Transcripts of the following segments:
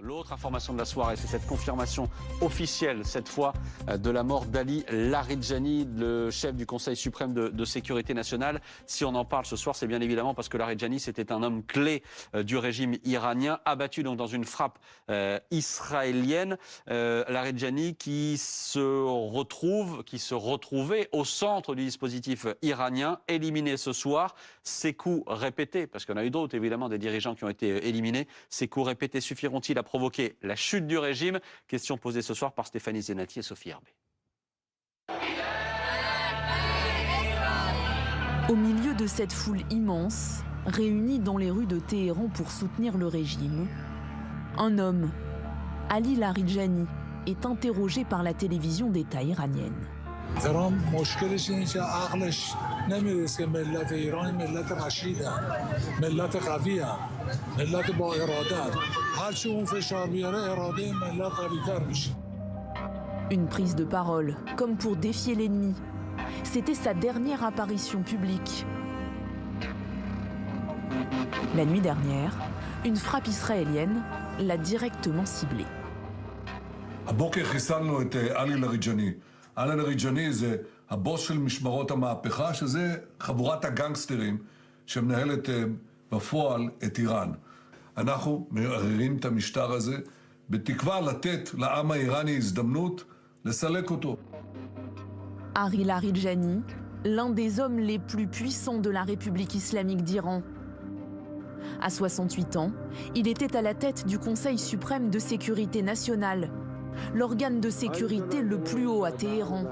L'autre information de la soirée, c'est cette confirmation officielle, cette fois, de la mort d'Ali Laridjani, le chef du Conseil suprême de sécurité nationale. Si on en parle ce soir, c'est bien évidemment parce que Laridjani, c'était un homme clé du régime iranien, abattu donc dans une frappe israélienne. Laridjani qui se retrouvait au centre du dispositif iranien, éliminé ce soir. Ces coups répétés, parce qu'il y en a eu d'autres évidemment, des dirigeants qui ont été éliminés, ces coups répétés suffiront-ils à provoquer la chute du régime? Question posée ce soir par Stéphanie Zenati et Sophie Herbet. Au milieu de cette foule immense, réunie dans les rues de Téhéran pour soutenir le régime, un homme, Ali Laridjani, est interrogé par la télévision d'État iranienne. Une prise de parole, comme pour défier l'ennemi. C'était sa dernière apparition publique. La nuit dernière, une frappe israélienne l'a directement ciblé. הבוקר חיסלנו את עלי לאריג'אני. עלי לאריג'אני זה הבוס של משמרות המהפכה, שזה חבורת הגנגסטרים שמנהלת בפועל את איראן. אנחנו מערערים את המשטר הזה בתקווה לתת לעם האיראני הזדמנות לסלק אותו. Ali Laridjani, l'un des hommes les plus puissants de la République islamique d'Iran. À 68 ans, il était à la tête du Conseil suprême de sécurité nationale, l'organe de sécurité le plus haut à Téhéran.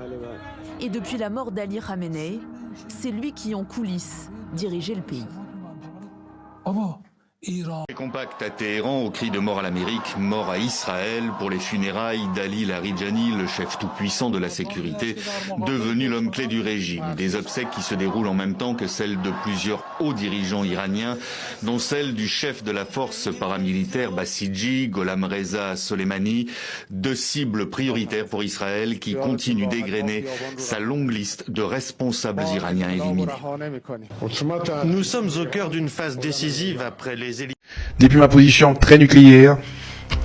Et depuis la mort d'Ali Khamenei, c'est lui qui, en coulisses, dirigeait le pays. Compact à Téhéran au cri de mort à l'Amérique, mort à Israël pour les funérailles d'Ali Laridjani, le chef tout-puissant de la sécurité, devenu l'homme clé du régime. Des obsèques qui se déroulent en même temps que celles de plusieurs hauts dirigeants iraniens, dont celle du chef de la force paramilitaire Bassidji, Gholam Reza Soleimani, deux cibles prioritaires pour Israël qui continuent d'égrener sa longue liste de responsables iraniens éliminés. Nous sommes au cœur d'une phase décisive après les élections. Depuis ma position très nucléaire,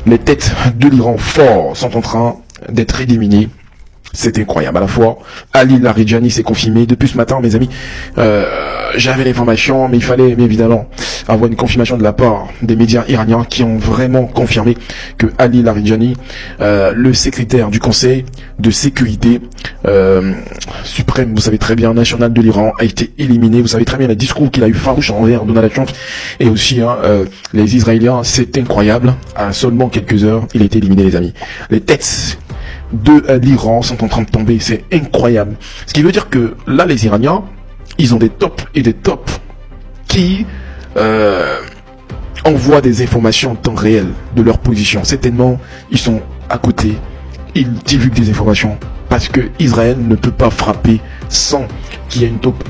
les têtes de l'Iran fort sont en train d'être éliminées. C'est incroyable. À la fois, Ali Laridjani s'est confirmé. Depuis ce matin, mes amis, j'avais l'information, mais il fallait évidemment avoir une confirmation de la part des médias iraniens qui ont vraiment confirmé que Ali Laridjani, le secrétaire du Conseil de sécurité suprême, vous savez très bien, national de l'Iran, a été éliminé. Vous savez très bien le discours qu'il a eu farouche envers Donald Trump et aussi les Israéliens. C'est incroyable. À seulement quelques heures, il a été éliminé, les amis. Les têtes de l'Iran sont en train de tomber, c'est incroyable. Ce qui veut dire que là, les Iraniens, ils ont des tops et des tops qui envoient des informations en temps réel de leur position. Certainement, ils sont à côté, ils divulguent des informations parce que Israël ne peut pas frapper sans qu'il y ait une top.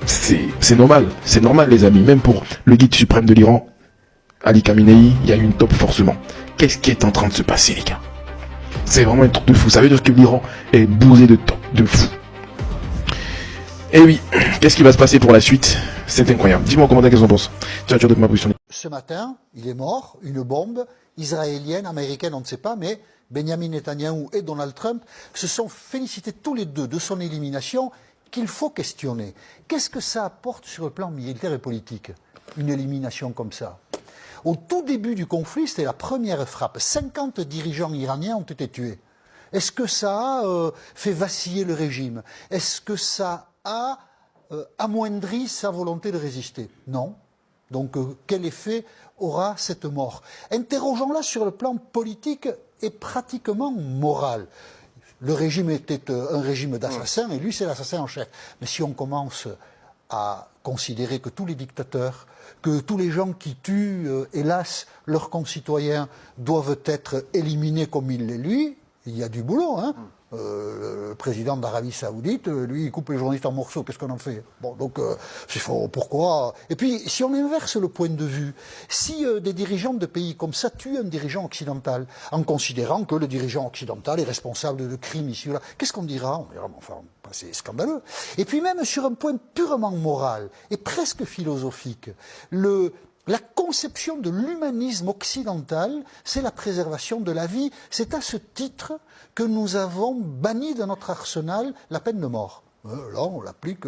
C'est normal, les amis. Même pour le guide suprême de l'Iran, Ali Khamenei, il y a une top forcément. Qu'est-ce qui est en train de se passer, les gars? C'est vraiment un truc de fou. Ça veut dire que l'Iran est bourré de top, de fou. Et oui, qu'est-ce qui va se passer pour la suite? C'est incroyable. Dis-moi en commentaire qu'est-ce qu'on pense. Tiens, tu as ma position. Ce matin, il est mort, une bombe israélienne, américaine, on ne sait pas, mais Benjamin Netanyahou et Donald Trump se sont félicités tous les deux de son élimination, qu'il faut questionner. Qu'est-ce que ça apporte sur le plan militaire et politique, une élimination comme ça? Au tout début du conflit, c'était la première frappe. 50 dirigeants iraniens ont été tués. Est-ce que ça a fait vaciller le régime? Est-ce que ça a amoindri sa volonté de résister? Non. Donc quel effet aura cette mort? Interrogeons-la sur le plan politique et pratiquement moral. Le régime était un régime d'assassins et lui c'est l'assassin en chef. Mais si on commence à considérer que tous les dictateurs, que tous les gens qui tuent, hélas, leurs concitoyens doivent être éliminés comme il l'est lui, il y a du boulot, hein. Le président d'Arabie Saoudite, lui, il coupe les journalistes en morceaux, qu'est-ce qu'on en fait? Bon, donc, pourquoi? Et puis, si on inverse le point de vue, si des dirigeants de pays comme ça tuent un dirigeant occidental, en considérant que le dirigeant occidental est responsable de crimes ici ou là, qu'est-ce qu'on dira? On dira, enfin, c'est scandaleux. Et puis même sur un point purement moral et presque philosophique, le La conception de l'humanisme occidental, c'est la préservation de la vie. C'est à ce titre que nous avons banni de notre arsenal la peine de mort. Là, on l'applique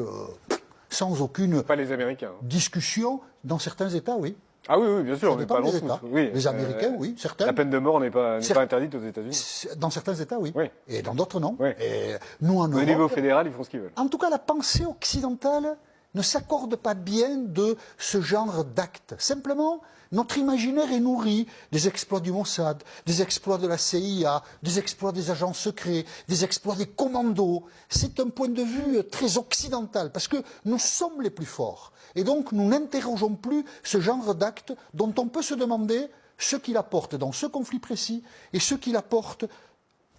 sans aucune Pas les Américains. discussion. Dans certains États, oui. Ah oui, oui, bien sûr, Ça on n'est dépend pas des dans États. tous. Oui, Les Américains, oui, certains. La peine de mort n'est pas interdite aux États-Unis. Dans certains États, oui. Oui. Et dans d'autres, non. Oui. Et nous, en Au niveau Europe, fédéral, ils font ce qu'ils veulent. en tout cas, la pensée occidentale ne s'accorde pas bien de ce genre d'actes. Simplement, notre imaginaire est nourri des exploits du Mossad, des exploits de la CIA, des exploits des agents secrets, des exploits des commandos. C'est un point de vue très occidental, parce que nous sommes les plus forts. Et donc, nous n'interrogeons plus ce genre d'actes dont on peut se demander ce qu'il apporte dans ce conflit précis et ce qu'il apporte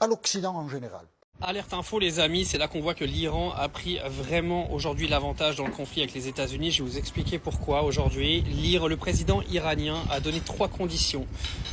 à l'Occident en général. Alerte info les amis, c'est là qu'on voit que l'Iran a pris vraiment aujourd'hui l'avantage dans le conflit avec les États-Unis. Je vais vous expliquer pourquoi aujourd'hui. Le président iranien a donné 3 conditions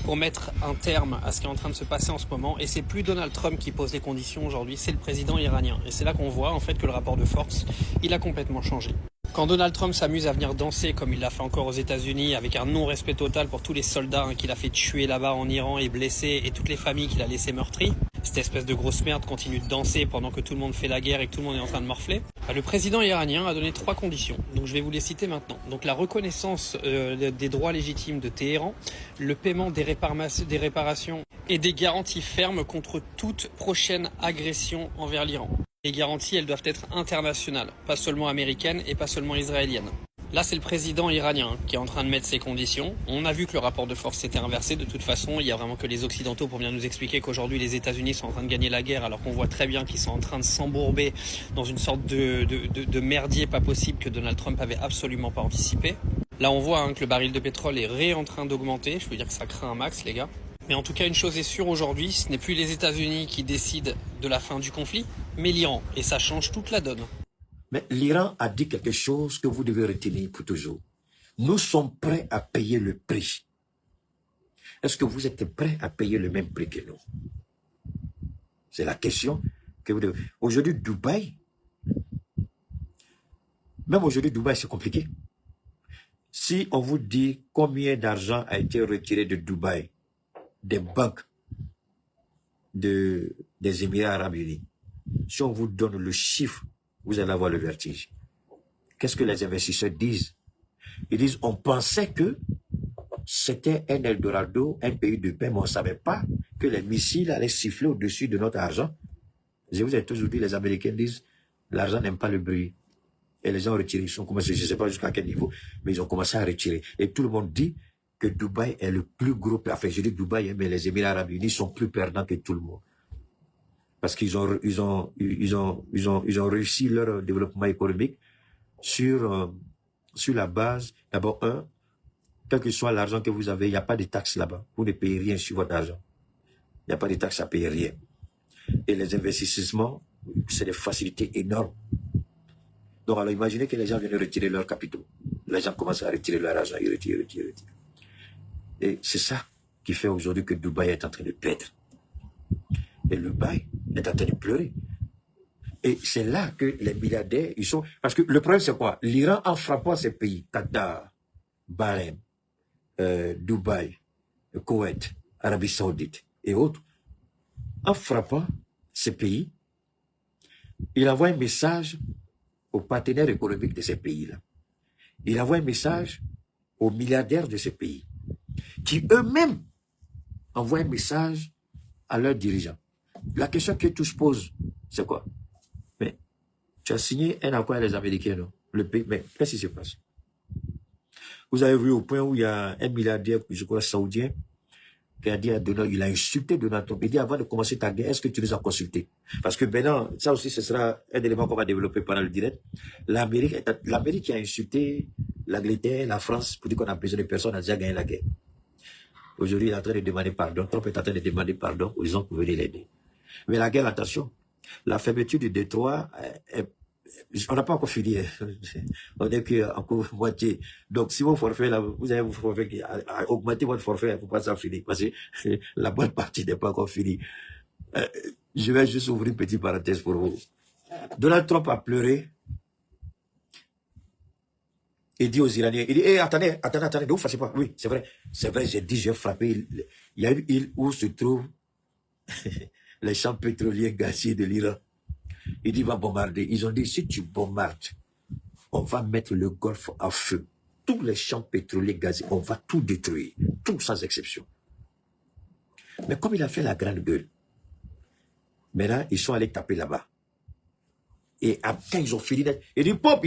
pour mettre un terme à ce qui est en train de se passer en ce moment. Et c'est plus Donald Trump qui pose les conditions aujourd'hui, c'est le président iranien. Et c'est là qu'on voit en fait que le rapport de force, il a complètement changé. Quand Donald Trump s'amuse à venir danser comme il l'a fait encore aux États-Unis avec un non-respect total pour tous les soldats qu'il a fait tuer là-bas en Iran et blessés et toutes les familles qu'il a laissées meurtries, cette espèce de grosse merde continue de danser pendant que tout le monde fait la guerre et que tout le monde est en train de morfler. Le président iranien a donné 3 conditions, donc je vais vous les citer maintenant. Donc la reconnaissance des droits légitimes de Téhéran, le paiement des réparations et des garanties fermes contre toute prochaine agression envers l'Iran. Les garanties, elles doivent être internationales, pas seulement américaines et pas seulement israéliennes. Là, c'est le président iranien qui est en train de mettre ses conditions. On a vu que le rapport de force s'était inversé. De toute façon, il y a vraiment que les Occidentaux pour venir nous expliquer qu'aujourd'hui, les États-Unis sont en train de gagner la guerre, alors qu'on voit très bien qu'ils sont en train de s'embourber dans une sorte de merdier pas possible que Donald Trump avait absolument pas anticipé. Là, on voit que le baril de pétrole est en train d'augmenter. Je veux dire que ça craint un max, les gars. Mais en tout cas, une chose est sûre aujourd'hui, ce n'est plus les États-Unis qui décident de la fin du conflit, mais l'Iran. Et ça change toute la donne. Mais l'Iran a dit quelque chose que vous devez retenir pour toujours. Nous sommes prêts à payer le prix. Est-ce que vous êtes prêts à payer le même prix que nous? C'est la question que vous devez... Aujourd'hui, Dubaï, même aujourd'hui, Dubaï, c'est compliqué. Si on vous dit combien d'argent a été retiré de Dubaï, des banques des Émirats Arabes Unis, si on vous donne le chiffre, vous allez avoir le vertige. Qu'est-ce que les investisseurs disent? Ils disent, on pensait que c'était un Eldorado, un pays de paix, mais on ne savait pas que les missiles allaient siffler au-dessus de notre argent. Je vous ai toujours dit, les Américains disent, l'argent n'aime pas le bruit. Et les gens ont retiré, ils ont commencé, je ne sais pas jusqu'à quel niveau, mais ils ont commencé à retirer. Et tout le monde dit que Dubaï est le plus gros, enfin je dis Dubaï, mais les Émirats Arabes Unis sont plus perdants que tout le monde. Parce qu'ils ont réussi leur développement économique sur la base, d'abord quel que soit l'argent que vous avez, il n'y a pas de taxes là-bas. Vous ne payez rien sur votre argent. Il n'y a pas de taxes à payer, rien. Et les investissements, c'est des facilités énormes. Donc alors imaginez que les gens viennent retirer leurs capitaux. Les gens commencent à retirer leur argent, ils retirent. Et c'est ça qui fait aujourd'hui que Dubaï est en train de perdre. Et le Dubaï est en train de pleurer. Et c'est là que les milliardaires, ils sont... Parce que le problème, c'est quoi? L'Iran, en frappant ces pays, Qatar, Bahreïn, Dubaï, Koweït, Arabie Saoudite et autres, en frappant ces pays, il envoie un message aux partenaires économiques de ces pays-là. Il envoie un message aux milliardaires de ces pays, qui eux-mêmes envoient un message à leurs dirigeants. La question que tous posent, c'est quoi? Mais tu as signé un accord avec les Américains, non? Le pays, mais qu'est-ce qui se passe? Vous avez vu au point où il y a un milliardaire, je crois, saoudien, qui a dit à Donald, il a insulté Donald Trump. Il dit, avant de commencer ta guerre, est-ce que tu les as consultés? Parce que maintenant, ça aussi, ce sera un élément qu'on va développer pendant le direct. L'Amérique qui a insulté l'Angleterre, la France, pour dire qu'on a besoin de personnes, a déjà gagné la guerre. Aujourd'hui, il est en train de demander pardon. Trump est en train de demander pardon aux gens qui venaient l'aider. Mais la guerre, attention, la fermeture du Détroit, on n'a pas encore fini. On n'est qu'encore moitié. Donc, si vos forfaits, là, vous avez vos forfaits qui augmenter votre forfait, il ne faut pas s'en finir. Parce que la bonne partie n'est pas encore finie. Je vais juste ouvrir une petite parenthèse pour vous. Donald Trump a pleuré. Il dit aux Iraniens, il dit, hey, attendez, ne vous fâchez pas. Oui, c'est vrai, j'ai dit, j'ai frappé. Il y a une île où se trouvent les champs pétroliers gaziers de l'Iran. Il dit, va bombarder. Ils ont dit, si tu bombardes, on va mettre le Golfe à feu. Tous les champs pétroliers gaziers, on va tout détruire, tout sans exception. Mais comme il a fait la grande gueule, maintenant, ils sont allés taper là-bas. Et après, ils ont fini d'être... Il dit, pop,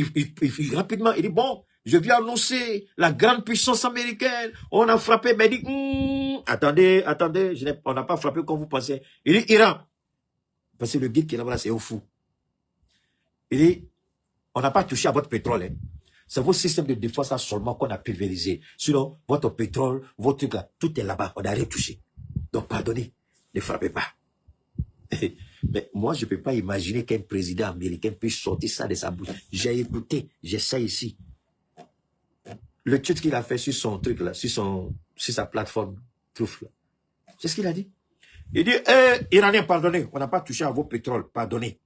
rapidement, il dit, bon, je viens annoncer la grande puissance américaine. On a frappé, mais il dit, attendez, on n'a pas frappé comme vous pensez. Il dit, Iran. Parce que le guide qui est là-bas, c'est au fou. Il dit, on n'a pas touché à votre pétrole. Hein. C'est vos systèmes de défense là seulement qu'on a pulvérisé. Sinon, votre pétrole, votre truc là, tout est là-bas. On n'a rien touché. Donc, pardonnez, ne frappez pas. Mais moi, je ne peux pas imaginer qu'un président américain puisse sortir ça de sa bouche. J'ai écouté, j'ai ça ici. Le tweet qu'il a fait sur son truc là, sur sa plateforme, Truth là. C'est ce qu'il a dit. Il dit, Iraniens, pardonnez, on n'a pas touché à vos pétroles, pardonnez.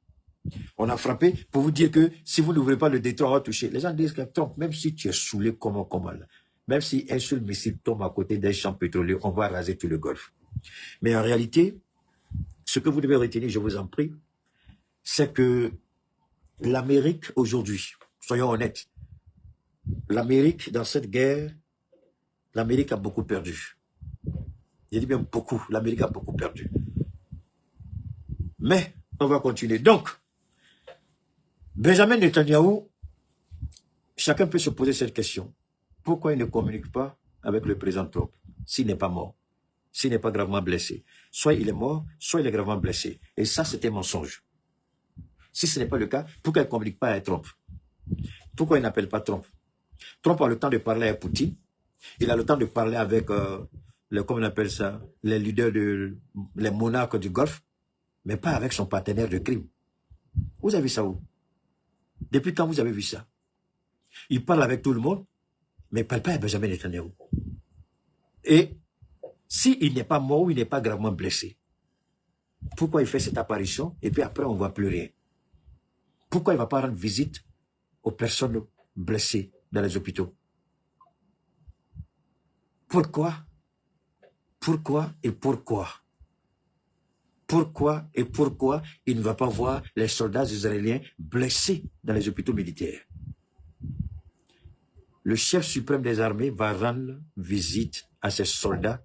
On a frappé pour vous dire que si vous n'ouvrez pas le détroit, on va toucher. Les gens disent que Trump, même si tu es saoulé comment là, même si un seul missile tombe à côté d'un champ pétrolier, on va raser tout le Golfe. Mais en réalité, ce que vous devez retenir, je vous en prie, c'est que l'Amérique aujourd'hui, soyons honnêtes, l'Amérique dans cette guerre, l'Amérique a beaucoup perdu. Je dis bien beaucoup, l'Amérique a beaucoup perdu. Mais, on va continuer. Donc, Benjamin Netanyahou, chacun peut se poser cette question. Pourquoi il ne communique pas avec le président Trump s'il n'est pas mort, s'il n'est pas gravement blessé? Soit il est mort, soit il est gravement blessé. Et ça, c'était un mensonge. Si ce n'est pas le cas, pourquoi il ne communique pas avec Trump? Pourquoi il n'appelle pas Trump? Trump a le temps de parler avec Poutine. Il a le temps de parler avec, comment on appelle ça, les leaders, les monarques du Golfe, mais pas avec son partenaire de crime. Vous avez vu ça où? Depuis quand vous avez vu ça? Il parle avec tout le monde, mais il ne parle pas avec Benjamin Netanyahou. Et s'il n'est pas mort ou il n'est pas gravement blessé, pourquoi il fait cette apparition et puis après on ne voit plus rien? Pourquoi il ne va pas rendre visite aux personnes blessées dans les hôpitaux? Pourquoi? Pourquoi et pourquoi? Pourquoi et pourquoi il ne va pas voir les soldats israéliens blessés dans les hôpitaux militaires? Le chef suprême des armées va rendre visite à ces soldats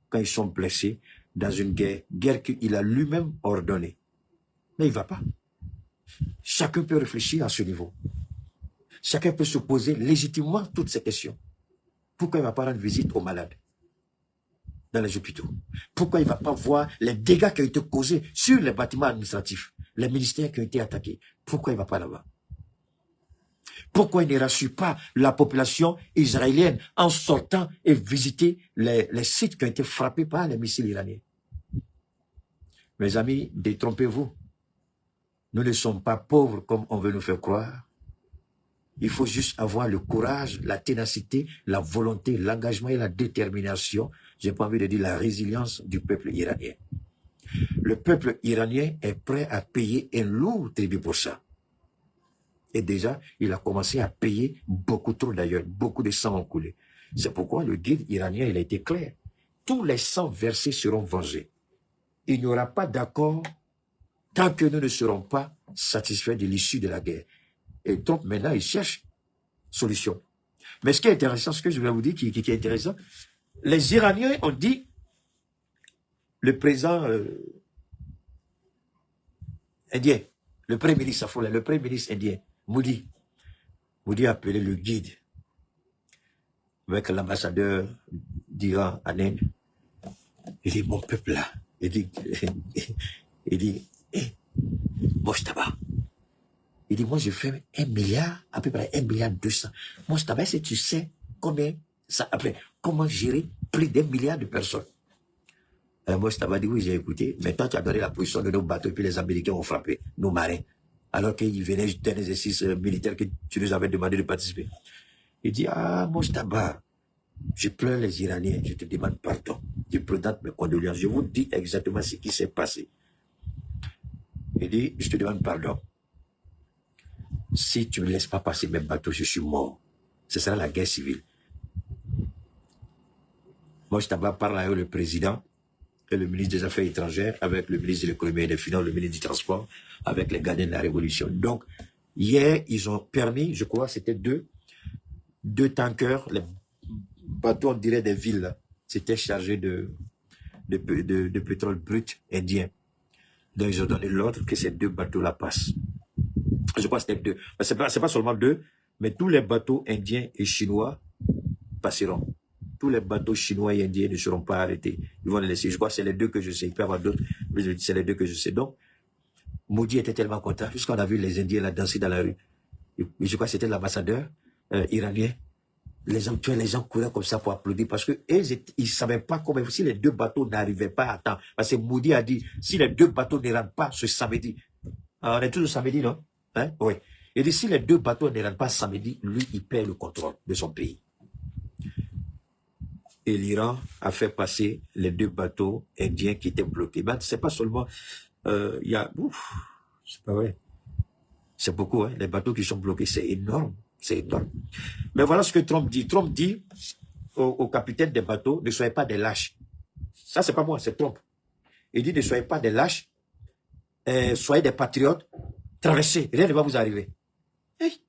quand ils sont blessés dans une guerre qu'il a lui-même ordonnée. Mais il ne va pas. Chacun peut réfléchir à ce niveau. Chacun peut se poser légitimement toutes ces questions. Pourquoi il ne va pas rendre visite aux malades dans les hôpitaux? Pourquoi il ne va pas voir les dégâts qui ont été causés sur les bâtiments administratifs, les ministères qui ont été attaqués? Pourquoi il ne va pas là-bas? Pourquoi il ne rassure pas la population israélienne en sortant et visiter les sites qui ont été frappés par les missiles iraniens? Mes amis, détrompez-vous. Nous ne sommes pas pauvres comme on veut nous faire croire. Il faut juste avoir le courage, la ténacité, la volonté, l'engagement et la détermination. J'ai pas envie de dire la résilience du peuple iranien. Le peuple iranien est prêt à payer un lourd tribut pour ça. Et déjà, il a commencé à payer beaucoup trop d'ailleurs. Beaucoup de sang ont coulé. C'est pourquoi le guide iranien, il a été clair. Tous les sangs versés seront vengés. Il n'y aura pas d'accord tant que nous ne serons pas satisfaits de l'issue de la guerre. Et Trump, maintenant, il cherche solution. Mais ce qui est intéressant, ce que je voulais vous dire, qui est intéressant, les Iraniens ont dit, le président indien, le premier ministre indien, Modi a appelé le guide avec l'ambassadeur d'Iran en Inde. Il dit, mon peuple là, il dit, Mojtaba. Il dit, moi je fais 1 milliard, à peu près 1,2 milliard. Mojtaba, si tu sais combien ça après, comment gérer plus d'1 milliard de personnes? Mojtaba dit, oui, j'ai écouté, mais toi tu as donné la position de nos bateaux et puis les Américains ont frappé nos marins, alors qu'ils venaient d'un exercice militaire que tu nous avais demandé de participer. Il dit, ah, Mojtaba, je pleure les Iraniens, je te demande pardon, je présente mes condoléances, je vous dis exactement ce qui s'est passé. Il dit, je te demande pardon. Si tu ne laisses pas passer mes bateaux, je suis mort. ce sera la guerre civile. Moi, je parle avec le président et le ministre des Affaires étrangères, avec le ministre de l'économie et des finances, le ministre du transport, avec les gardiens de la révolution. Donc, hier, ils ont permis, je crois, c'était deux tankers, les bateaux, on dirait des villes, c'était chargé de pétrole brut indien. Donc, ils ont donné l'ordre que ces deux bateaux-là passent. Je crois que c'était deux. C'est pas seulement deux, mais tous les bateaux indiens et chinois passeront. Tous les bateaux chinois et indiens ne seront pas arrêtés. Ils vont les laisser. Je crois que c'est les deux que je sais. Il peut y avoir d'autres, mais c'est les deux que je sais. Donc, Modi était tellement content, puisqu'on a vu les Indiens là danser dans la rue. Et je crois que c'était l'ambassadeur iranien. Les gens couraient comme ça pour applaudir parce que ils savaient pas comment, si les deux bateaux n'arrivaient pas à temps. Parce que Modi a dit, si les deux bateaux ne rentrent pas ce samedi, on est tous le samedi, non? Hein? Oui. Il dit, si les deux bateaux ne rentrent pas samedi, lui, il perd le contrôle de son pays. Et l'Iran a fait passer les deux bateaux indiens qui étaient bloqués. Ben, c'est pas seulement, c'est pas vrai. C'est beaucoup, hein. Les bateaux qui sont bloqués, c'est énorme. C'est énorme. Mais voilà ce que Trump dit. Trump dit aux capitaines des bateaux, ne soyez pas des lâches. Ça, c'est pas moi, c'est Trump. Il dit, ne soyez pas des lâches, soyez des patriotes, traversez, rien ne va vous arriver. Hey.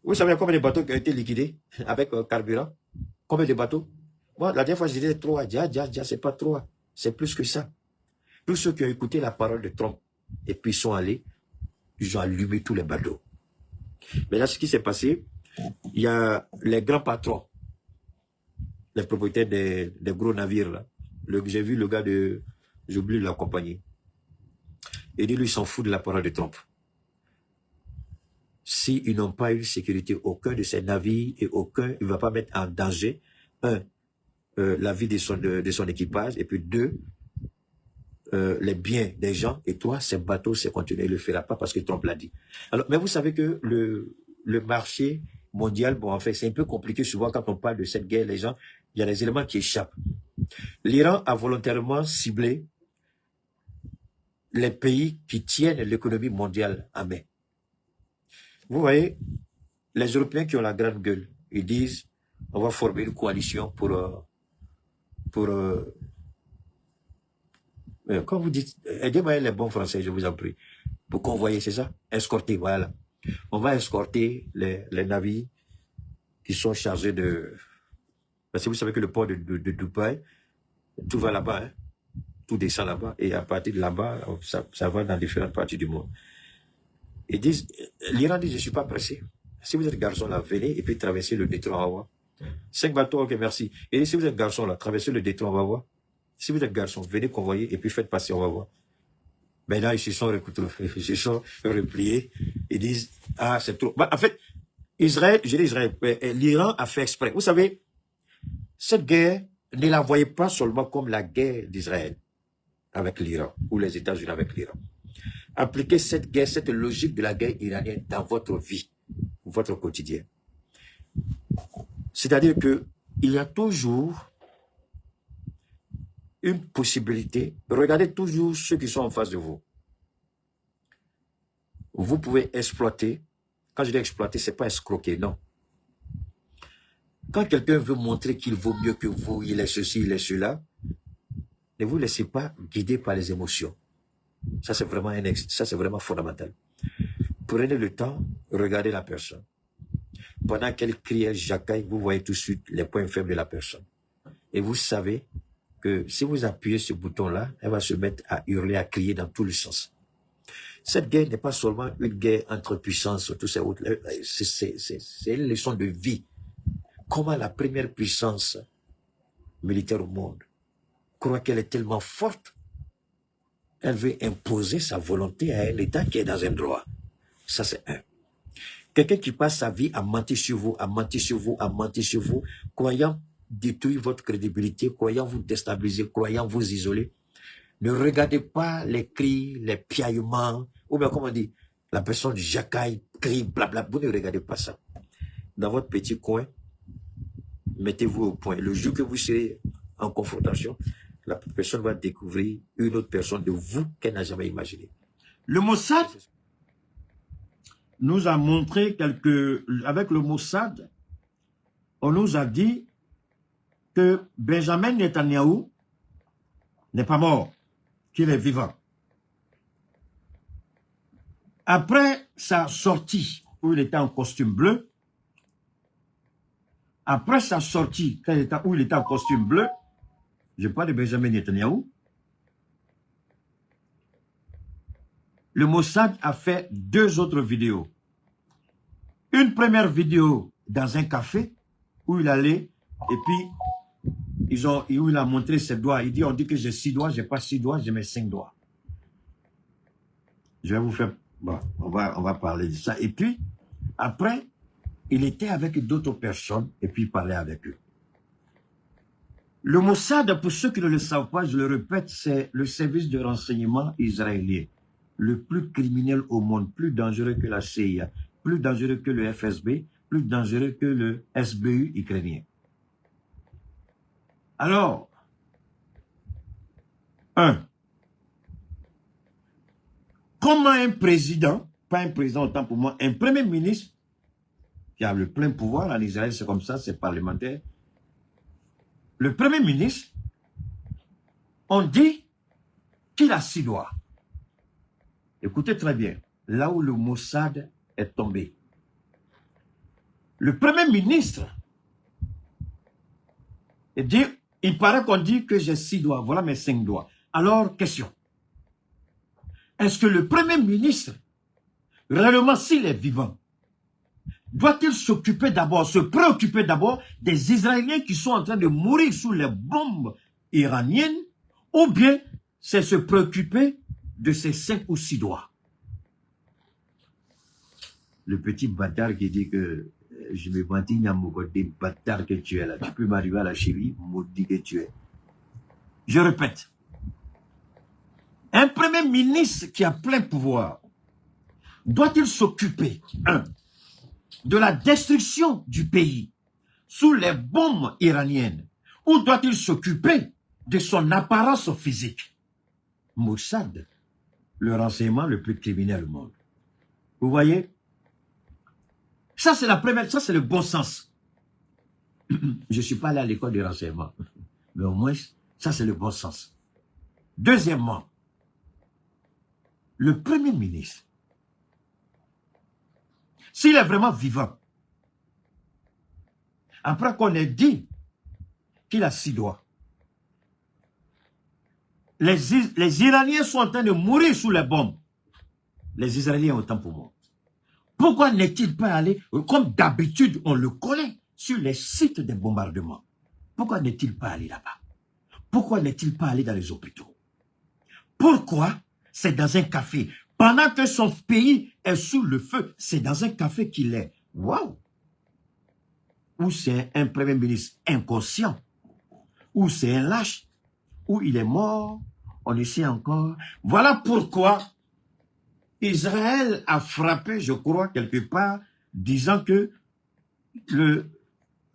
Vous savez combien de bateaux qui ont été liquidés avec carburant? Combien de bateaux? Moi, la dernière fois, je disais 3. C'est pas 3. C'est plus que ça. Tous ceux qui ont écouté la parole de Trump et puis sont allés, ils ont allumé tous les bateaux. Mais là, ce qui s'est passé, il y a les grands patrons, les propriétaires des gros navires, là. J'ai vu le gars j'oublie la compagnie. Il dit, lui, il s'en fout de la parole de Trump. S'ils n'ont pas eu sécurité, aucun de ces navires et il ne va pas mettre en danger, la vie de son équipage, et puis 2, les biens des gens, et 3, ces bateaux, c'est continuer, il ne le fera pas parce que Trump l'a dit. Alors, mais vous savez que le marché mondial, bon, en fait, c'est un peu compliqué souvent quand on parle de cette guerre, les gens, il y a des éléments qui échappent. L'Iran a volontairement ciblé les pays qui tiennent l'économie mondiale à main. Vous voyez, les Européens qui ont la grande gueule, ils disent, on va former une coalition pour quand vous dites, aidez-moi les bons français, je vous en prie, pour convoyer, c'est ça? Escorter, voilà. On va escorter les navires qui sont chargés de... Parce que vous savez que le port de Dubaï, tout va là-bas, hein? Tout descend là-bas, et à partir de là-bas, ça va dans différentes parties du monde. Ils disent, l'Iran dit, je ne suis pas pressé. Si vous êtes garçon là, venez et puis traversez le détroit, on va voir. 5 bateaux, ok, merci. Et si vous êtes garçon là, traversez le détroit, on va voir. Si vous êtes garçon, venez convoyer et puis faites passer, on va voir. Mais là, ils se sont repliés. Ils disent, ah, c'est trop. Bah, en fait, l'Iran a fait exprès. Vous savez, cette guerre, ne la voyez pas seulement comme la guerre d'Israël avec l'Iran, ou les États-Unis avec l'Iran. Appliquez cette guerre, cette logique de la guerre iranienne dans votre vie, votre quotidien. C'est-à-dire que il y a toujours une possibilité. Regardez toujours ceux qui sont en face de vous. Vous pouvez exploiter. Quand je dis exploiter, c'est pas escroquer, non. Quand quelqu'un veut montrer qu'il vaut mieux que vous, il est ceci, il est cela, ne vous laissez pas guider par les émotions. Ça, c'est vraiment fondamental. Prenez le temps, regardez la personne. Pendant qu'elle crie, elle jacaille, vous voyez tout de suite les points faibles de la personne. Et vous savez que si vous appuyez ce bouton-là, elle va se mettre à hurler, à crier dans tous les sens. Cette guerre n'est pas seulement une guerre entre puissances, tout ça, c'est une leçon de vie. Comment la première puissance militaire au monde croit qu'elle est tellement forte, elle veut imposer sa volonté à un État qui est dans un droit. Ça, c'est un. Quelqu'un qui passe sa vie à mentir sur vous, à mentir sur vous, à mentir sur vous, croyant détruire votre crédibilité, croyant vous déstabiliser, croyant vous isoler. Ne regardez pas les cris, les piaillements, ou bien comme on dit, la personne jacaille, crie, blabla. Vous ne regardez pas ça. Dans votre petit coin, mettez-vous au point. Le jour que vous serez en confrontation, la personne va découvrir une autre personne de vous qu'elle n'a jamais imaginé. Le Mossad, nous a montré avec le Mossad, on nous a dit que Benjamin Netanyahou n'est pas mort, qu'il est vivant. Après sa sortie, où il était en costume bleu, après sa sortie, où il était en costume bleu, je parle de Benjamin Netanyahou, le Mossad a fait 2 autres vidéos. Une première vidéo dans un café où il allait et puis où il a montré ses doigts. Il dit, on dit que j'ai 6 doigts, j'ai pas 6 doigts, j'ai mes 5 doigts. Je vais vous faire, bon, on va parler de ça. Et puis, après, il était avec d'autres personnes et puis il parlait avec eux. Le Mossad, pour ceux qui ne le savent pas, je le répète, c'est le service de renseignement israélien. Le plus criminel au monde, plus dangereux que la CIA, plus dangereux que le FSB, plus dangereux que le SBU ukrainien. Alors, comment un président, pas un président autant pour moi, un premier ministre, qui a le plein pouvoir en Israël, c'est comme ça, c'est parlementaire, le premier ministre, on dit qu'il a 6 doigts. Écoutez très bien, là où le Mossad est tombé. Le premier ministre, il paraît qu'on dit que j'ai 6 doigts, voilà mes 5 doigts. Alors, question. Est-ce que le premier ministre, réellement s'il est vivant, doit-il s'occuper d'abord, se préoccuper d'abord des Israéliens qui sont en train de mourir sous les bombes iraniennes, ou bien c'est se préoccuper de ses 5 ou 6 doigts? Le petit bâtard qui dit que je me bâtis à mon côté, bâtard que tu es là, tu peux m'arriver à la cheville, maudit que tu es. Je répète, un premier ministre qui a plein pouvoir, doit-il s'occuper, de la destruction du pays sous les bombes iraniennes, ou doit-il s'occuper de son apparence physique? Mossad, le renseignement le plus criminel au monde. Vous voyez? Ça, c'est la première, ça, c'est le bon sens. Je ne suis pas allé à l'école de renseignement, mais au moins, ça, c'est le bon sens. Deuxièmement, le premier ministre, s'il est vraiment vivant, après qu'on ait dit qu'il a 6 doigts, les Iraniens sont en train de mourir sous les bombes. Les Israéliens autant pour moi. Pourquoi n'est-il pas allé, comme d'habitude on le connaît, sur les sites de bombardement? Pourquoi n'est-il pas allé là-bas? Pourquoi n'est-il pas allé dans les hôpitaux? Pourquoi c'est dans un café? Pendant que son pays est sous le feu, c'est dans un café qu'il est. Waouh! Ou c'est un premier ministre inconscient, ou c'est un lâche, ou il est mort, on ne sait encore. Voilà pourquoi Israël a frappé, je crois, quelque part, disant que le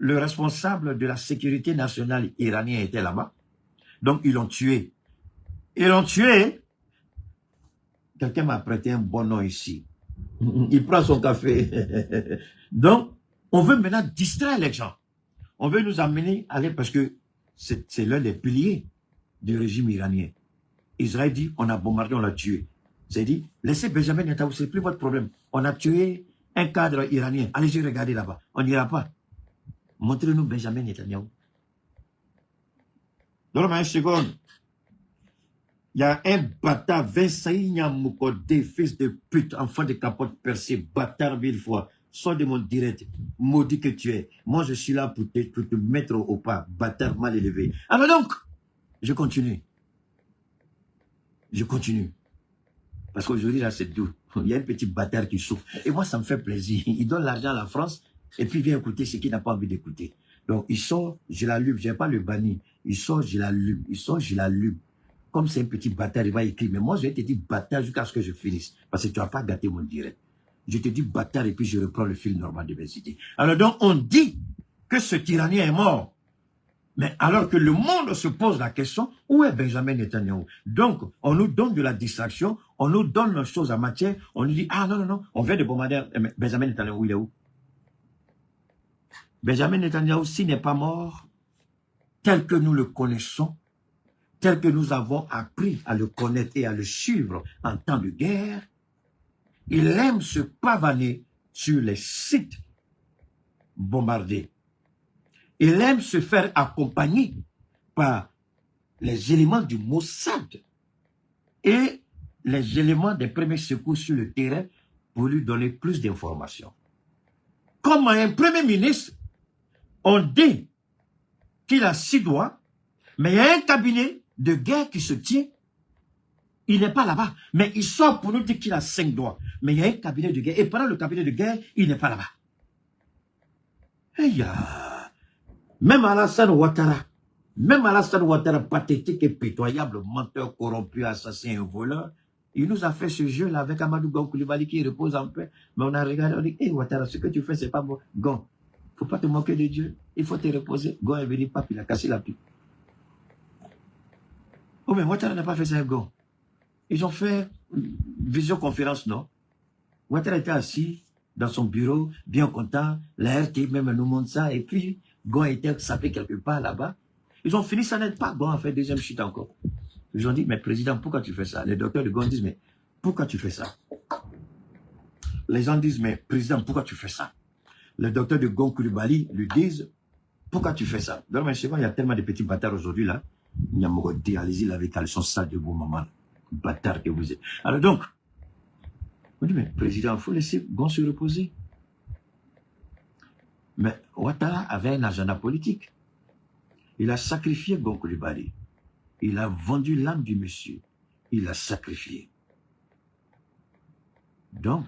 responsable de la sécurité nationale iranien était là-bas. Donc, ils l'ont tué. Ils l'ont tué. Quelqu'un m'a prêté un bon nom ici. Il prend son café. Donc, on veut maintenant distraire les gens. On veut nous amener à aller, parce que c'est l'un des piliers du régime iranien. Israël dit, on a bombardé, on l'a tué. C'est dit, laissez Benjamin Netanyahou, c'est plus votre problème. On a tué un cadre iranien. Allez, regardez là-bas. On n'ira pas. Montrez-nous Benjamin Netanyahou. Donne-moi une seconde. Il y a un bâtard, Vincent Nyamoukodé, fils de pute, enfant de capote percée, bâtard 1000 fois. Sors de mon direct, maudit que tu es. Moi, je suis là pour te mettre au pas, bâtard mal élevé. Ah, mais donc, je continue. Je continue. Parce qu'aujourd'hui, là, c'est doux. Il y a un petit bâtard qui souffre. Et moi, ça me fait plaisir. Il donne l'argent à la France et puis il vient écouter ce qu'il n'a pas envie d'écouter. Donc, il sort, je l'allume. Je n'ai pas le banni. Il sort, je l'allume. Il sort, je l'allume. Comme c'est un petit bâtard, il va écrire. Mais moi, je vais te dire bâtard jusqu'à ce que je finisse. Parce que tu n'as pas gâté mon direct. Je te dis bâtard et puis je reprends le fil normal de mes idées. Alors donc, on dit que ce tyrannien est mort. Mais alors que le monde se pose la question, où est Benjamin Netanyahou? Donc, on nous donne de la distraction, On nous donne nos choses en matière, on nous dit, ah non, non, non, on vient de bombarder Benjamin Netanyahu, il est où? Benjamin Netanyahu, s'il n'est pas mort, tel que nous le connaissons, tel que nous avons appris à le connaître et à le suivre en temps de guerre, il aime se pavaner sur les sites bombardés. Il aime se faire accompagner par les éléments du Mossad et les éléments des premiers secours sur le terrain pour lui donner plus d'informations. Comme un premier ministre, on dit qu'il a 6 doigts, mais il y a un cabinet de guerre qui se tient. Il n'est pas là-bas, mais il sort pour nous dire qu'il a 5 doigts. Mais il y a un cabinet de guerre, et pendant le cabinet de guerre, il n'est pas là-bas. Même Alassane Ouattara, pathétique et pitoyable, menteur, corrompu, assassin et voleur, il nous a fait ce jeu-là avec Amadou Gon Coulibaly qui repose en paix. Mais on a regardé, on dit, hé Ouattara, ce que tu fais, c'est pas bon. Gon, faut pas te moquer de Dieu, il faut te reposer. Gon est venu, pape, il a cassé la pipe. Oh, mais Ouattara n'a pas fait ça avec Gon. Ils ont fait une visioconférence, non? Ouattara était assis dans son bureau, bien content, la RT même nous montre ça, et puis Gon était sapé quelque part là-bas. Ils ont fini, ça n'aide pas. Gon a fait deuxième chute encore. Ils ont dit, mais président, pourquoi tu fais ça? Les docteurs de Gon disent, mais pourquoi tu fais ça? Les gens disent, mais président, pourquoi tu fais ça? Les docteurs de Gon Coulibaly lui disent, pourquoi tu fais ça? Donc, il y a tellement de petits bâtards aujourd'hui là. Allez-y, lavez caleçon sale de vos mamans. Bâtard que vous êtes. Alors donc, on dit, mais président, il faut laisser Gon se reposer. Mais Ouattara avait un agenda politique. Il a sacrifié Gon Coulibaly. Il a vendu l'âme du monsieur. Il l'a sacrifié. Donc,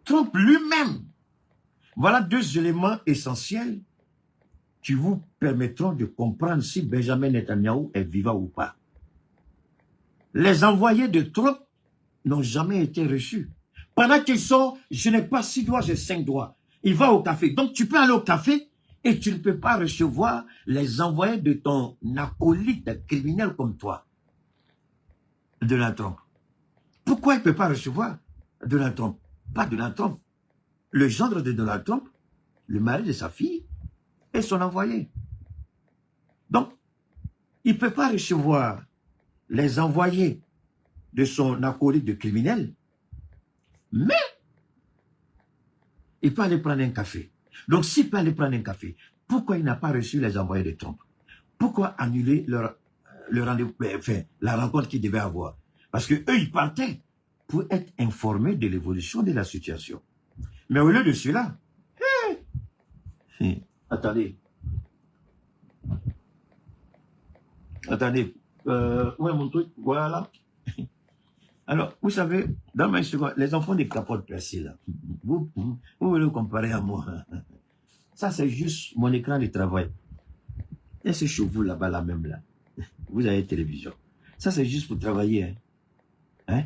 Trump lui-même, voilà 2 éléments essentiels qui vous permettront de comprendre si Benjamin Netanyahu est vivant ou pas. Les envoyés de Trump n'ont jamais été reçus. Pendant qu'ils sont, je n'ai pas 6 doigts, j'ai 5 doigts. Il va au café. Donc tu peux aller au café et tu ne peux pas recevoir les envoyés de ton acolyte criminel comme toi, Donald Trump. Pourquoi il ne peut pas recevoir Donald Trump? Pas Donald Trump. Le gendre de Donald Trump, le mari de sa fille, et son envoyé. Donc, il ne peut pas recevoir les envoyés de son acolyte de criminel, mais il peut aller prendre un café. Donc, s'il peut aller prendre un café, pourquoi il n'a pas reçu les envoyés de Trump? Pourquoi annuler le rendez-vous, enfin, la rencontre qu'il devait avoir? Parce qu'eux, ils partaient pour être informés de l'évolution de la situation. Mais au lieu de cela, attendez. Attendez. Où est mon truc? Voilà. Alors, vous savez, dans ma seconde, les enfants des capotes percées, là, vous voulez le comparer à moi? Ça, c'est juste mon écran de travail. Et ce chevaux là-bas, là même, là. Vous avez télévision. Ça, c'est juste pour travailler. Hein? Hein?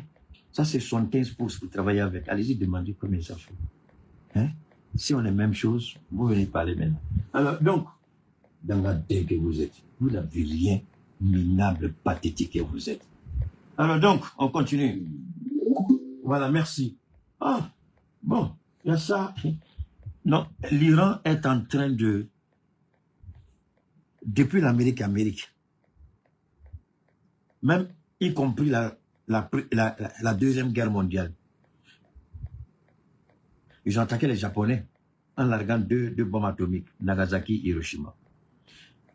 Ça, c'est 75 pouces pour travailler avec. Allez-y, demandez combien ça fait. Hein? Si on est même chose, vous venez parler maintenant. Alors, donc, dans la tête que vous êtes, vous n'avez rien, minable, pathétique que vous êtes. Alors donc, on continue. Voilà, merci. Ah, bon, il y a ça. Non, l'Iran est en train de, depuis l'Amérique, même y compris la Deuxième Guerre mondiale, ils ont attaqué les Japonais en larguant deux bombes atomiques, Nagasaki et Hiroshima.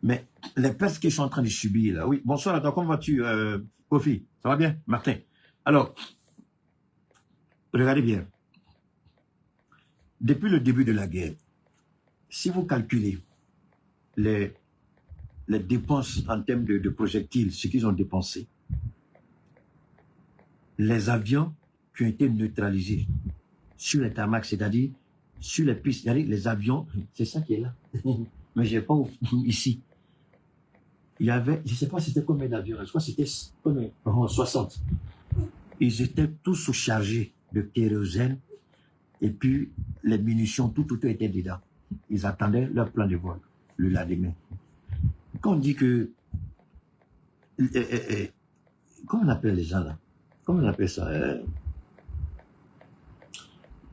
Mais les pertes qu'ils sont en train de subir là, oui, bonsoir, attends, comment vas-tu, Kofi? Ça va bien, Martin? Alors, regardez bien. Depuis le début de la guerre, si vous calculez les dépenses en termes de projectiles, ce qu'ils ont dépensé, les avions qui ont été neutralisés sur les tarmacs, c'est-à-dire sur les pistes, c'est-à-dire les avions, c'est ça qui est là. Mais je n'ai pas ici. Il y avait, je ne sais pas c'était combien d'avions, je crois que c'était 60. Ils étaient tous sous-chargés de kérosène et puis les munitions, tout était dedans. Ils attendaient leur plan de vol le lendemain. Quand on dit que comment on appelle les gens là? Comment on appelle ça?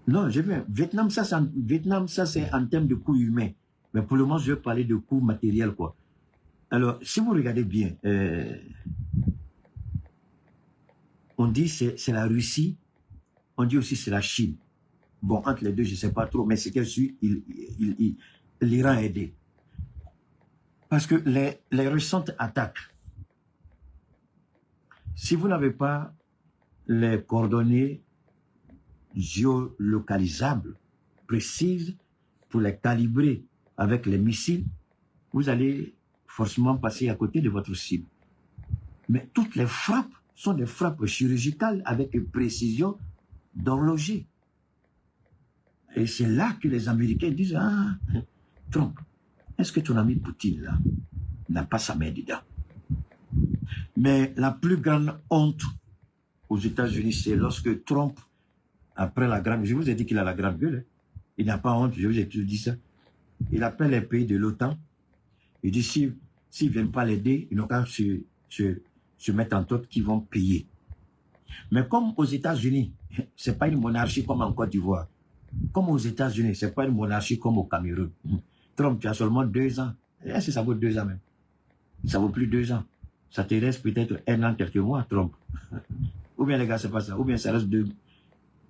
Non, Vietnam, ça c'est en termes de coûts humains. Mais pour le moment, je vais parler de coûts matériels, quoi. Alors, si vous regardez bien, on dit c'est la Russie, on dit aussi c'est la Chine. Bon, entre les deux, je ne sais pas trop, mais c'est qu'elle suit, l'Iran a aidé. Parce que les récentes attaques, si vous n'avez pas les coordonnées géolocalisables précises pour les calibrer avec les missiles, vous allez forcément passer à côté de votre cible. Mais toutes les frappes sont des frappes chirurgicales avec une précision d'horloger. Et c'est là que les Américains disent, ah, Trump, est-ce que ton ami Poutine, là, n'a pas sa main dedans? Mais la plus grande honte aux États-Unis, c'est lorsque Trump, après la grande... Je vous ai dit qu'il a la grande gueule. Hein. Il n'a pas honte, je vous ai toujours dit ça. Il appelle les pays de l'OTAN. Il dit, s'ils ne viennent pas l'aider, ils n'ont qu'à se mettre en tête qu'ils vont payer. Mais comme aux États-Unis, ce n'est pas une monarchie comme en Côte d'Ivoire. Comme aux États-Unis, ce n'est pas une monarchie comme au Cameroun. Trump, tu as seulement 2 ans. Est-ce que ça vaut 2 ans même? Ça vaut plus 2 ans. Ça te reste peut-être 1 an, quelques mois, Trump. Ou bien les gars, c'est pas ça. Ou bien ça reste 2.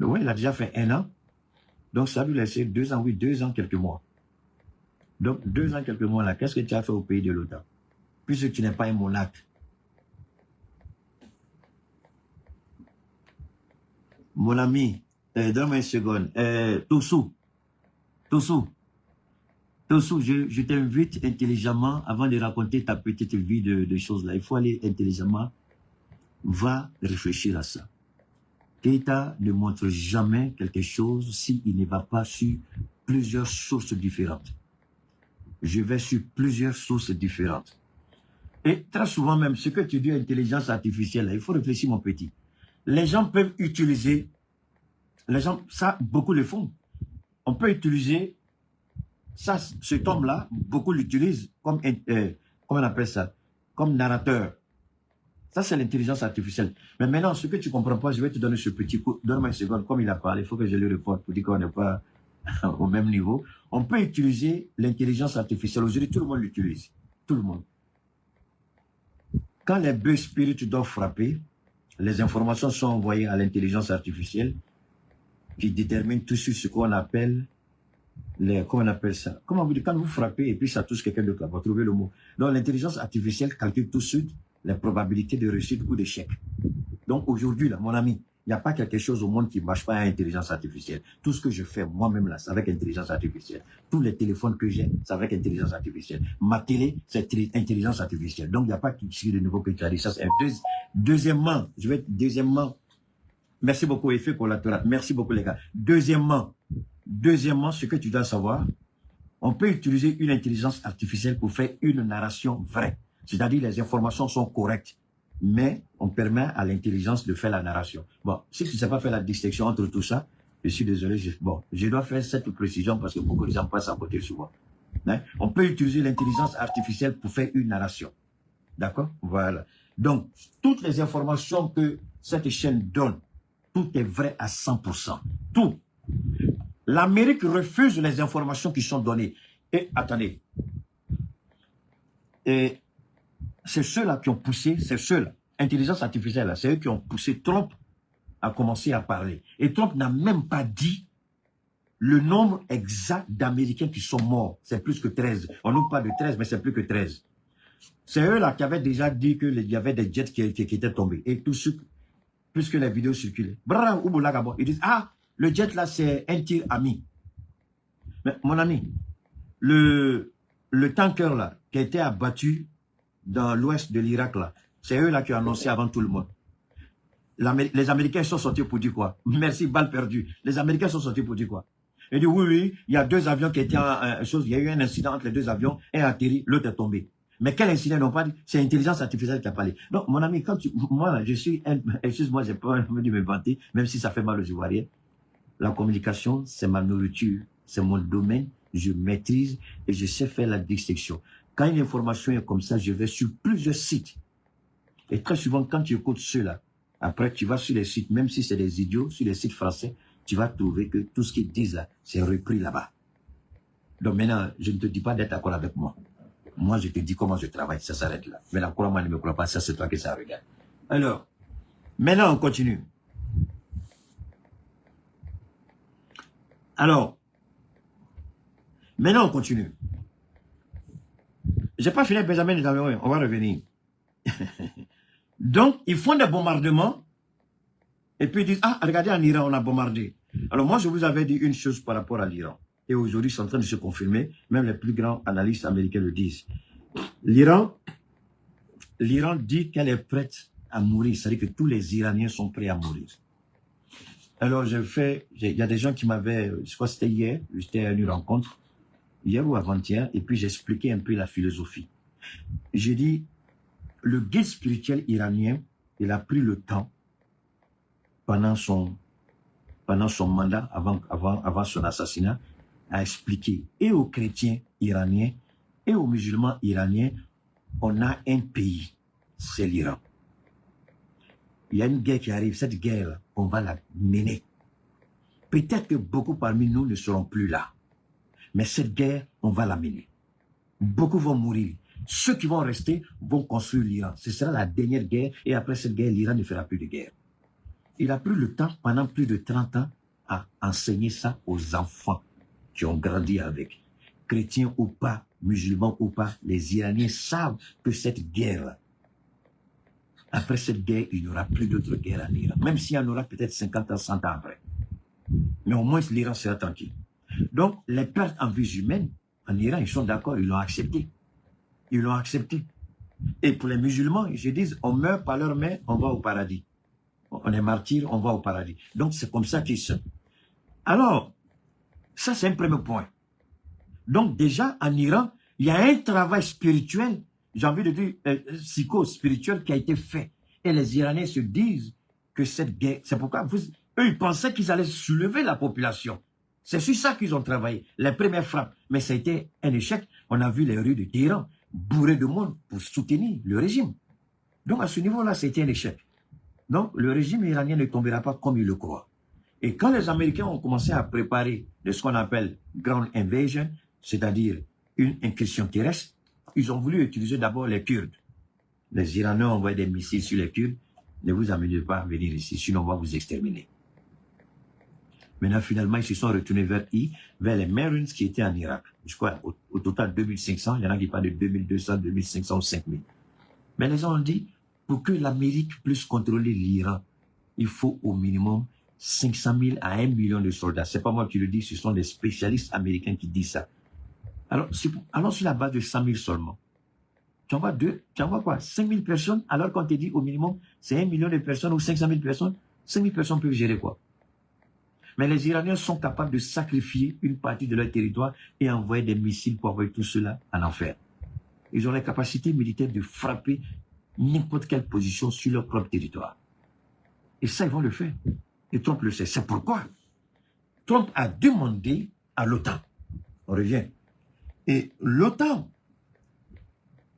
Oui, il a déjà fait 1 an. Donc ça lui laisser 2 ans, oui, 2 ans, quelques mois. Donc 2 ans, quelques mois là, qu'est-ce que tu as fait au pays de l'OTAN? Puisque tu n'es pas un monarque. Mon ami, donne-moi une seconde. Tossou, je t'invite intelligemment, avant de raconter ta petite vie de choses là, il faut aller intelligemment, va réfléchir à ça. Keïta ne montre jamais quelque chose s'il ne va pas sur plusieurs sources différentes. Je vais sur plusieurs sources différentes. Et très souvent même, ce que tu dis intelligence artificielle, là, il faut réfléchir mon petit. Les gens peuvent utiliser, ça, beaucoup le font. On peut utiliser, ça, cet homme-là, beaucoup l'utilisent comme, comment on appelle ça, comme narrateur. Ça, c'est l'intelligence artificielle. Mais maintenant, ce que tu ne comprends pas, je vais te donner ce petit coup. Donne-moi une seconde, comme il a parlé, il faut que je lui réponde pour dire qu'on n'est pas au même niveau. On peut utiliser l'intelligence artificielle. Aujourd'hui, tout le monde l'utilise. Tout le monde. Quand les bœufs spirites doivent frapper, les informations sont envoyées à l'intelligence artificielle qui détermine tout sur ce qu'on appelle comment on appelle ça? Comment vous dites, quand vous frappez et puis ça touche quelqu'un d'autre, vous trouvez le mot. Donc l'intelligence artificielle calcule tout de suite les probabilités de réussite ou d'échec. Donc aujourd'hui, là, mon ami, il n'y a pas quelque chose au monde qui ne marche pas à l'intelligence artificielle. Tout ce que je fais moi-même là, c'est avec intelligence artificielle. Tous les téléphones que j'ai, c'est avec intelligence artificielle. Ma télé, c'est intelligence artificielle. Donc il n'y a pas qui de nouveau que tu as dit. Ça, c'est deuxièmement, merci beaucoup, effet collatéral. Merci beaucoup les gars. Deuxièmement, ce que tu dois savoir, on peut utiliser une intelligence artificielle pour faire une narration vraie. C'est-à-dire les informations sont correctes, mais on permet à l'intelligence de faire la narration. Bon, si tu ne sais pas faire la distinction entre tout ça, je suis désolé, je dois faire cette précision parce que beaucoup de gens passent à côté souvent. Hein? On peut utiliser l'intelligence artificielle pour faire une narration. D'accord? Voilà. Donc, toutes les informations que cette chaîne donne, tout est vrai à 100%. Tout. L'Amérique refuse les informations qui sont données. Et attendez. Et c'est ceux-là qui ont poussé, c'est ceux-là, intelligence artificielle, c'est eux qui ont poussé Trump à commencer à parler. Et Trump n'a même pas dit le nombre exact d'Américains qui sont morts. C'est plus que 13. On nous parle de 13, mais c'est plus que 13. C'est eux-là qui avaient déjà dit qu'il y avait des jets qui étaient tombés. Et tout ce, puisque les vidéos circulaient. Ils disent, ah, le jet là, c'est un tir ami. Mais mon ami, le tanker là, qui a été abattu dans l'ouest de l'Irak là, c'est eux là qui ont annoncé avant tout le monde. Les Américains sont sortis pour dire quoi? Merci, balle perdue. Les Américains sont sortis pour dire quoi? Ils disent oui, il y a 2 avions qui étaient il y a eu un incident entre les 2 avions, un a atterri, l'autre est tombé. Mais quel incident ils n'ont pas dit? C'est l'intelligence artificielle qui a parlé. Donc, mon ami, moi, je suis excuse-moi, j'ai pas envie de me vanter, même si ça fait mal aux Ivoiriens. La communication, c'est ma nourriture, c'est mon domaine, je maîtrise et je sais faire la distinction. Quand une information est comme ça, je vais sur plusieurs sites. Et très souvent, quand tu écoutes ceux-là, après, tu vas sur les sites, même si c'est des idiots, sur les sites français, tu vas trouver que tout ce qu'ils disent là, c'est repris là-bas. Donc maintenant, je ne te dis pas d'être d'accord avec moi. Moi, je te dis comment je travaille, ça s'arrête là. Mais là, crois-moi, ne me crois pas, ça c'est toi que ça regarde. Alors, maintenant on continue. Alors, maintenant on continue. J'ai pas fini Benjamin Netanyahu, on va revenir. Donc, ils font des bombardements, et puis ils disent, ah, regardez, en Iran, on a bombardé. Alors moi, je vous avais dit une chose par rapport à l'Iran. Et aujourd'hui, c'est en train de se confirmer, même les plus grands analystes américains le disent. L'Iran dit qu'elle est prête à mourir, c'est-à-dire que tous les Iraniens sont prêts à mourir. Alors, il y a des gens qui m'avaient, je crois que c'était hier, j'étais à une rencontre, hier ou avant-hier, et puis j'ai expliqué un peu la philosophie. J'ai dit, le guide spirituel iranien, il a pris le temps, pendant son mandat, avant son assassinat, à expliquer et aux chrétiens iraniens et aux musulmans iraniens, on a un pays, c'est l'Iran. Il y a une guerre qui arrive, cette guerre, on va la mener. Peut-être que beaucoup parmi nous ne seront plus là, mais cette guerre, on va la mener. Beaucoup vont mourir. Ceux qui vont rester vont construire l'Iran. Ce sera la dernière guerre, et après cette guerre, l'Iran ne fera plus de guerre. Il a pris le temps, pendant plus de 30 ans, à enseigner ça aux enfants qui ont grandi avec. Chrétiens ou pas, musulmans ou pas, les Iraniens savent que cette guerre, après cette guerre, il n'y aura plus d'autres guerres en Iran. Même s'il y en aura peut-être 50 ans, 100 ans après. Mais au moins, l'Iran sera tranquille. Donc, les pertes en vies humaines, en Iran, ils sont d'accord, ils l'ont accepté. Ils l'ont accepté. Et pour les musulmans, ils se disent, on meurt par leurs mains, on va au paradis. On est martyr, on va au paradis. Donc, c'est comme ça qu'ils sont. Alors, ça, c'est un premier point. Donc, déjà, en Iran, il y a un travail spirituel, j'ai envie de dire, psycho-spirituel qui a été fait. Et les Iraniens se disent que cette guerre, c'est pourquoi eux, ils pensaient qu'ils allaient soulever la population. C'est sur ça qu'ils ont travaillé, les premières frappes. Mais ça a été un échec. On a vu les rues de Téhéran bourrées de monde pour soutenir le régime. Donc, à ce niveau-là, c'était un échec. Donc, le régime iranien ne tombera pas comme il le croit. Et quand les Américains ont commencé à préparer ce qu'on appelle Ground Invasion, c'est-à-dire une incursion terrestre, ils ont voulu utiliser d'abord les Kurdes. Les Iraniens ont envoyé des missiles sur les Kurdes. Ne vous amusez pas à venir ici, sinon on va vous exterminer. Maintenant, finalement, ils se sont retournés vers les Marines qui étaient en Irak. Je crois, au total 2500, il y en a qui parlent de 2200, 2500 ou 5000. Mais les gens ont dit, pour que l'Amérique puisse contrôler l'Iran, il faut au minimum 500 000 à 1 million de soldats. C'est pas moi qui le dis, ce sont des spécialistes américains qui disent ça. Alors, sur la base de 100 000 seulement, tu envoies quoi? 5 000 personnes, alors qu'on te dit au minimum, c'est 1 million de personnes ou 500 000 personnes. 5 000 personnes peuvent gérer quoi? Mais les Iraniens sont capables de sacrifier une partie de leur territoire et envoyer des missiles pour envoyer tout cela en enfer. Ils ont la capacité militaire de frapper n'importe quelle position sur leur propre territoire. Et ça, ils vont le faire. Et Trump le sait. C'est pourquoi Trump a demandé à l'OTAN. On revient. Et l'OTAN,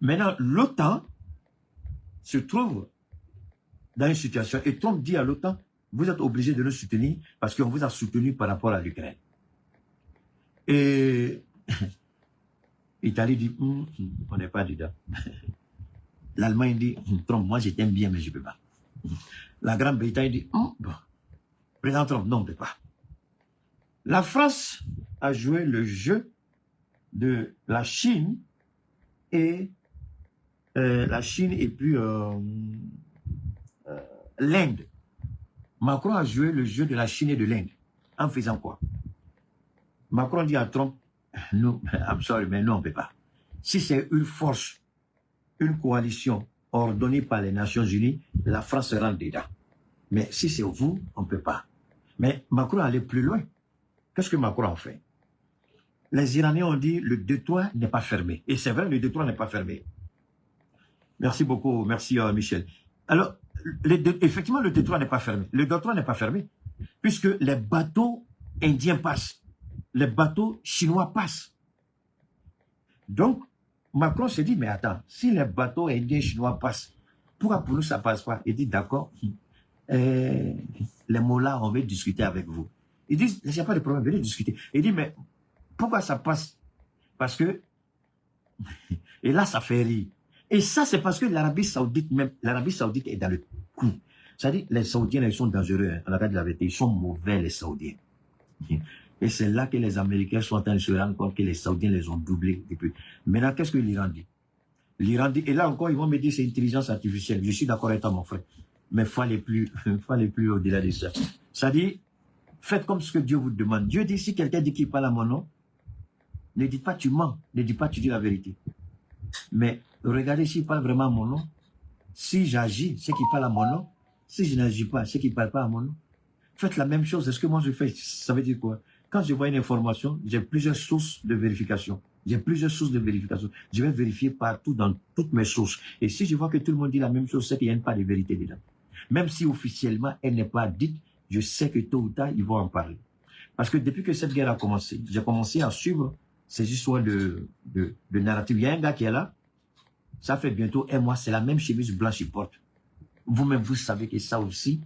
maintenant, l'OTAN se trouve dans une situation. Et Trump dit à l'OTAN, vous êtes obligés de nous soutenir parce qu'on vous a soutenu par rapport à l'Ukraine. Et l'Italie dit, on n'est pas dedans. L'Allemagne dit, Trump, moi je t'aime bien, mais je ne peux pas. La Grande-Bretagne dit, bon, président Trump, non, on ne peut pas. La France a joué le jeu de la Chine et puis l'Inde. Macron a joué le jeu de la Chine et de l'Inde. En faisant quoi? Macron dit à Trump, non, I'm sorry, mais non, on ne peut pas. Si c'est une force, une coalition ordonnée par les Nations Unies, la France se rentre dedans. Mais si c'est vous, on ne peut pas. Mais Macron allait plus loin. Qu'est-ce que Macron a fait? Les Iraniens ont dit, le détroit n'est pas fermé. Et c'est vrai, le détroit n'est pas fermé. Merci beaucoup, merci Michel. Alors, effectivement, le détroit n'est pas fermé. Le détroit n'est pas fermé, puisque les bateaux indiens passent. Les bateaux chinois passent. Donc, Macron s'est dit, mais attends, si les bateaux indiens chinois passent, Pourquoi pour nous ça passe pas? Il dit d'accord, les mollahs, on veut discuter avec vous. Ils disent, il n'y a pas de problème, venez discuter. Il dit, mais pourquoi ça passe? Parce que, et là ça fait rire. Et ça c'est parce que l'Arabie Saoudite est dans le coup. C'est-à-dire, les Saoudiens, ils sont dangereux, hein, on a de la vérité, ils sont mauvais les Saoudiens. Et c'est là que les Américains sont en train de se rendre compte que les Saoudiens les ont doublés depuis. Maintenant, qu'est-ce que l'Iran dit? L'Iran dit, et là encore, ils vont me dire c'est intelligence artificielle. Je suis d'accord avec toi, mon frère. Mais il faut aller plus au-delà de ça. Ça dit, faites comme ce que Dieu vous demande. Dieu dit, si quelqu'un dit qu'il parle à mon nom, ne dites pas tu mens, ne dites pas tu dis la vérité. Mais regardez s'il parle vraiment à mon nom. Si j'agis, c'est qu'il parle à mon nom. Si je n'agis pas, c'est qu'il ne parle pas à mon nom. Faites la même chose. Est-ce que moi je fais? Ça veut dire quoi? Quand je vois une information, j'ai plusieurs sources de vérification. Je vais vérifier partout dans toutes mes sources. Et si je vois que tout le monde dit la même chose, c'est qu'il n'y a pas de vérité dedans. Même si officiellement elle n'est pas dite, je sais que tôt ou tard, ils vont en parler. Parce que depuis que cette guerre a commencé, j'ai commencé à suivre ces histoires de narrative. Il y a un gars qui est là, ça fait bientôt un mois, c'est la même chemise blanche qu'il porte. Vous-même, vous savez que ça aussi,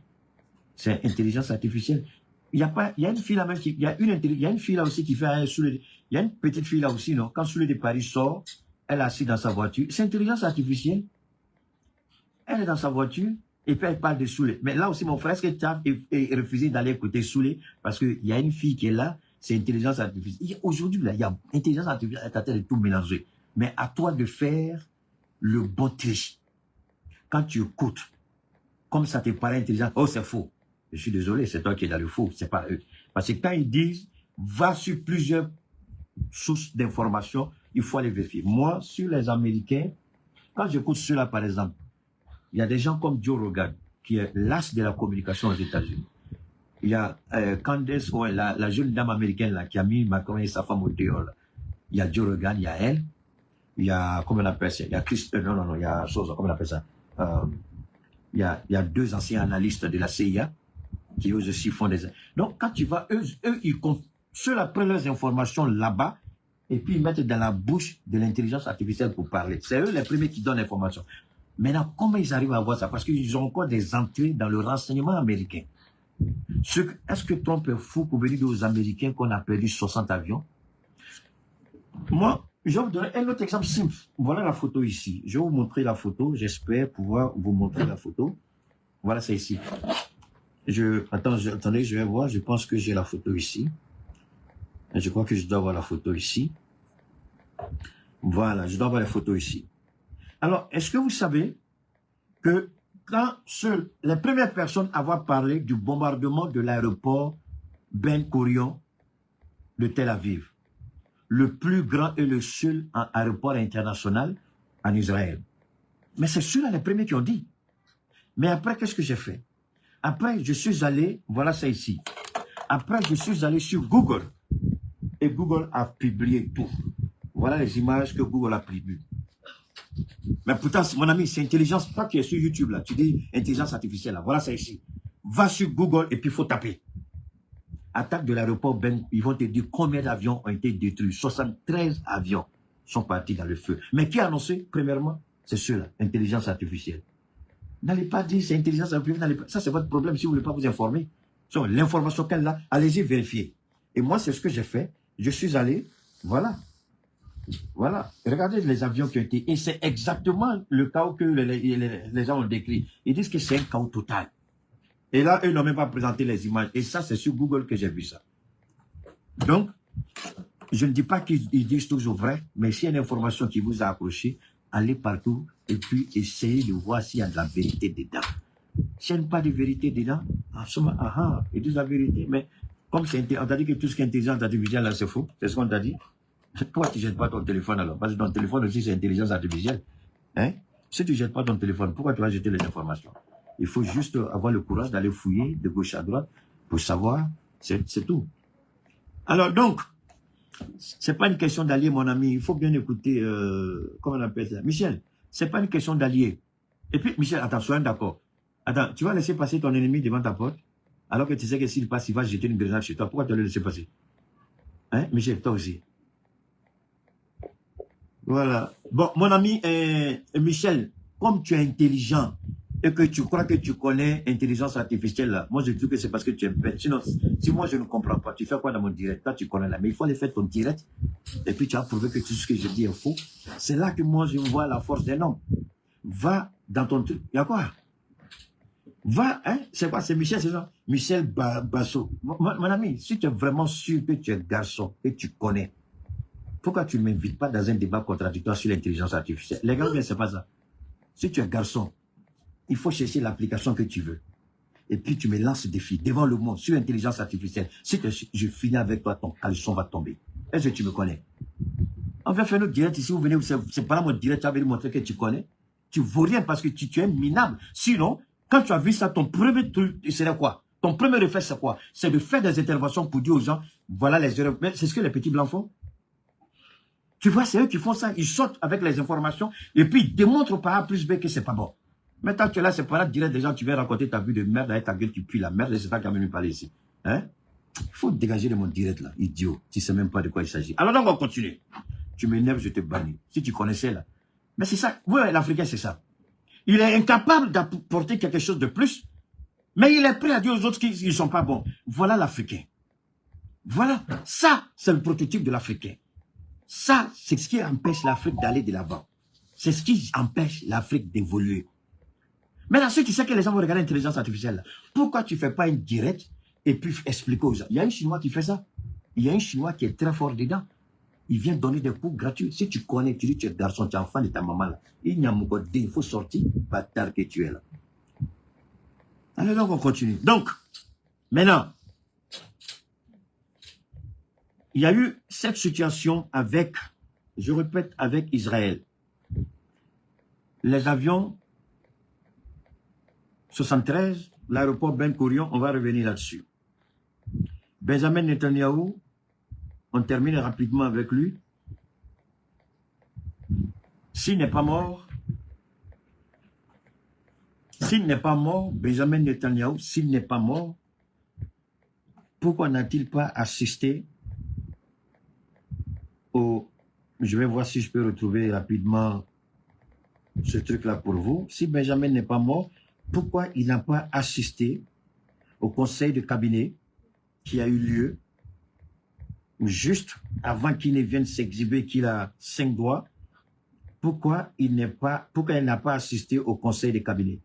c'est intelligence artificielle. Il y a une fille là même il y a une fille là aussi qui fait un il y a une petite fille là aussi, non? Quand Souley de Paris sort, elle est assise dans sa voiture. C'est intelligence artificielle. Elle est dans sa voiture et puis elle parle de Souley. Mais là aussi, mon frère, est-ce que tu as refusé d'aller écouter Souley? Parce qu'il y a une fille qui est là, c'est intelligence artificielle. Aujourd'hui, là, il y a intelligence artificielle, elle est en train de tout mélanger. Mais à toi de faire le bon triche. Quand tu écoutes, comme ça te paraît intelligent, oh, c'est faux. Je suis désolé, c'est toi qui es dans le faux, c'est pas eux. Parce que quand ils disent, va sur plusieurs sources d'informations, il faut aller vérifier. Moi, sur les Américains, quand j'écoute cela, par exemple, il y a des gens comme Joe Rogan, qui est l'as de la communication aux États-Unis. Il y a Candace, ouais, la jeune dame américaine là, qui a mis sa femme au dehors. Là. Il y a Joe Rogan, il y a elle. Il y a, comment on appelle ça? Il y a Chris, non, il y a chose, comment on appelle ça? Il y a deux anciens analystes de la CIA qui eux aussi font des... Donc, quand tu vas, eux ceux-là prennent leurs informations là-bas et puis ils mettent dans la bouche de l'intelligence artificielle pour parler. C'est eux les premiers qui donnent l'information. Maintenant, comment ils arrivent à avoir ça? Parce qu'ils ont encore des entrées dans le renseignement américain. Est-ce que Trump est fou pour venir dire aux Américains qu'on a perdu 60 avions? Moi, je vais vous donner un autre exemple simple. Voilà la photo ici. Je vais vous montrer la photo. J'espère pouvoir vous montrer la photo. Voilà, c'est ici. Attendez, je vais voir. Je pense que j'ai la photo ici. Je crois que je dois avoir la photo ici. Voilà, je dois avoir la photo ici. Alors, est-ce que vous savez que quand les premières personnes à avoir parlé du bombardement de l'aéroport Ben Gurion de Tel Aviv, le plus grand et le seul aéroport international en Israël. Mais c'est ceux-là les premiers qui ont dit. Mais après, qu'est-ce que j'ai fait? Après, je suis allé, voilà ça ici. Après, je suis allé sur Google. Et Google a publié tout. Voilà les images que Google a publiées. Mais pourtant, mon ami, c'est intelligence. Toi qui es sur YouTube, là, tu dis intelligence artificielle, là. Voilà ça ici. Va sur Google et puis il faut taper. Attaque de l'aéroport Ben, ils vont te dire combien d'avions ont été détruits. 73 avions sont partis dans le feu. Mais qui a annoncé, premièrement? C'est ceux-là, intelligence artificielle. N'allez pas dire c'est intelligence artificielle. Ça, c'est votre problème si vous ne voulez pas vous informer. L'information qu'elle a, allez-y vérifier. Et moi, c'est ce que j'ai fait. Je suis allé, voilà. Voilà. Regardez les avions qui ont été... Et c'est exactement le chaos que les gens ont décrit. Ils disent que c'est un chaos total. Et là, eux n'ont même pas présenté les images. Et ça, c'est sur Google que j'ai vu ça. Donc, je ne dis pas qu'ils disent toujours vrai, mais s'il y a une information qui vous a accroché, allez partout et puis essayez de voir s'il y a de la vérité dedans. S'il n'y a pas de vérité dedans, en ce moment, ils disent la vérité. Mais comme on t'a dit que tout ce qui est intelligence artificielle, là, c'est faux. C'est ce qu'on t'a dit. Pourquoi tu ne jettes pas ton téléphone alors? Parce que ton téléphone aussi, c'est intelligence artificielle. Hein? Si tu ne jettes pas ton téléphone, pourquoi tu vas jeter les informations? Il faut juste avoir le courage d'aller fouiller de gauche à droite pour savoir, c'est tout. Alors donc, c'est pas une question d'allier, mon ami. Il faut bien écouter, comment on appelle ça? Michel, c'est pas une question d'allier. Et puis, Michel, attends, soyons d'accord. Attends, tu vas laisser passer ton ennemi devant ta porte, alors que tu sais que s'il passe, il va jeter une grenade chez toi. Pourquoi tu vas le laisser passer? Hein, Michel, toi aussi. Voilà. Bon, mon ami Michel, comme tu es intelligent, et que tu crois que tu connais l'intelligence artificielle, là, moi je dis que c'est parce que tu es bête. Sinon, si moi je ne comprends pas, tu fais quoi dans mon direct? Toi, tu connais là. Mais il faut aller faire ton direct, et puis tu as prouvé que tout ce que je dis est faux. C'est là que moi je vois la force d'un homme. Va dans ton truc. Il y a quoi? Va, hein? C'est quoi? C'est Michel, c'est ça? Michel Basso. Mon ami, si tu es vraiment sûr que tu es garçon, que tu connais, pourquoi tu ne m'invites pas dans un débat contradictoire sur l'intelligence artificielle? Les gars, c'est pas ça. Si tu es garçon, il faut chercher l'application que tu veux. Et puis tu me lances ce défi devant le monde sur l'intelligence artificielle. Si je finis avec toi, ton caleçon va tomber. Est-ce que tu me connais? On va faire notre direct ici, vous venez, c'est pas mon direct, tu vas venir montrer que tu connais. Tu vaux rien parce que tu es minable. Sinon, quand tu as vu ça, ton premier truc, c'est quoi? Ton premier réflexe, c'est quoi? C'est de faire des interventions pour dire aux gens, voilà les erreurs. Mais c'est ce que les petits blancs font. Tu vois, c'est eux qui font ça. Ils sortent avec les informations et puis ils démontrent par A plus B que c'est pas bon. Maintenant, tu es là, c'est pas là, direct des gens, tu viens raconter ta vie de merde avec ta gueule, tu pues la merde, et c'est pas quand même parler ici. Hein? Il faut dégager de mon direct là, idiot. Tu sais même pas de quoi il s'agit. Alors donc, on continue. Tu m'énerves, je te bannis. Si tu connaissais là. Mais c'est ça. Oui, l'Africain, c'est ça. Il est incapable d'apporter quelque chose de plus, mais il est prêt à dire aux autres qu'ils ne sont pas bons. Voilà l'Africain. Voilà. Ça, c'est le prototype de l'Africain. Ça, c'est ce qui empêche l'Afrique d'aller de l'avant. C'est ce qui empêche l'Afrique d'évoluer. Maintenant, ceux qui savent que les gens vont regarder l'intelligence artificielle, pourquoi tu ne fais pas une directe et puis expliquer aux gens? Il y a un Chinois qui fait ça. Il y a un Chinois qui est très fort dedans. Il vient donner des cours gratuits. Si tu connais, tu dis tu es garçon, tu es enfant de ta maman là. Il faut sortir, bâtard que tu es là. Alors donc on continue. Donc, maintenant, il y a eu cette situation avec, je répète, avec Israël. Les avions 73, l'aéroport Ben Gurion, on va revenir là-dessus. Benjamin Netanyahu, on termine rapidement avec lui. S'il n'est pas mort, Benjamin Netanyahu, s'il n'est pas mort, pourquoi n'a-t-il pas assisté au... Je vais voir si je peux retrouver rapidement ce truc-là pour vous. Si Benjamin n'est pas mort, pourquoi il n'a pas assisté au conseil de cabinet qui a eu lieu juste avant qu'il ne vienne s'exhiber qu'il a 5 doigts? Pourquoi il n'a pas assisté au conseil de cabinet?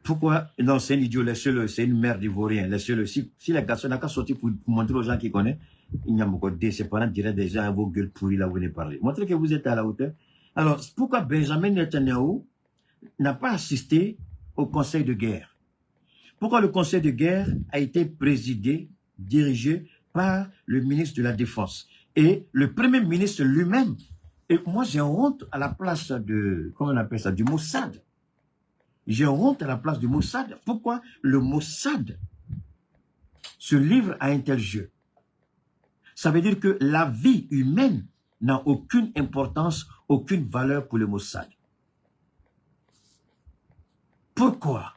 Pourquoi? Non, c'est un idiot, laissez-le, c'est une merde ivoirienne, laissez-le. Si les garçons n'ont qu'à sortir pour montrer aux gens qui connaissent, il n'y a pas de ses parents diraient déjà à vos gueules pourries là où vous venez parler. Montrez que vous êtes à la hauteur. Alors, pourquoi Benjamin Netanyahu n'a pas assisté au conseil de guerre? Pourquoi le conseil de guerre a été présidé, dirigé par le ministre de la Défense et le premier ministre lui-même? Et moi, j'ai honte à la place de, comment on appelle ça, du Mossad. J'ai honte à la place du Mossad. Pourquoi le Mossad se livre à un tel jeu? Ça veut dire que la vie humaine n'a aucune importance, aucune valeur pour le Mossad. Pourquoi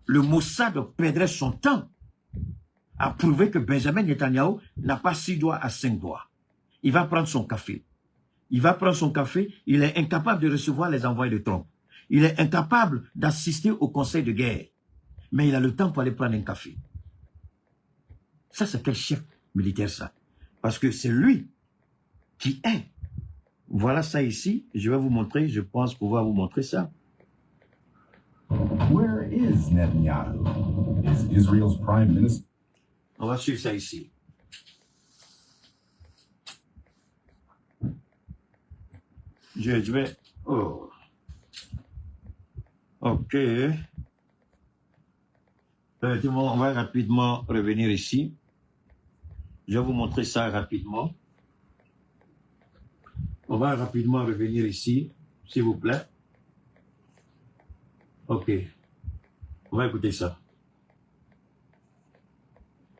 le Mossad perdrait son temps à prouver que Benjamin Netanyahu n'a pas 6 doigts à 5 doigts? Il va prendre son café. Il va prendre son café, il est incapable de recevoir les envois de Trump. Il est incapable d'assister au conseil de guerre. Mais il a le temps pour aller prendre un café. Ça, c'est quel chef militaire, ça? Parce que c'est lui qui est. Voilà ça ici. Je vais vous montrer. Je pense pouvoir vous montrer ça. Where is Netanyahu? Is Israel's prime minister? On va suivre ça ici. Je vais... Oh. Ok. On va rapidement revenir ici. Je vais vous montrer ça rapidement. On va rapidement revenir ici, s'il vous plaît. Ok. On va écouter ça.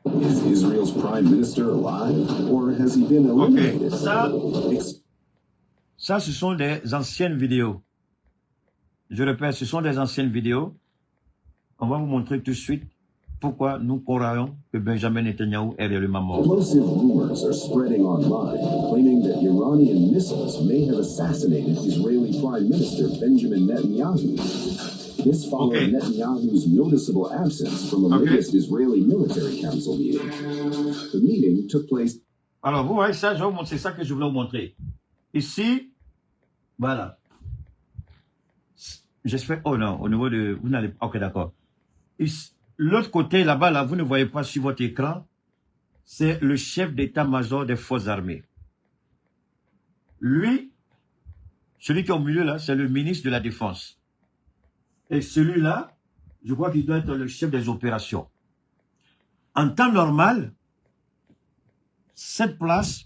Is Israel's prime minister alive, or has he been eliminated? Ok. Ça, ce sont des anciennes vidéos. Je répète, ce sont des anciennes vidéos. On va vous montrer tout de suite. pourquoi nous croyons que Benjamin Netanyahu est réellement mort. Explosive rumors are spreading online, claiming that Iranian missiles may have assassinated Israeli Prime Minister Benjamin Netanyahu. This followed Netanyahu's noticeable absence from the latest Israeli military council meeting. The meeting took place. Alors, vous voyez ça, c'est ça que je voulais vous montrer. Ici, voilà. J'espère, oh non, au niveau de, vous n'allez pas, ok, d'accord. L'autre côté, là-bas, là, vous ne voyez pas sur votre écran, c'est le chef d'état-major des forces armées. Lui, celui qui est au milieu, là, c'est le ministre de la Défense. Et celui-là, je crois qu'il doit être le chef des opérations. En temps normal, cette place,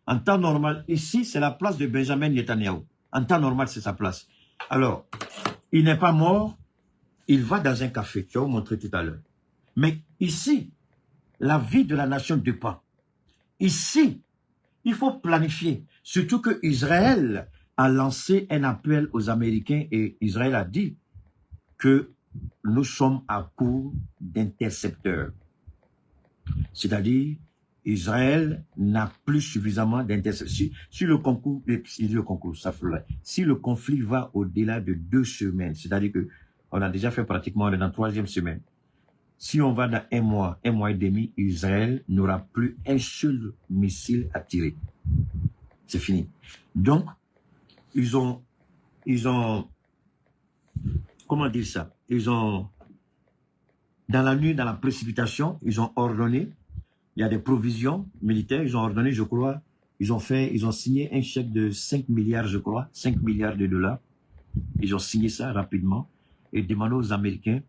en temps normal, ici, c'est la place de Benjamin Netanyahu. En temps normal, c'est sa place. Alors, il n'est pas mort, il va dans un café, je vais vous montrer tout à l'heure. Mais ici, la vie de la nation dépend. Ici, il faut planifier. Surtout que Israël a lancé un appel aux Américains et Israël a dit que nous sommes à court d'intercepteurs. C'est-à-dire, Israël n'a plus suffisamment d'intercepteurs. Si le conflit va au-delà de 2 semaines, c'est-à-dire que on a déjà fait pratiquement, on est dans la 3e semaine. Si on va dans un mois et demi, Israël n'aura plus un seul missile à tirer. C'est fini. Donc, ils ont, comment dire ça? Ils ont, dans la nuit, dans la précipitation, ils ont ordonné, il y a des provisions militaires, ils ont ordonné, je crois, ils ont signé un chèque de 5 milliards, je crois, 5 milliards de dollars. Ils ont signé ça rapidement et demandé aux Américains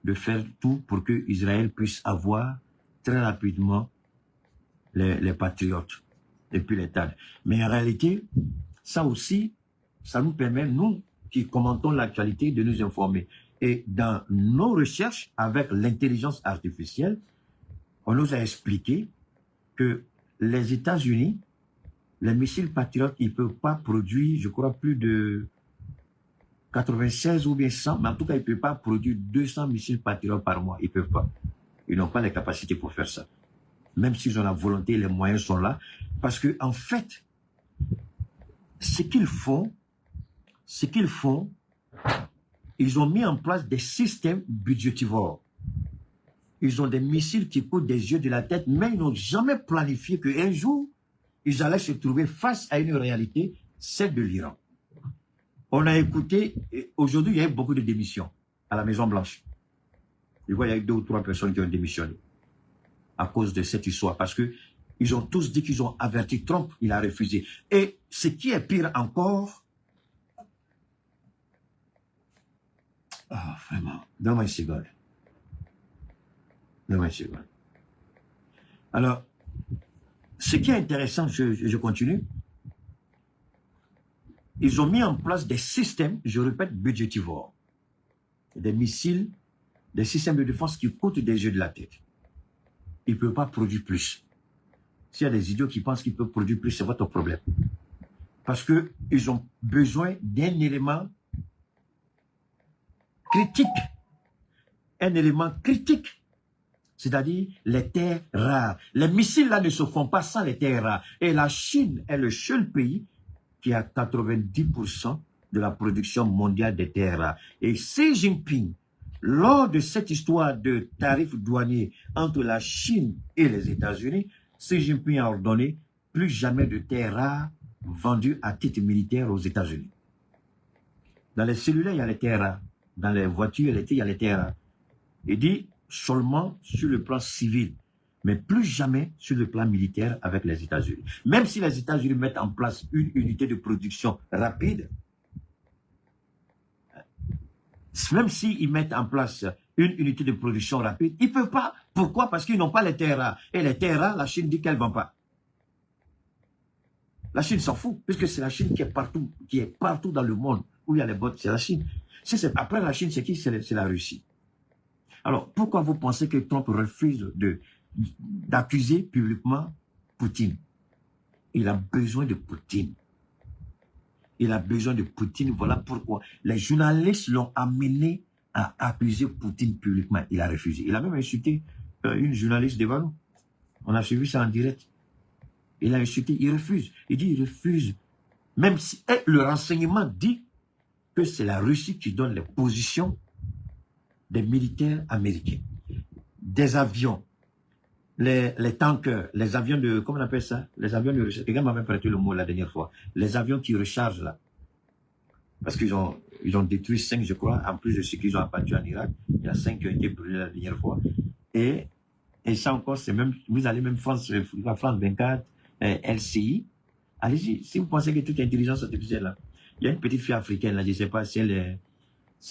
de faire tout pour que Israël puisse avoir très rapidement les patriotes et puis les TAD. Mais en réalité, ça aussi, ça nous permet, nous qui commentons l'actualité, de nous informer. Et dans nos recherches avec l'intelligence artificielle, on nous a expliqué que les États-Unis, les missiles patriotes, ils ne peuvent pas produire, je crois, plus de 96 ou bien 100, mais en tout cas, ils ne peuvent pas produire 200 missiles patriotes par mois. Ils ne peuvent pas. Ils n'ont pas les capacités pour faire ça. Même s'ils ont la volonté, les moyens sont là. Parce que, en fait, ce qu'ils font, ils ont mis en place des systèmes budgétivores. Ils ont des missiles qui coûtent des yeux de la tête, mais ils n'ont jamais planifié qu'un jour, ils allaient se trouver face à une réalité, celle de l'Iran. On a écouté, aujourd'hui, il y a eu beaucoup de démissions à la Maison-Blanche. Je vois, il y a eu 2 ou 3 personnes qui ont démissionné à cause de cette histoire, parce que ils ont tous dit qu'ils ont averti Trump, il a refusé. Et ce qui est pire encore, vraiment, donne-moi une seconde. Donne-moi une seconde. Alors, ce qui est intéressant, je continue. Ils ont mis en place des systèmes, je répète, budgétivores. Des missiles, des systèmes de défense qui coûtent des yeux de la tête. Ils ne peuvent pas produire plus. S'il y a des idiots qui pensent qu'ils peuvent produire plus, c'est votre problème. Parce qu'ils ont besoin d'un élément critique. Un élément critique. C'est-à-dire les terres rares. Les missiles là ne se font pas sans les terres rares. Et la Chine est le seul pays qui a 90% de la production mondiale des terres rares. Et Xi Jinping, lors de cette histoire de tarifs douaniers entre la Chine et les États-Unis, Xi Jinping a ordonné plus jamais de terres rares vendues à titre militaire aux États-Unis. Dans les cellulaires, il y a les terres rares. Dans les voitures, il y a les terres rares. Il dit seulement sur le plan civil, mais plus jamais sur le plan militaire avec les États-Unis. Même si les États-Unis mettent en place une unité de production rapide, même s'ils mettent en place une unité de production rapide, ils ne peuvent pas. Pourquoi? Parce qu'ils n'ont pas les terres rares. Et les terres rares, la Chine dit qu'elle ne vend pas. La Chine s'en fout, puisque c'est la Chine qui est partout dans le monde où il y a les bottes, c'est la Chine. Après la Chine, c'est qui? C'est la Russie. Alors, pourquoi vous pensez que Trump refuse d'accuser publiquement Poutine? Il a besoin de Poutine. Il a besoin de Poutine, voilà pourquoi. Les journalistes l'ont amené a accusé Poutine publiquement. Il a refusé. Il a même insulté une journaliste devant nous. On a suivi ça en direct. Il a insulté, il refuse. Il dit, il refuse. Même si le renseignement dit que c'est la Russie qui donne les positions des militaires américains. Des avions, les tankers, les avions de, comment on appelle ça? Les avions de recharge. Quelqu'un m'avait prêté le mot la dernière fois. Les avions qui rechargent là. Parce qu'ils ont détruit 5, je crois, en plus de ce qu'ils ont abattu en Irak. Il y a 5 qui ont été brûlés la dernière fois. Et ça encore, c'est même, vous allez même France 24, LCI. Allez-y, si vous pensez que toute intelligence artificielle là, il y a une petite fille africaine là, je ne sais pas si elle est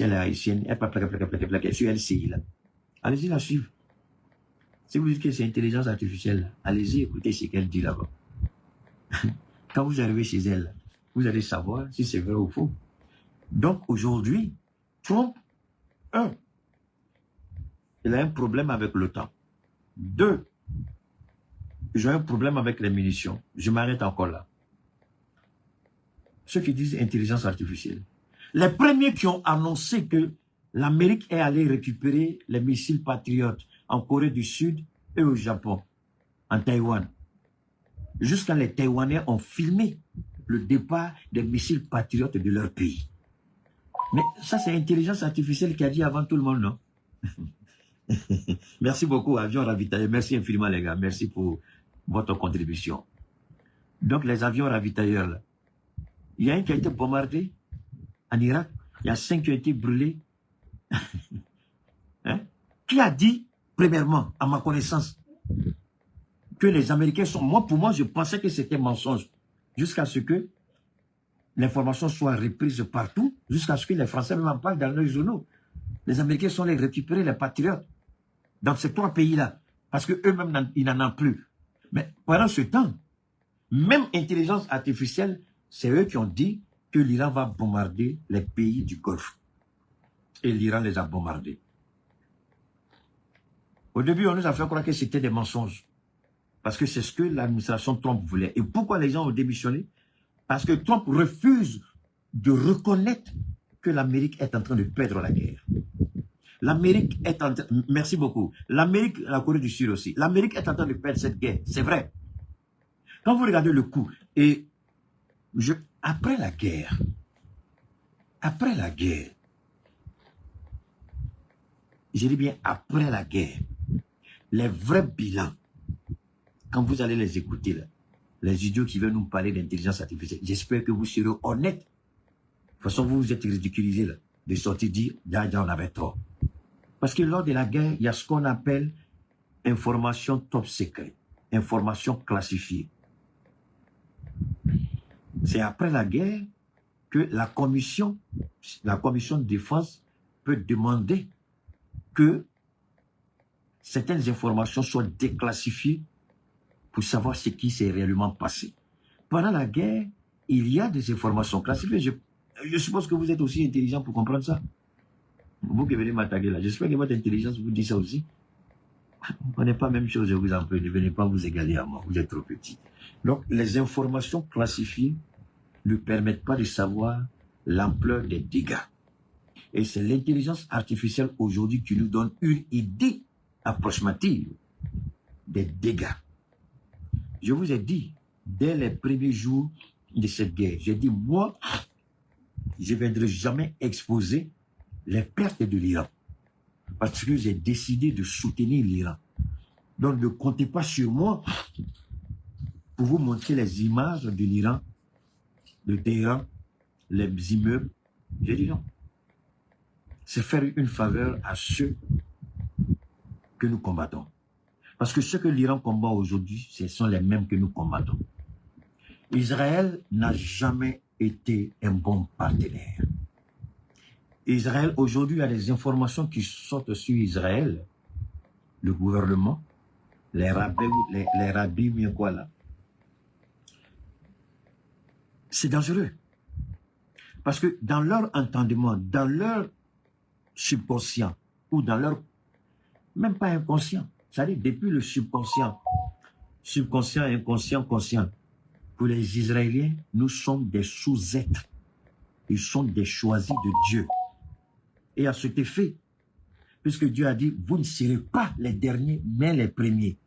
haïtienne, elle est sur LCI là. Allez-y la suivre. Si vous dites que c'est intelligence artificielle, allez-y écoutez ce qu'elle dit là-bas. Quand vous arrivez chez elle, vous allez savoir si c'est vrai ou faux. Donc aujourd'hui, Trump, 1, il a un problème avec l'OTAN. 2, j'ai un problème avec les munitions. Je m'arrête encore là. Ceux qui disent intelligence artificielle. Les premiers qui ont annoncé que l'Amérique est allée récupérer les missiles patriotes en Corée du Sud et au Japon, en Taïwan. Jusqu'à les Taïwanais ont filmé le départ des missiles patriotes de leur pays. Mais ça, c'est l'intelligence artificielle qui a dit avant tout le monde, non? Merci beaucoup, avion ravitailleur. Merci infiniment, les gars. Merci pour votre contribution. Donc, les avions ravitailleurs, là. Il y a un qui a été bombardé en Irak. Il y a 5 qui ont été brûlés. Hein? Qui a dit, premièrement, à ma connaissance, que les Américains sont... Pour moi, je pensais que c'était mensonge. Jusqu'à ce que l'information soit reprise partout, jusqu'à ce que les Français même en parlent dans leurs journaux. Les Américains sont allés récupérer les patriotes dans ces 3 pays-là, parce qu'eux-mêmes, ils n'en ont plus. Mais pendant ce temps, même intelligence artificielle, c'est eux qui ont dit que l'Iran va bombarder les pays du Golfe. Et l'Iran les a bombardés. Au début, on nous a fait croire que c'était des mensonges. Parce que c'est ce que l'administration Trump voulait. Et pourquoi les gens ont démissionné? Parce que Trump refuse de reconnaître que l'Amérique est en train de perdre la guerre. L'Amérique est en train... Merci beaucoup. L'Amérique, la Corée du Sud aussi. L'Amérique est en train de perdre cette guerre. C'est vrai. Quand vous regardez le coup, et après la guerre, je dis bien après la guerre, les vrais bilans, quand vous allez les écouter, là, les idiots qui veulent nous parler d'intelligence artificielle, j'espère que vous serez honnêtes. De toute façon, vous vous êtes ridiculisés là, de sortir dire, déjà on avait tort. Parce que lors de la guerre, il y a ce qu'on appelle information top secret, information classifiée. C'est après la guerre que la commission de défense peut demander que certaines informations soient déclassifiées pour savoir ce qui s'est réellement passé. Pendant la guerre, il y a des informations classifiées. Je suppose que vous êtes aussi intelligent pour comprendre ça. Vous qui venez m'attaquer là, j'espère que votre intelligence vous dit ça aussi. On n'est pas la même chose, je vous en prie, ne venez pas vous égaler à moi, vous êtes trop petit. Donc, les informations classifiées ne permettent pas de savoir l'ampleur des dégâts. Et c'est l'intelligence artificielle aujourd'hui qui nous donne une idée approximative des dégâts. Je vous ai dit, dès les premiers jours de cette guerre, j'ai dit, moi, je ne viendrai jamais exposer les pertes de l'Iran. Parce que j'ai décidé de soutenir l'Iran. Donc ne comptez pas sur moi pour vous montrer les images de l'Iran, de Téhéran, les immeubles. J'ai dit non. C'est faire une faveur à ceux que nous combattons. Parce que ceux que l'Iran combat aujourd'hui, ce sont les mêmes que nous combattons. Israël n'a jamais été un bon partenaire. Israël, aujourd'hui, il y a des informations qui sortent sur Israël, le gouvernement, les rabbis, bien quoi là. C'est dangereux. Parce que dans leur entendement, dans leur subconscient, ou dans leur, même pas inconscient, c'est-à-dire depuis le subconscient, inconscient, conscient, pour les Israéliens, nous sommes des sous-êtres. Ils sont des choisis de Dieu. et à cet effet. Puisque Dieu a dit, vous ne serez pas les derniers, mais les premiers.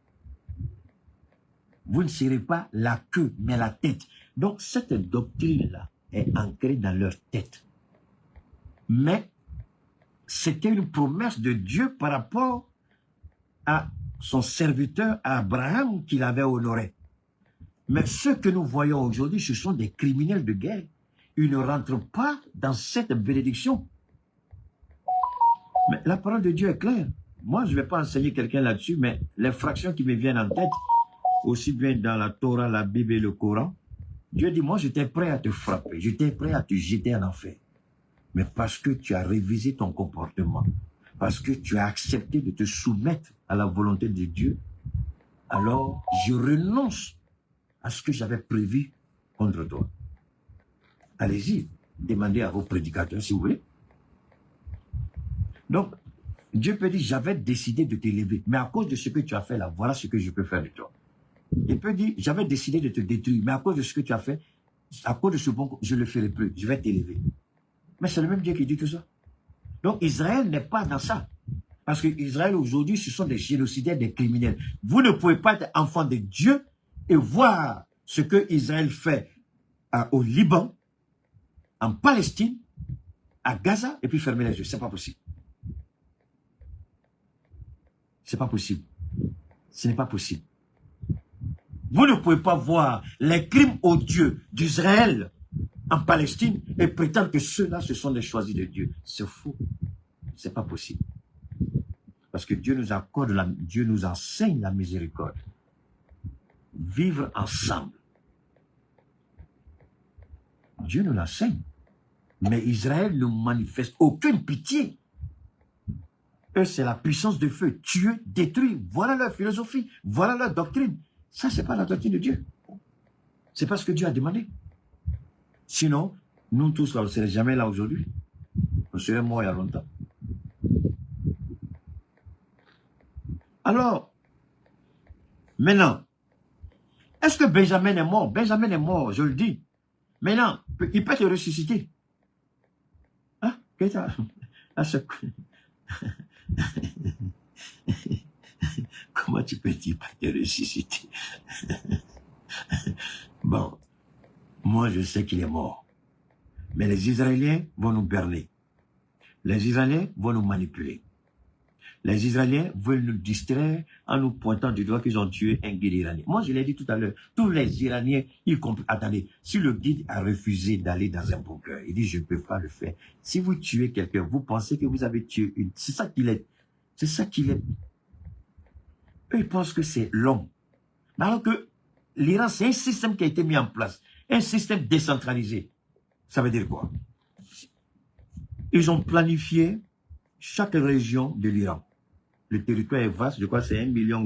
Vous ne serez pas la queue, mais la tête. Donc, cette doctrine-là est ancrée dans leur tête. Mais, c'était une promesse de Dieu par rapport à son serviteur Abraham qu'il avait honoré. Mais ceux que nous voyons aujourd'hui, ce sont des criminels de guerre. Ils ne rentrent pas dans cette bénédiction. Mais la parole de Dieu est claire. Moi, je ne vais pas enseigner quelqu'un là-dessus, mais les fractions qui me viennent en tête, aussi bien dans la Torah, la Bible et le Coran, Dieu dit, moi, j'étais prêt à te frapper, j'étais prêt à te jeter en enfer. Mais parce que tu as révisé ton comportement, parce que tu as accepté de te soumettre à la volonté de Dieu, alors je renonce à ce que j'avais prévu contre toi. Allez-y, demandez à vos prédicateurs si vous voulez. Donc, Dieu peut dire, j'avais décidé de t'élever, mais à cause de ce que tu as fait là, voilà ce que je peux faire de toi. Il peut dire, j'avais décidé de te détruire, mais à cause de ce que tu as fait, à cause de ce bon, je ne le ferai plus, je vais t'élever. Mais c'est le même Dieu qui dit tout ça. Donc Israël n'est pas dans ça. Parce que Israël aujourd'hui, ce sont des génocidaires, des criminels. Vous ne pouvez pas être enfant de Dieu et voir ce que Israël fait au Liban, en Palestine, à Gaza, et puis fermer les yeux. C'est pas possible. C'est pas possible. Ce n'est pas possible. Vous ne pouvez pas voir les crimes odieux d'Israël en Palestine et prétendre que ceux-là, ce sont des choisis de Dieu. C'est faux. C'est pas possible. Parce que Dieu nous accorde, Dieu nous enseigne la miséricorde. Vivre ensemble. Dieu nous l'enseigne. Mais Israël ne manifeste aucune pitié. Eux, c'est la puissance de feu. Tuer, détruire. Voilà leur philosophie. Voilà leur doctrine. Ça, c'est pas la doctrine de Dieu. C'est pas ce que Dieu a demandé. Sinon, nous tous, on ne serait jamais là aujourd'hui. On serait morts il y a longtemps. Alors, maintenant, est-ce que Benjamin est mort? Benjamin est mort, je le dis. Maintenant, il peut te ressusciter. Hein? Comment tu peux dire pas te ressusciter? Bon, moi je sais qu'il est mort. Mais les Israéliens vont nous berner. Les Israéliens vont nous manipuler. Les Israéliens veulent nous distraire en nous pointant du doigt qu'ils ont tué un guide iranien. Moi, je l'ai dit tout à l'heure, tous les Iraniens, ils comprennent. Attendez, si le guide a refusé d'aller dans un bunker, il dit, je ne peux pas le faire. Si vous tuez quelqu'un, vous pensez que vous avez tué une... C'est ça qu'il est. C'est ça qu'il est. Eux, ils pensent que c'est l'homme. Alors que l'Iran, c'est un système qui a été mis en place. Un système décentralisé. Ça veut dire quoi? Ils ont planifié chaque région de l'Iran. Le territoire est vaste, je crois que c'est 1,8 million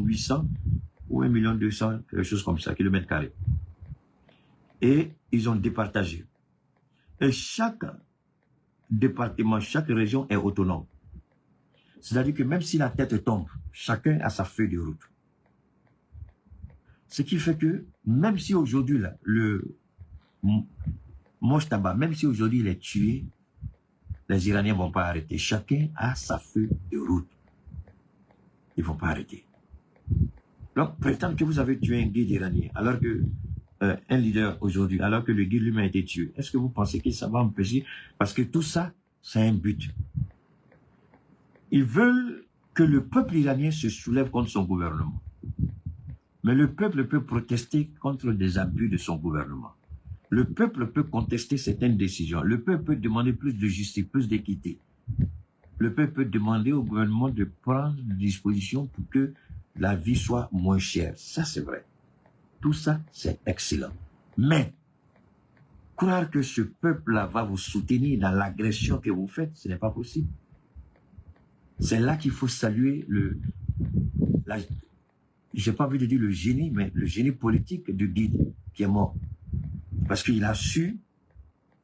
ou 1,2 million, quelque chose comme ça, kilomètres carrés. Et ils ont départagé. Et chaque département, chaque région est autonome. C'est-à-dire que même si la tête tombe, chacun a sa feuille de route. Ce qui fait que, même si aujourd'hui, le Mojtaba, même si aujourd'hui il est tué, les Iraniens ne vont pas arrêter. Chacun a sa feuille de route. Ils ne vont pas arrêter. Donc, prétendre que vous avez tué un guide iranien, alors que un leader aujourd'hui, alors que le guide lui-même a été tué, est-ce que vous pensez que ça va empêcher? Parce que tout ça, c'est un but. Ils veulent que le peuple iranien se soulève contre son gouvernement. Mais le peuple peut protester contre des abus de son gouvernement. Le peuple peut contester certaines décisions. Le peuple peut demander plus de justice, plus d'équité. Le peuple peut demander au gouvernement de prendre des dispositions pour que la vie soit moins chère. Ça, c'est vrai. Tout ça, c'est excellent. Mais, croire que ce peuple-là va vous soutenir dans l'agression que vous faites, ce n'est pas possible. C'est là qu'il faut saluer j'ai pas envie de dire le génie, mais le génie politique du guide qui est mort. Parce qu'il a su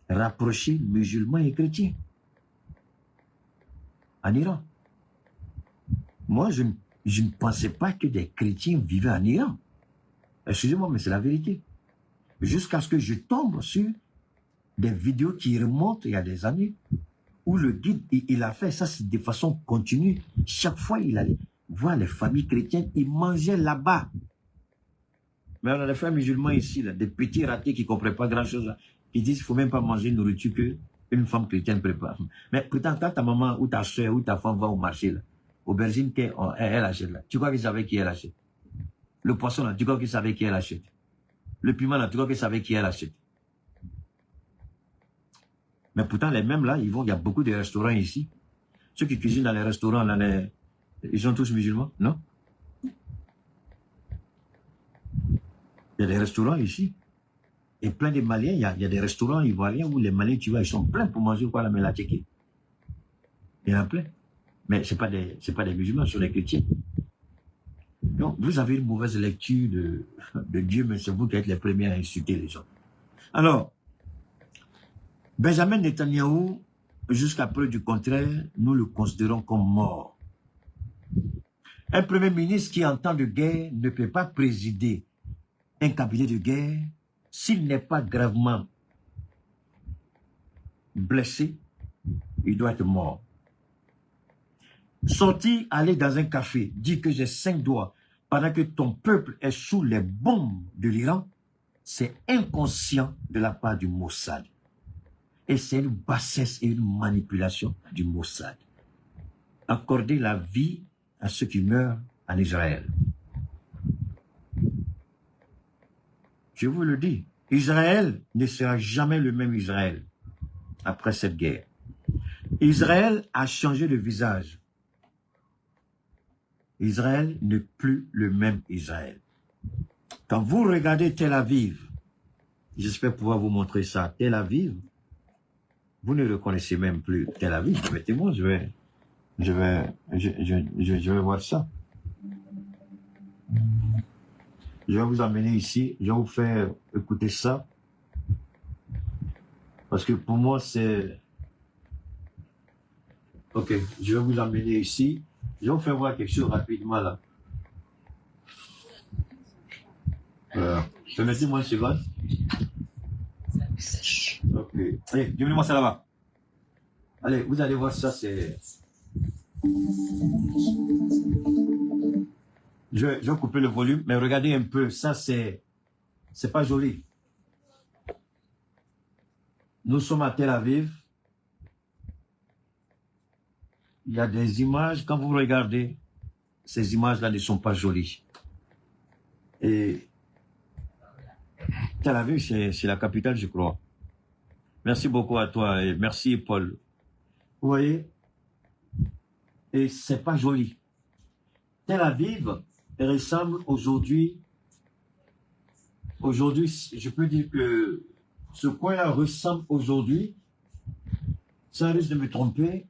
rapprocher musulmans et chrétiens en Iran. Moi, je ne pensais pas que des chrétiens vivaient en Iran. Excusez-moi, mais c'est la vérité. Jusqu'à ce que je tombe sur des vidéos qui remontent il y a des années, où le guide, il a fait ça de façon continue. Chaque fois, il allait voir les familles chrétiennes, il mangeait là-bas. Mais on a des frères musulmans ici, là, des petits ratés qui ne comprennent pas grand-chose, là, qui disent qu'il ne faut même pas manger une nourriture qu'une femme chrétienne prépare. Mais pourtant, quand ta maman ou ta soeur ou ta femme va au marché, là, aubergine elle achète, là, tu crois qu'ils savaient qui elle achète? Le poisson, là, tu crois qu'ils savaient qui elle achète? Le piment, là, tu crois qu'ils savaient qui elle achète? Mais pourtant, les mêmes, là, il y a beaucoup de restaurants ici. Ceux qui cuisinent dans les restaurants, là, ils sont tous musulmans, non? Il y a des restaurants ici. Et plein de Maliens, il y a des restaurants ivoiriens où les Maliens, tu vois, ils sont pleins pour manger quoi, la mélateke. Il y en a plein. Mais ce n'est pas des musulmans, ce sont des chrétiens. Donc, vous avez une mauvaise lecture de Dieu, mais c'est vous qui êtes les premiers à insulter les gens. Alors, Benjamin Netanyahou, jusqu'à preuve du contraire, nous le considérons comme mort. Un premier ministre qui, en temps de guerre, ne peut pas présider un cabinet de guerre s'il n'est pas gravement blessé, il doit être mort. Sortir, aller dans un café, dire que j'ai 5 doigts pendant que ton peuple est sous les bombes de l'Iran, c'est inconscient de la part du Mossad. Et c'est une bassesse et une manipulation du Mossad. Accorder la vie à ceux qui meurent en Israël. Je vous le dis, Israël ne sera jamais le même Israël après cette guerre. Israël a changé de visage. Israël n'est plus le même Israël. Quand vous regardez Tel Aviv, j'espère pouvoir vous montrer ça, Tel Aviv, vous ne reconnaissez même plus Tel Aviv. Permettez-moi, je vais voir ça. Je vais vous emmener ici, je vais vous faire écouter ça. Parce que pour moi, c'est... Ok, je vais vous emmener ici. Je vais vous faire voir quelque chose rapidement là. Permettez-moi une seconde. Ok. Allez, donnez-moi ça là-bas. Allez, vous allez voir ça, c'est... Je vais couper le volume, mais regardez un peu, ça c'est pas joli. Nous sommes à Tel Aviv. Il y a des images, quand vous regardez, ces images-là ne sont pas jolies. Et Tel Aviv, c'est la capitale, je crois. Merci beaucoup à toi et merci Paul. Vous voyez? Et c'est pas joli. Tel Aviv ressemble aujourd'hui, je peux dire que ce coin-là ressemble aujourd'hui, ça risque de me tromper,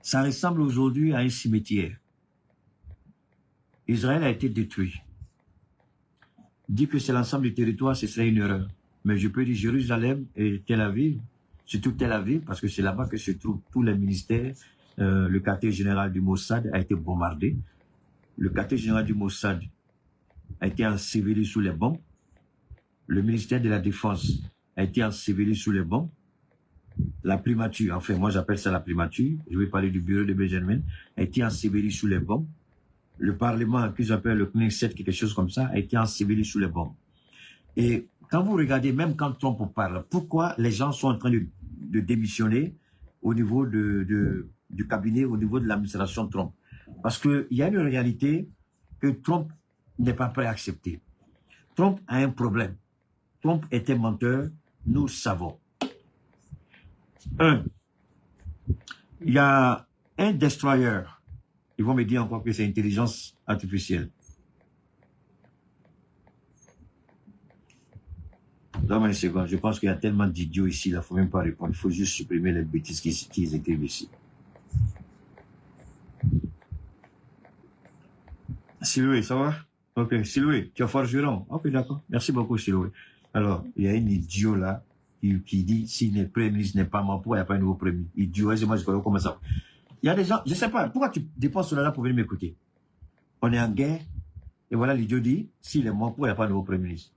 ça ressemble aujourd'hui à un cimetière. Israël a été détruit. Dire que c'est l'ensemble du territoire, ce serait une erreur. Mais je peux dire Jérusalem et Tel Aviv, surtout Tel Aviv, parce que c'est là-bas que se trouvent tous les ministères. Le quartier général du Mossad a été bombardé. Le quartier général du Mossad a été enseveli sous les bombes. Le ministère de la Défense a été enseveli sous les bombes. La primature, enfin moi j'appelle ça la primature, je vais parler du bureau de Benjamin, a été enseveli sous les bombes. Le Parlement, qu'ils appellent le Knesset, quelque chose comme ça, a été enseveli sous les bombes. Et quand vous regardez, même quand Trump parle, pourquoi les gens sont en train de démissionner au niveau du cabinet, au niveau de l'administration Trump? Parce qu'il y a une réalité que Trump n'est pas prêt à accepter. Trump a un problème. Trump était menteur, nous savons. Il y a un destroyer. Ils vont me dire encore que c'est intelligence artificielle. Donne-moi une seconde. Je pense qu'il y a tellement d'idiots ici, il ne faut même pas répondre. Il faut juste supprimer les bêtises qu'ils écrivent ici. Siloué, ça va? Ok, Siloué, tu es forgeron. Ok, d'accord. Merci beaucoup, Siloué. Alors, il y a un idiot là qui dit si le Premier ministre n'est pas mort, pourquoi il n'y a pas un nouveau Premier ministre? Idiot, et moi je connais comment ça. Il y a des gens, je ne sais pas, pourquoi tu dépenses cela là pour venir m'écouter? On est en guerre, et voilà l'idiot dit s'il est mort, pourquoi il n'y a pas un nouveau Premier ministre?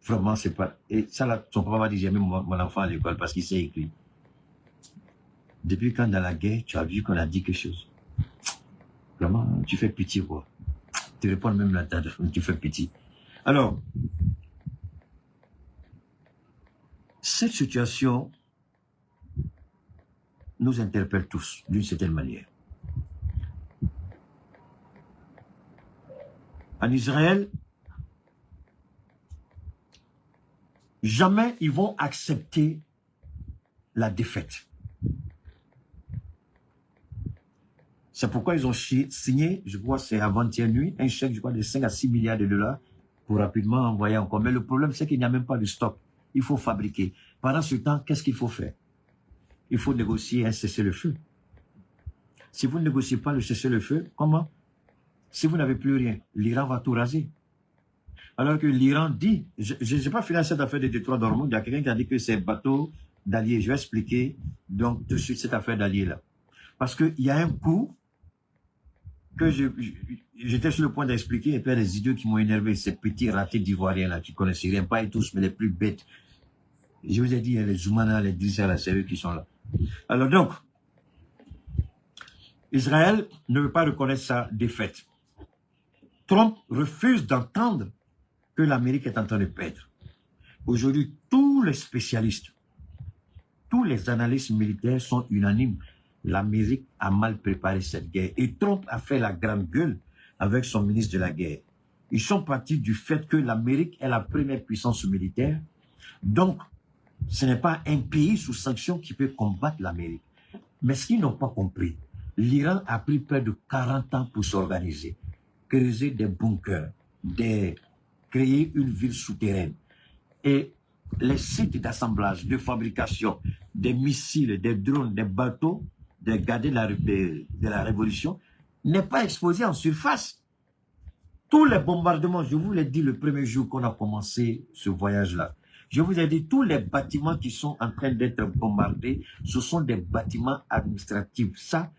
Vraiment, c'est pas. Et ça là, son papa m'a dit j'ai mis mon enfant à l'école parce qu'il sait écrire. Depuis quand dans la guerre, tu as vu qu'on a dit quelque chose? Vraiment, tu fais pitié, quoi. Tu réponds même la tête, tu fais pitié. Alors, cette situation nous interpelle tous, d'une certaine manière. En Israël, jamais ils vont accepter la défaite. C'est pourquoi ils ont signé, je crois c'est avant-hier nuit, un chèque, je crois, de 5 à 6 milliards de dollars pour rapidement envoyer encore. Mais le problème, c'est qu'il n'y a même pas de stock. Il faut fabriquer. Pendant ce temps, qu'est-ce qu'il faut faire? Il faut négocier un cessez-le-feu. Si vous ne négociez pas le cessez-le-feu, comment? Si vous n'avez plus rien, l'Iran va tout raser. Alors que l'Iran dit, je n'ai pas fini cette affaire de Détroit d'Ormuz, il y a quelqu'un qui a dit que c'est un bateau d'alliés. Je vais expliquer donc tout de suite cette affaire d'alliés-là. Parce qu'il y a un coup que j'étais sur le point d'expliquer, et puis il y a des idiots qui m'ont énervé, ces petits ratés d'Ivoiriens là, qui connaissent rien, pas tous, mais les plus bêtes. Je vous ai dit, il y a les Zoumana, les Drissa, là, c'est eux qui sont là. Alors donc, Israël ne veut pas reconnaître sa défaite. Trump refuse d'entendre que l'Amérique est en train de perdre. Aujourd'hui, tous les spécialistes, tous les analystes militaires sont unanimes. L'Amérique a mal préparé cette guerre. Et Trump a fait la grande gueule avec son ministre de la guerre. Ils sont partis du fait que l'Amérique est la première puissance militaire. Donc, ce n'est pas un pays sous sanction qui peut combattre l'Amérique. Mais ce qu'ils n'ont pas compris, l'Iran a pris près de 40 ans pour s'organiser, creuser des bunkers, créer une ville souterraine. Et les sites d'assemblage, de fabrication des missiles, des drones, des bateaux, des gardiens de la Révolution, n'est pas exposé en surface. Tous les bombardements, je vous l'ai dit le premier jour qu'on a commencé ce voyage-là, je vous ai dit, tous les bâtiments qui sont en train d'être bombardés, ce sont des bâtiments administratifs. Ça,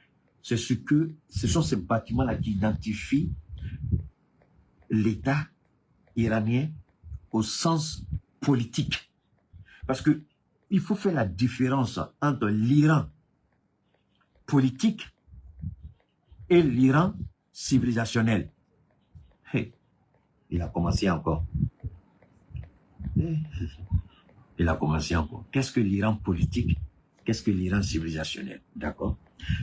ce sont ces bâtiments-là qui identifient l'État iranien au sens politique. Parce que il faut faire la différence entre l'Iran politique et l'Iran civilisationnel. Hey, il a commencé encore. Il a commencé encore. Qu'est-ce que l'Iran politique? Qu'est-ce que l'Iran civilisationnel? D'accord?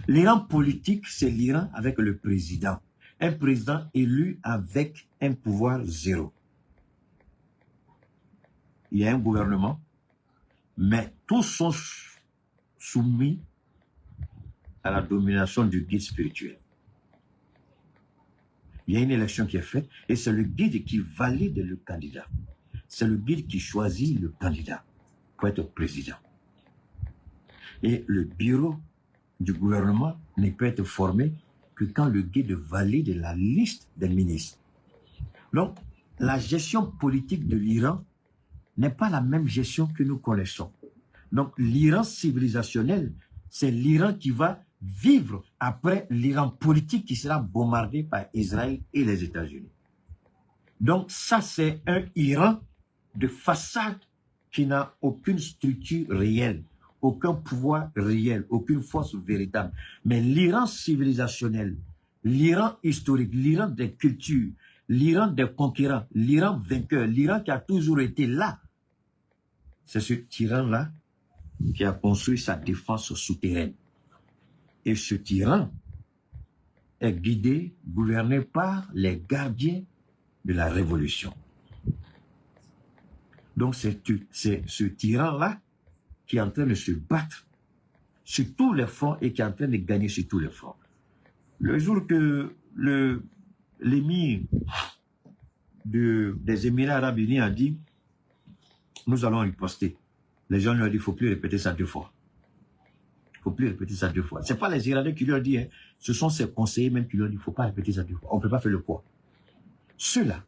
L'Iran politique, c'est l'Iran avec le président. Un président élu avec un pouvoir zéro. Il y a un gouvernement, mais tous sont soumis à la domination du guide spirituel. Il y a une élection qui est faite et c'est le guide qui valide le candidat. C'est le guide qui choisit le candidat pour être président. Et le bureau du gouvernement ne peut être formé que quand le guide valide la liste des ministres. Donc, la gestion politique de l'Iran n'est pas la même gestion que nous connaissons. Donc, l'Iran civilisationnel, c'est l'Iran qui va vivre après l'Iran politique qui sera bombardé par Israël et les États-Unis. Donc, ça, c'est un Iran de façade qui n'a aucune structure réelle, aucun pouvoir réel, aucune force véritable. Mais l'Iran civilisationnel, l'Iran historique, l'Iran des cultures, l'Iran des conquérants, l'Iran vainqueur, l'Iran qui a toujours été là, c'est ce tyran-là qui a construit sa défense souterraine. Et ce tyran est guidé, gouverné par les gardiens de la révolution. Donc c'est ce tyran-là qui est en train de se battre sur tous les fronts et qui est en train de gagner sur tous les fronts. Le jour que l'émir des Émirats Arabes Unis a dit « Nous allons riposter », les gens lui ont dit « Il ne faut plus répéter ça 2 fois. Il ne faut plus répéter ça 2 fois. » Ce n'est pas les Iraniens qui lui ont dit, hein, ce sont ses conseillers même qui lui ont dit « Il ne faut pas répéter ça 2 fois. On ne peut pas faire le poids. » Ceux-là,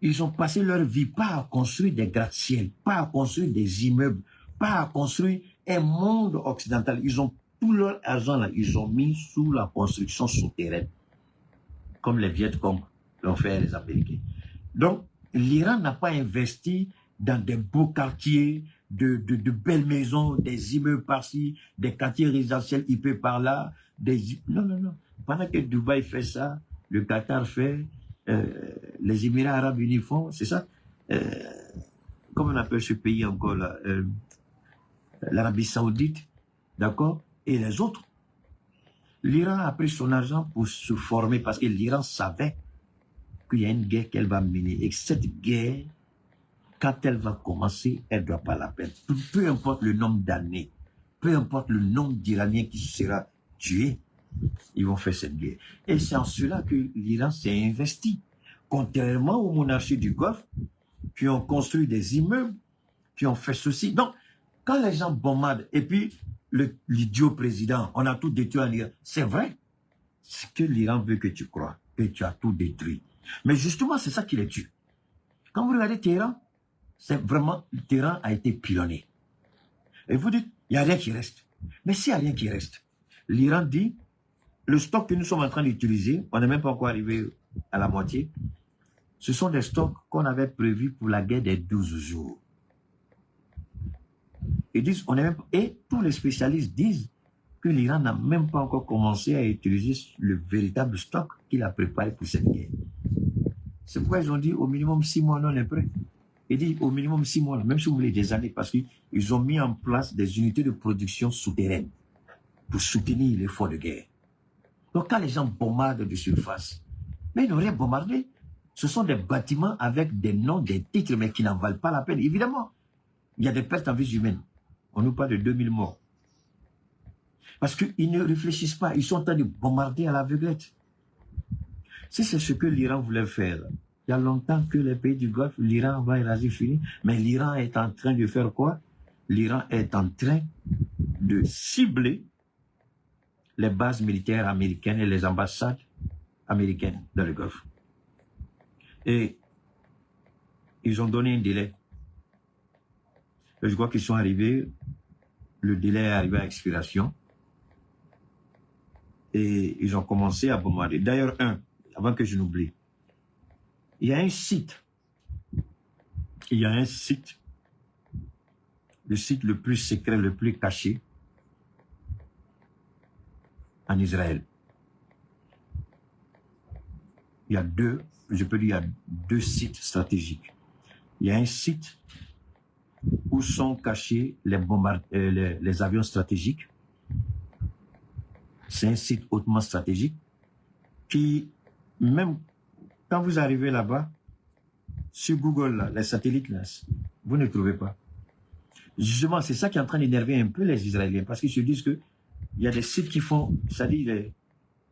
ils ont passé leur vie pas à construire des gratte-ciel, pas à construire des immeubles, pas à construire un monde occidental. Ils ont tout leur argent là, ils ont mis sous la construction souterraine, comme les Vietcong l'ont fait les Américains. Donc, l'Iran n'a pas investi dans des beaux quartiers, de belles maisons, des immeubles par-ci, des quartiers résidentiels IP par-là. Non, non, non. Pendant que Dubaï fait ça, le Qatar fait, les Émirats Arabes Unis font, c'est ça. Comment on appelle ce pays encore là, l'Arabie Saoudite, d'accord, et les autres. L'Iran a pris son argent pour se former parce que l'Iran savait qu'il y a une guerre qu'elle va mener et que cette guerre, quand elle va commencer, elle ne doit pas la perdre. Peu importe le nombre d'années, peu importe le nombre d'Iraniens qui sera tué, ils vont faire cette guerre. Et c'est en cela que l'Iran s'est investi. Contrairement aux monarchies du Golfe, qui ont construit des immeubles, qui ont fait ceci. Donc, quand les gens bombardent, et puis l'idiot président, on a tout détruit en Iran, c'est vrai. C'est que l'Iran veut que tu crois, que tu as tout détruit. Mais justement, c'est ça qui les tue. Quand vous regardez Téhéran, c'est vraiment, Téhéran a été pilonné. Et vous dites, il n'y a rien qui reste. Mais s'il n'y a rien qui reste, l'Iran dit, le stock que nous sommes en train d'utiliser, on n'est même pas encore arrivé à la moitié, ce sont des stocks qu'on avait prévus pour la guerre des 12 jours. Ils disent, et tous les spécialistes disent que l'Iran n'a même pas encore commencé à utiliser le véritable stock qu'il a préparé pour cette guerre. C'est pourquoi ils ont dit au minimum 6 mois, on est prêt. Ils disent au minimum 6 mois, même si vous voulez des années, parce qu'ils ont mis en place des unités de production souterraines pour soutenir l'effort de guerre. Donc quand les gens bombardent de surface, mais ils n'ont rien bombardé. Ce sont des bâtiments avec des noms, des titres, mais qui n'en valent pas la peine. Évidemment, il y a des pertes en vie humaine. On nous parle de 2000 morts. Parce qu'ils ne réfléchissent pas. Ils sont en train de bombarder à l'aveuglette. Si c'est ce que l'Iran voulait faire, il y a longtemps que les pays du Golfe, l'Iran va éraser fini. Mais l'Iran est en train de faire quoi? L'Iran est en train de cibler les bases militaires américaines et les ambassades américaines dans le Golfe. Et ils ont donné un délai. Et je crois qu'ils sont arrivés, le délai est arrivé à expiration. Et ils ont commencé à bombarder. D'ailleurs, avant que je n'oublie, il y a un site. Le site le plus secret, le plus caché en Israël. Il y a deux sites stratégiques. Il y a un site où sont cachés les avions stratégiques. C'est un site hautement stratégique qui, même quand vous arrivez là-bas, sur Google, là, les satellites, là, vous ne trouvez pas. Justement, c'est ça qui est en train d'énerver un peu les Israéliens, parce qu'ils se disent qu'il y a des sites qui font, c'est-à-dire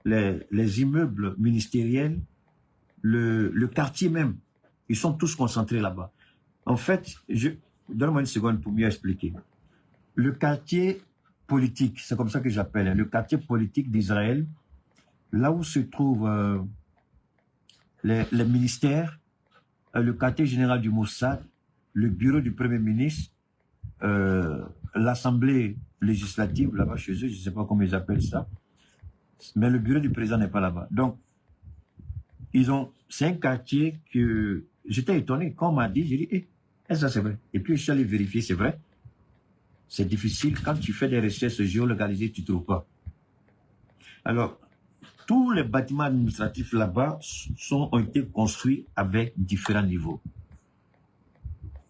les immeubles ministériels, le quartier même, ils sont tous concentrés là-bas. En fait, donne-moi une seconde pour mieux expliquer. Le quartier politique, c'est comme ça que j'appelle, le quartier politique d'Israël, là où se trouvent les ministères, le quartier général du Mossad, le bureau du Premier ministre, l'Assemblée législative, là-bas chez eux, je ne sais pas comment ils appellent ça, mais le bureau du président n'est pas là-bas. Donc, c'est un quartier que j'étais étonné. Quand on m'a dit, j'ai dit, ça c'est vrai. Et puis je suis allé vérifier, c'est vrai. C'est difficile. Quand tu fais des recherches géolocalisées, tu ne trouves pas. Alors, tous les bâtiments administratifs là-bas ont été construits avec différents niveaux.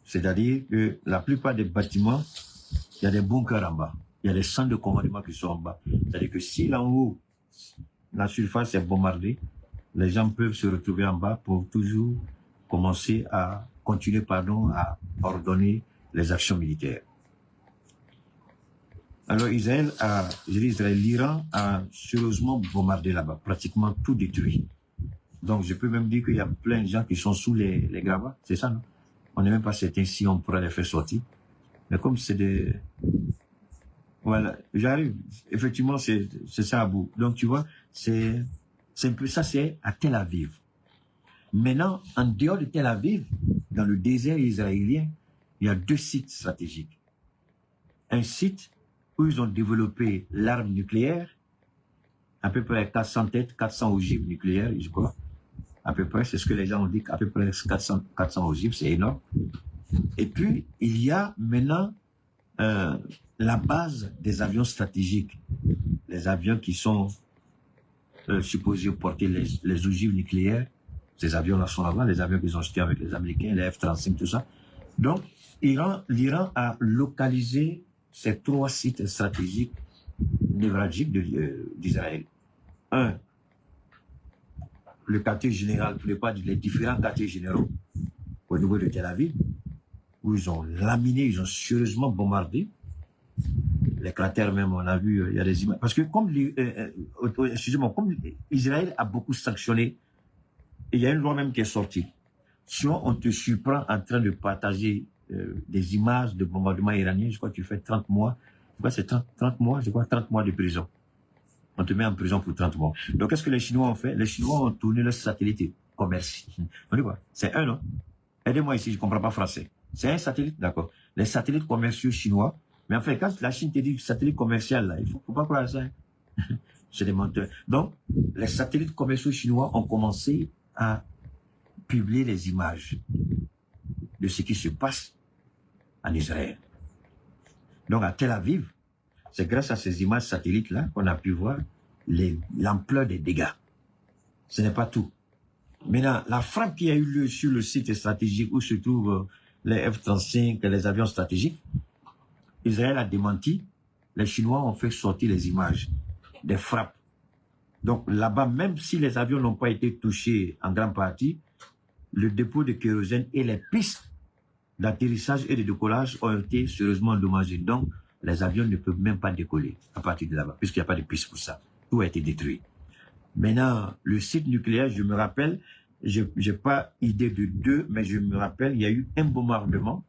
C'est-à-dire que la plupart des bâtiments, il y a des bunkers en bas. Il y a des centres de commandement qui sont en bas. C'est-à-dire que si là en haut, la surface est bombardée, les gens peuvent se retrouver en bas pour toujours continuer à ordonner les actions militaires. Alors l'Iran a sérieusement bombardé là-bas, pratiquement tout détruit. Donc je peux même dire qu'il y a plein de gens qui sont sous les gravats, c'est ça, non? On n'est même pas certain si on pourra les faire sortir. Mais comme c'est des... Voilà, j'arrive. Effectivement, c'est ça à bout. Donc tu vois, c'est un peu ça, c'est à Tel Aviv. Maintenant, en dehors de Tel Aviv, dans le désert israélien, il y a 2 sites stratégiques. Un site où ils ont développé l'arme nucléaire, à peu près 400 têtes, 400 ogives nucléaires, je crois. À peu près, c'est ce que les gens ont dit, à peu près 400 ogives, c'est énorme. Et puis, il y a maintenant la base des avions stratégiques. Les avions qui sont supposés porter les ogives nucléaires. Ces avions-là sont là-bas, les avions qu'ils ont achetés avec les Américains, les F-35, tout ça. Donc, l'Iran a localisé ces 3 sites stratégiques névralgiques d'Israël. Un, le quartier général, les différents quartiers généraux au niveau de Tel Aviv, où ils ont laminé, ils ont sérieusement bombardé. Les cratères même, on a vu, il y a des images. Parce que comme Israël a beaucoup sanctionné, et il y a une loi même qui est sortie. Soit on te surprend en train de partager des images de bombardement iranien, je crois que tu fais 30 mois. Je crois que c'est 30 mois, je crois 30 mois de prison. On te met en prison pour 30 mois. Donc qu'est-ce que les Chinois ont fait? Les Chinois ont tourné leur satellite commercial. On dit quoi? C'est un, non? Aidez-moi ici, je ne comprends pas français. C'est un satellite, d'accord. Les satellites commerciaux chinois. Mais en fait, quand la Chine te dit satellite commercial, là, il ne faut pas croire à ça. C'est des menteurs. Donc, les satellites commerciaux chinois ont commencé à publier les images de ce qui se passe en Israël. Donc, à Tel Aviv, c'est grâce à ces images satellites-là qu'on a pu voir l'ampleur des dégâts. Ce n'est pas tout. Maintenant, la frappe qui a eu lieu sur le site stratégique où se trouvent les F-35 et les avions stratégiques, Israël a démenti. Les Chinois ont fait sortir les images des frappes. Donc là-bas, même si les avions n'ont pas été touchés en grande partie, le dépôt de kérosène et les pistes d'atterrissage et de décollage ont été sérieusement endommagés. Donc, les avions ne peuvent même pas décoller à partir de là-bas, puisqu'il n'y a pas de piste pour ça. Tout a été détruit. Maintenant, le site nucléaire, je me rappelle, je n'ai pas idée de 2, mais je me rappelle, il y a eu un bombardement.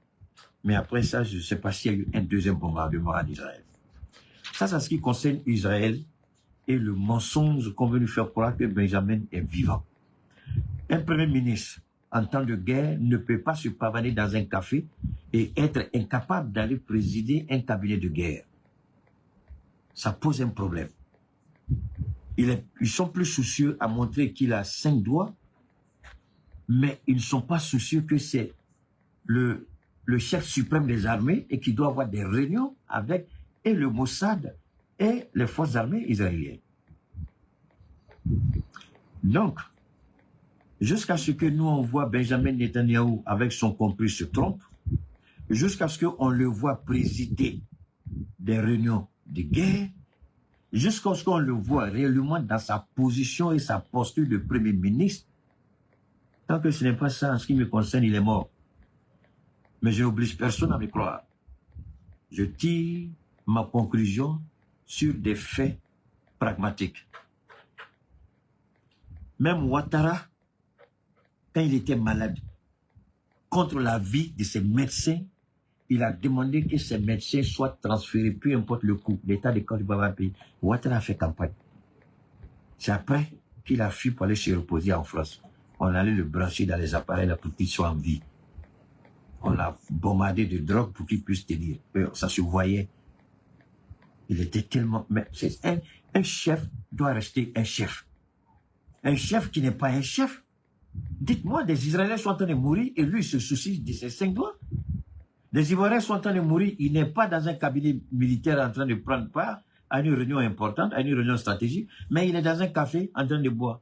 Mais après ça, je ne sais pas s'il y a eu un deuxième bombardement en Israël. Ça, c'est ce qui concerne Israël et le mensonge qu'on veut nous faire croire que Benjamin est vivant. Un premier ministre, en temps de guerre, ne peut pas se pavaner dans un café et être incapable d'aller présider un cabinet de guerre. Ça pose un problème. Ils sont plus soucieux à montrer qu'il a 5 doigts, mais ils ne sont pas soucieux que c'est le chef suprême des armées et qu'il doit avoir des réunions avec et le Mossad et les forces armées israéliennes. Donc, jusqu'à ce que nous on voit Benjamin Netanyahou avec son complice se trompe, jusqu'à ce qu'on le voit présider des réunions de guerre, jusqu'à ce qu'on le voit réellement dans sa position et sa posture de Premier ministre, tant que ce n'est pas ça, en ce qui me concerne, il est mort. Mais je n'oblige personne à me croire. Je tire ma conclusion sur des faits pragmatiques. Même Ouattara, quand il était malade, contre la vie de ses médecins, il a demandé que ces médecins soient transférés, peu importe le coût. L'État de Côte d'Ivoire va payer. Ouattara a fait campagne. C'est après qu'il a fui pour aller se reposer en France. On allait le brancher dans les appareils là, pour qu'il soit en vie. On l'a bombardé de drogue pour qu'il puisse tenir. Ça se voyait. Il était tellement... Mais un chef doit rester un chef. Un chef qui n'est pas un chef. Dites-moi, des Israéliens sont en train de mourir et lui se soucie de ses 5 doigts. Des Ivoiriens sont en train de mourir, il n'est pas dans un cabinet militaire en train de prendre part à une réunion importante, à une réunion stratégique, mais il est dans un café en train de boire.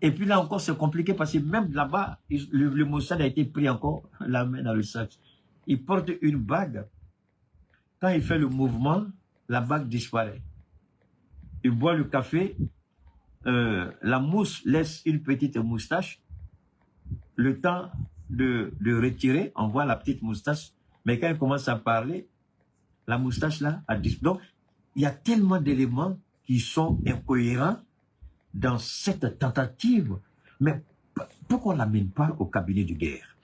Et puis là encore, c'est compliqué parce que même là-bas, le Mossad a été pris encore la main dans le sac. Il porte une bague. Quand il fait le mouvement, la bague disparaît. Il boit le café, la mousse laisse une petite moustache. Le temps de retirer, on voit la petite moustache. Mais quand il commence à parler, la moustache là a disparu. Donc, il y a tellement d'éléments qui sont incohérents dans cette tentative. Mais pourquoi on ne l'amène pas au cabinet de guerre?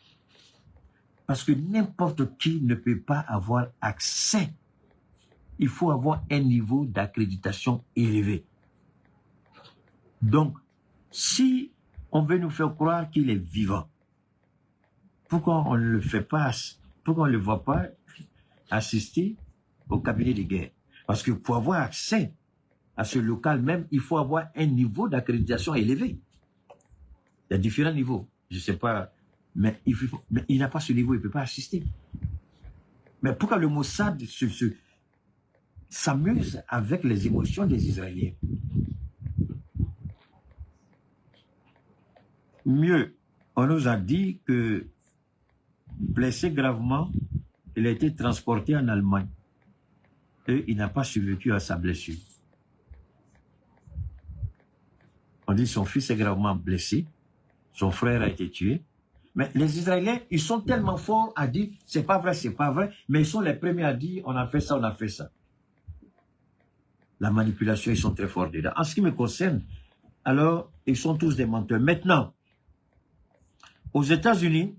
Parce que n'importe qui ne peut pas avoir accès. Il faut avoir un niveau d'accréditation élevé. Donc, si on veut nous faire croire qu'il est vivant, pourquoi on ne le fait pas? Pourquoi on ne le voit pas assister au cabinet de guerre? Parce que pour avoir accès à ce local même, il faut avoir un niveau d'accréditation élevé. Il y a différents niveaux. Je ne sais pas Mais il n'a pas ce niveau, il ne peut pas assister. Mais pourquoi le Mossad s'amuse avec les émotions des Israéliens? Mieux, on nous a dit que, blessé gravement, il a été transporté en Allemagne. Et il n'a pas survécu à sa blessure. On dit que son fils est gravement blessé, son frère a été tué. Mais les Israéliens, ils sont tellement forts à dire c'est pas vrai, mais ils sont les premiers à dire on a fait ça, on a fait ça. La manipulation, ils sont très forts dedans. En ce qui me concerne, alors, ils sont tous des menteurs. Maintenant, aux États-Unis,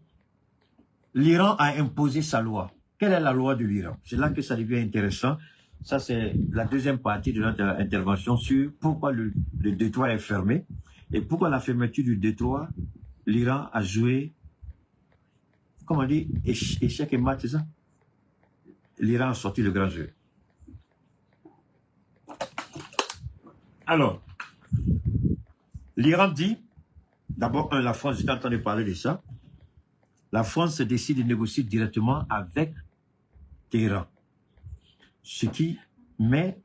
l'Iran a imposé sa loi. Quelle est la loi de l'Iran? C'est là que ça devient intéressant. Ça, c'est la deuxième partie de notre intervention sur pourquoi le détroit est fermé et pourquoi la fermeture du détroit, l'Iran a joué, comment on dit, échec et mat, c'est ça? L'Iran a sorti le grand jeu. Alors, l'Iran dit, d'abord, la France, j'ai entendu parler de ça, la France décide de négocier directement avec Téhéran, ce qui met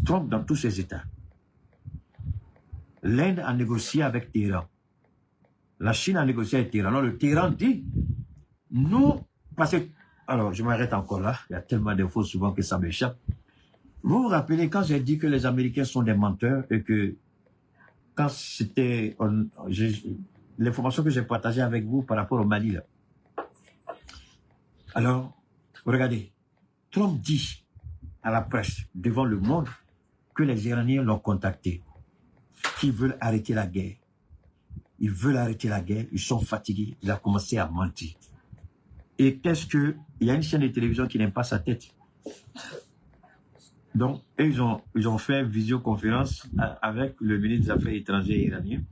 Trump dans tous ses États. L'Inde a négocié avec Téhéran. La Chine a négocié avec Téhéran. Alors le Téhéran dit, nous, parce que, alors je m'arrête encore là, il y a tellement d'infos souvent que ça m'échappe. Vous vous rappelez quand j'ai dit que les Américains sont des menteurs et que quand c'était l'information que j'ai partagée avec vous par rapport au Mali là. Alors, regardez, Trump dit à la presse, devant le monde, que les Iraniens l'ont contacté, qu'ils veulent arrêter la guerre. Ils veulent arrêter la guerre, ils sont fatigués, il a commencé à mentir. Et qu'est-ce que... Il y a une chaîne de télévision qui n'aime pas sa tête. Donc, ils ont fait visioconférence avec le ministre des Affaires étrangères iranien.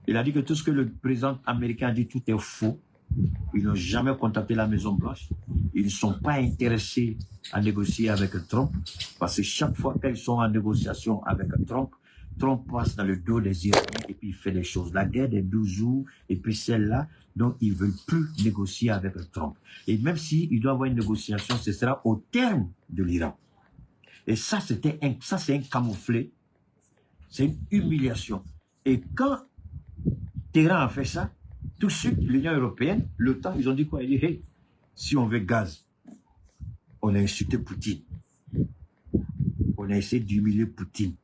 Il a dit que tout ce que le président américain a dit, tout est faux. Ils n'ont jamais contacté la Maison-Blanche. Ils ne sont pas intéressés à négocier avec Trump. Parce que chaque fois qu'ils sont en négociation avec Trump, Trump passe dans le dos des Iraniens et puis il fait des choses. La guerre des 12 jours et puis celle-là, donc ils ne veulent plus négocier avec Trump. Et même s'il doit y avoir une négociation, ce sera au terme de l'Iran. Et ça, c'est un camouflet. C'est une humiliation. Et quand Téhéran a fait ça, tout de suite, l'Union européenne, l'OTAN, ils ont dit quoi? Ils ont dit, hey, si on veut gaz, on a insulté Poutine. On a essayé d'humilier Poutine.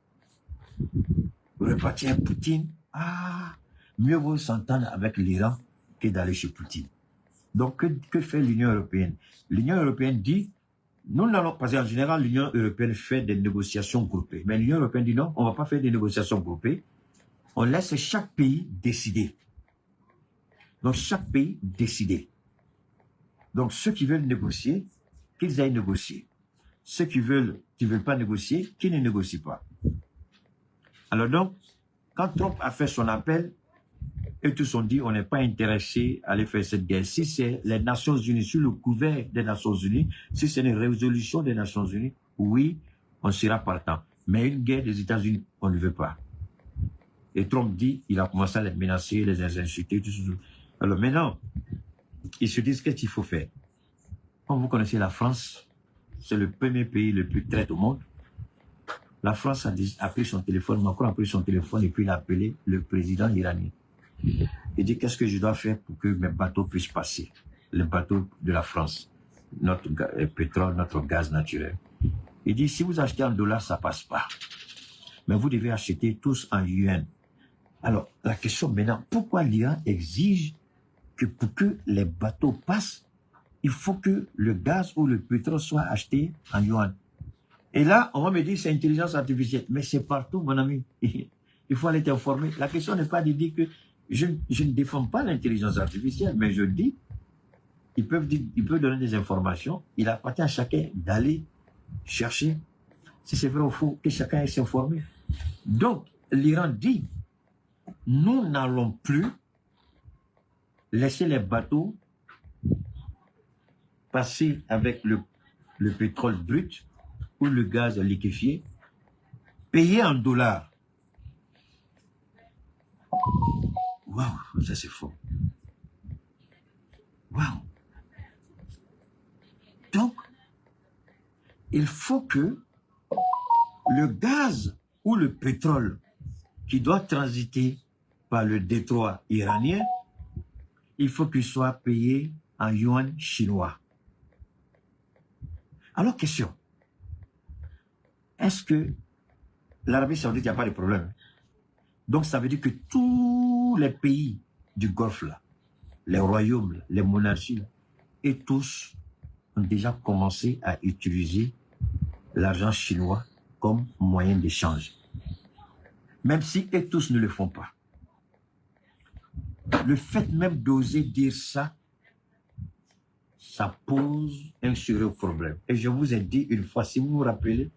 Repartir Poutine, mieux vaut s'entendre avec l'Iran que d'aller chez Poutine. Donc, que fait l'Union européenne? L'Union européenne dit, nous n'allons pas, en général, l'Union européenne fait des négociations groupées. Mais l'Union européenne dit non, on ne va pas faire des négociations groupées. On laisse chaque pays décider. Donc, chaque pays décider. Donc, ceux qui veulent négocier, qu'ils aillent négocier. Ceux qui veulent pas négocier, qu'ils ne négocient pas. Alors donc, quand Trump a fait son appel, eux tous ont dit, on n'est pas intéressé à aller faire cette guerre. Si c'est les Nations Unies, sur le couvert des Nations Unies, si c'est une résolution des Nations Unies, oui, on sera partant. Mais une guerre des États-Unis, on ne veut pas. Et Trump dit, il a commencé à les menacer, les insulter, tout ça. Alors maintenant, ils se disent qu'est-ce qu'il faut faire. Comme vous connaissez la France, c'est le premier pays le plus traite au monde. La France a pris son téléphone, Macron a pris son téléphone et puis il a appelé le président iranien. Il dit qu'est-ce que je dois faire pour que mes bateaux puissent passer, les bateaux de la France, notre pétrole, notre gaz naturel. Il dit si vous achetez en dollars, ça passe pas. Mais vous devez acheter tous en yuan. Alors la question maintenant, pourquoi l'Iran exige que pour que les bateaux passent, il faut que le gaz ou le pétrole soit acheté en yuan? Et là, on va me dire c'est intelligence artificielle. Mais c'est partout, mon ami. Il faut aller t'informer. La question n'est pas de dire que je ne défends pas l'intelligence artificielle, mais je dis, ils peuvent donner des informations. Il appartient à chacun d'aller chercher si c'est vrai ou faux, que chacun aille s'informer. Donc, l'Iran dit, nous n'allons plus laisser les bateaux passer avec le pétrole brut ou le gaz liquéfié, payé en dollars. Waouh, ça c'est faux. Waouh! Donc, il faut que le gaz ou le pétrole qui doit transiter par le détroit iranien, il faut qu'il soit payé en yuan chinois. Alors, question. Est-ce que l'Arabie Saoudite, il n'y a pas de problème? Donc, ça veut dire que tous les pays du Golfe, là, les royaumes, là, les monarchies, là, et tous ont déjà commencé à utiliser l'argent chinois comme moyen d'échange. Même si et tous ne le font pas. Le fait même d'oser dire ça, ça pose un sérieux problème. Et je vous ai dit une fois, si vous vous rappelez,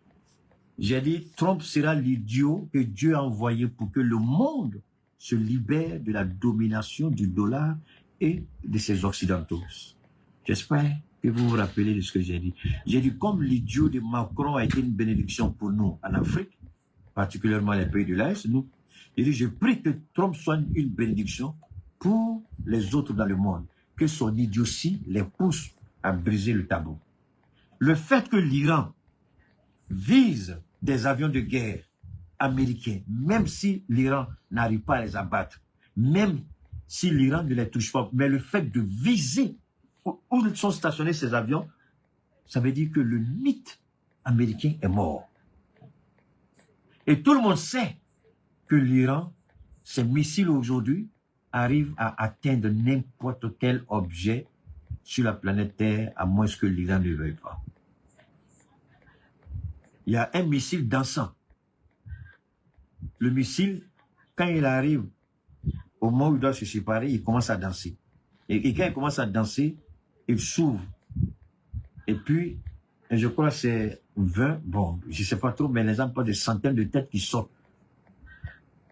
j'ai dit, Trump sera l'idiot que Dieu a envoyé pour que le monde se libère de la domination du dollar et de ses occidentaux. J'espère que vous vous rappelez de ce que j'ai dit. J'ai dit, comme l'idiot de Macron a été une bénédiction pour nous en Afrique, particulièrement les pays de l'Est, nous, j'ai dit, je prie que Trump soit une bénédiction pour les autres dans le monde, que son idiotie les pousse à briser le tabou. Le fait que l'Iran vise des avions de guerre américains, même si l'Iran n'arrive pas à les abattre, même si l'Iran ne les touche pas, mais le fait de viser où sont stationnés ces avions, ça veut dire que le mythe américain est mort. Et tout le monde sait que l'Iran, ses missiles aujourd'hui, arrivent à atteindre n'importe quel objet sur la planète Terre, à moins que l'Iran ne veuille pas. Il y a un missile dansant. Le missile, quand il arrive au moment où il doit se séparer, il commence à danser. Et quand il commence à danser, il s'ouvre. Et puis, je crois que c'est 20, bon, je ne sais pas trop, mais les gens parlent de centaines de têtes qui sortent.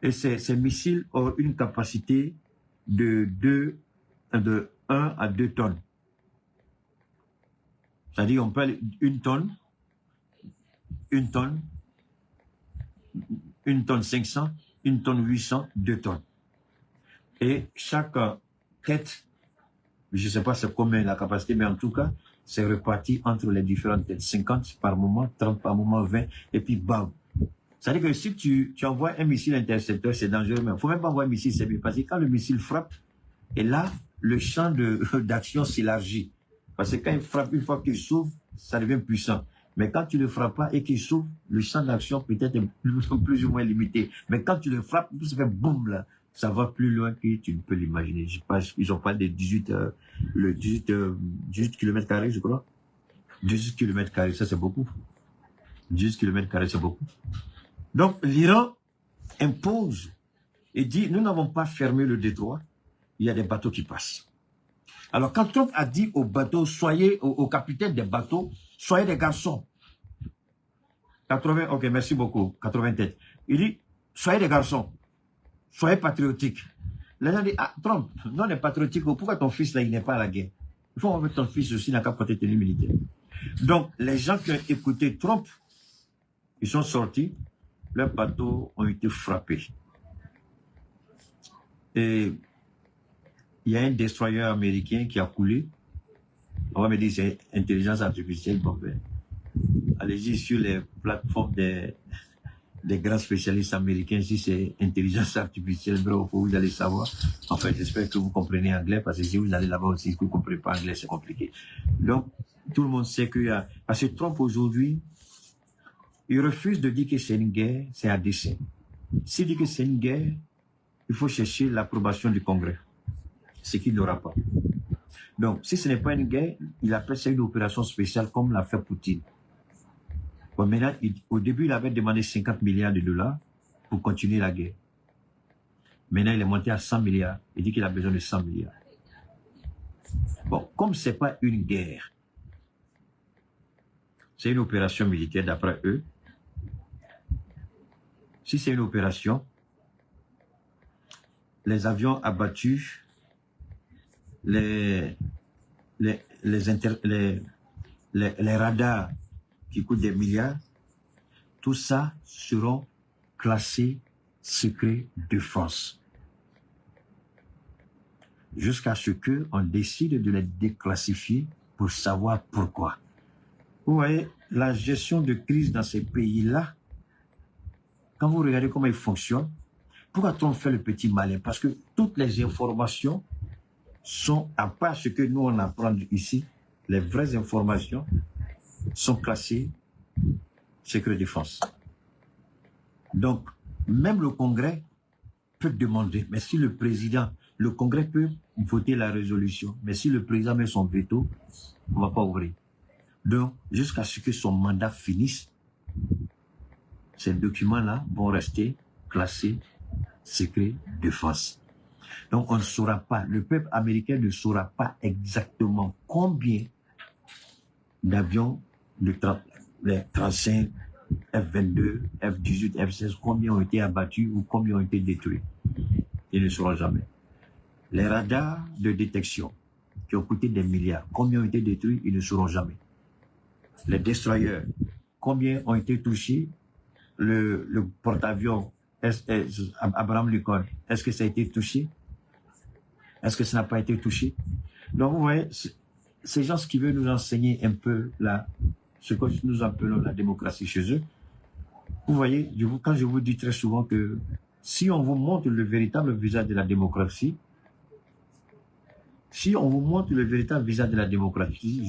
Et ces missiles ont une capacité de 1 à 2 tonnes. C'est-à-dire, on peut une tonne 500, 1 tonne 800, 2 tonnes. Et chaque tête, je ne sais pas c'est combien la capacité, mais en tout cas, c'est reparti entre les différentes têtes. 50 par moment, 30 par moment, 20, et puis bam. C'est-à-dire que si tu envoies un missile intercepteur, c'est dangereux, mais il ne faut même pas envoyer un missile, c'est mieux. Parce que quand le missile frappe, et là, le champ d'action s'élargit. Parce que quand il frappe, une fois qu'il s'ouvre, ça devient puissant. Mais quand tu ne le frappes pas et qu'il s'ouvre, le champ d'action peut-être est plus ou moins limité. Mais quand tu le frappes, ça fait boum là. Ça va plus loin que tu ne peux l'imaginer. Je pense qu'ils ont parlé de 18 km², je crois. 18 km², ça c'est beaucoup. 18 km², c'est beaucoup. Donc l'Iran impose et dit, nous n'avons pas fermé le détroit, il y a des bateaux qui passent. Alors quand Trump a dit aux bateaux, soyez, aux capitaines des bateaux, soyez des garçons. 80, ok, merci beaucoup, 80 têtes. Il dit, soyez des garçons, soyez patriotiques. Les gens disent, ah, Trump, non, on est patriotique, pourquoi ton fils là, il n'est pas à la guerre? Il faut envoyer ton fils aussi, n'a qu'à porter tenue militaire. Donc, les gens qui ont écouté Trump, ils sont sortis, leurs bateaux ont été frappés. Et il y a un destroyer américain qui a coulé. On va me dire c'est intelligence artificielle. Bon, ben, allez-y sur les plateformes des grands spécialistes américains. Si c'est intelligence artificielle, bro, vous allez savoir. En fait, j'espère que vous comprenez anglais, parce que si vous allez là-bas aussi, que vous ne comprenez pas anglais, c'est compliqué. Donc, tout le monde sait qu'il y a... Parce que Trump, aujourd'hui, il refuse de dire que c'est une guerre, c'est à dessein. S'il dit que c'est une guerre, il faut chercher l'approbation du Congrès. Ce qu'il n'aura pas. Donc, si ce n'est pas une guerre, il appelle ça une opération spéciale comme l'a fait Poutine. Bon, maintenant, au début, il avait demandé 50 milliards de dollars pour continuer la guerre. Maintenant, il est monté à 100 milliards. Il dit qu'il a besoin de 100 milliards. Bon, comme ce n'est pas une guerre, c'est une opération militaire d'après eux. Si c'est une opération, les avions abattus, les radars qui coûtent des milliards, tout ça seront classés secret défense. jusqu'à ce qu'on décide de les déclassifier pour savoir pourquoi. Vous voyez, la gestion de crise dans ces pays-là, quand vous regardez comment ils fonctionnent, pourquoi on fait le petit malin? Parce que toutes les informations sont, à part ce que nous on apprend ici, les vraies informations sont classées secret défense. Donc, même le Congrès peut demander, mais si le président, le Congrès peut voter la résolution, mais si le président met son veto, on ne va pas ouvrir. Donc, jusqu'à ce que son mandat finisse, ces documents-là vont rester classés secret défense. Donc, on ne saura pas, le peuple américain ne saura pas exactement combien d'avions de les 35, F-22, F-18, F-16, combien ont été abattus ou combien ont été détruits. Ils ne sauront jamais. Les radars de détection qui ont coûté des milliards, combien ont été détruits, ils ne sauront jamais. Les destroyers, combien ont été touchés, le porte-avions Abraham Lincoln, est-ce que ça a été touché? Est-ce que ça n'a pas été touché? Donc, vous voyez, ces gens qui veulent nous enseigner un peu ce que nous appelons la démocratie chez eux. Vous voyez, quand je vous dis très souvent que si on vous montre le véritable visage de la démocratie, je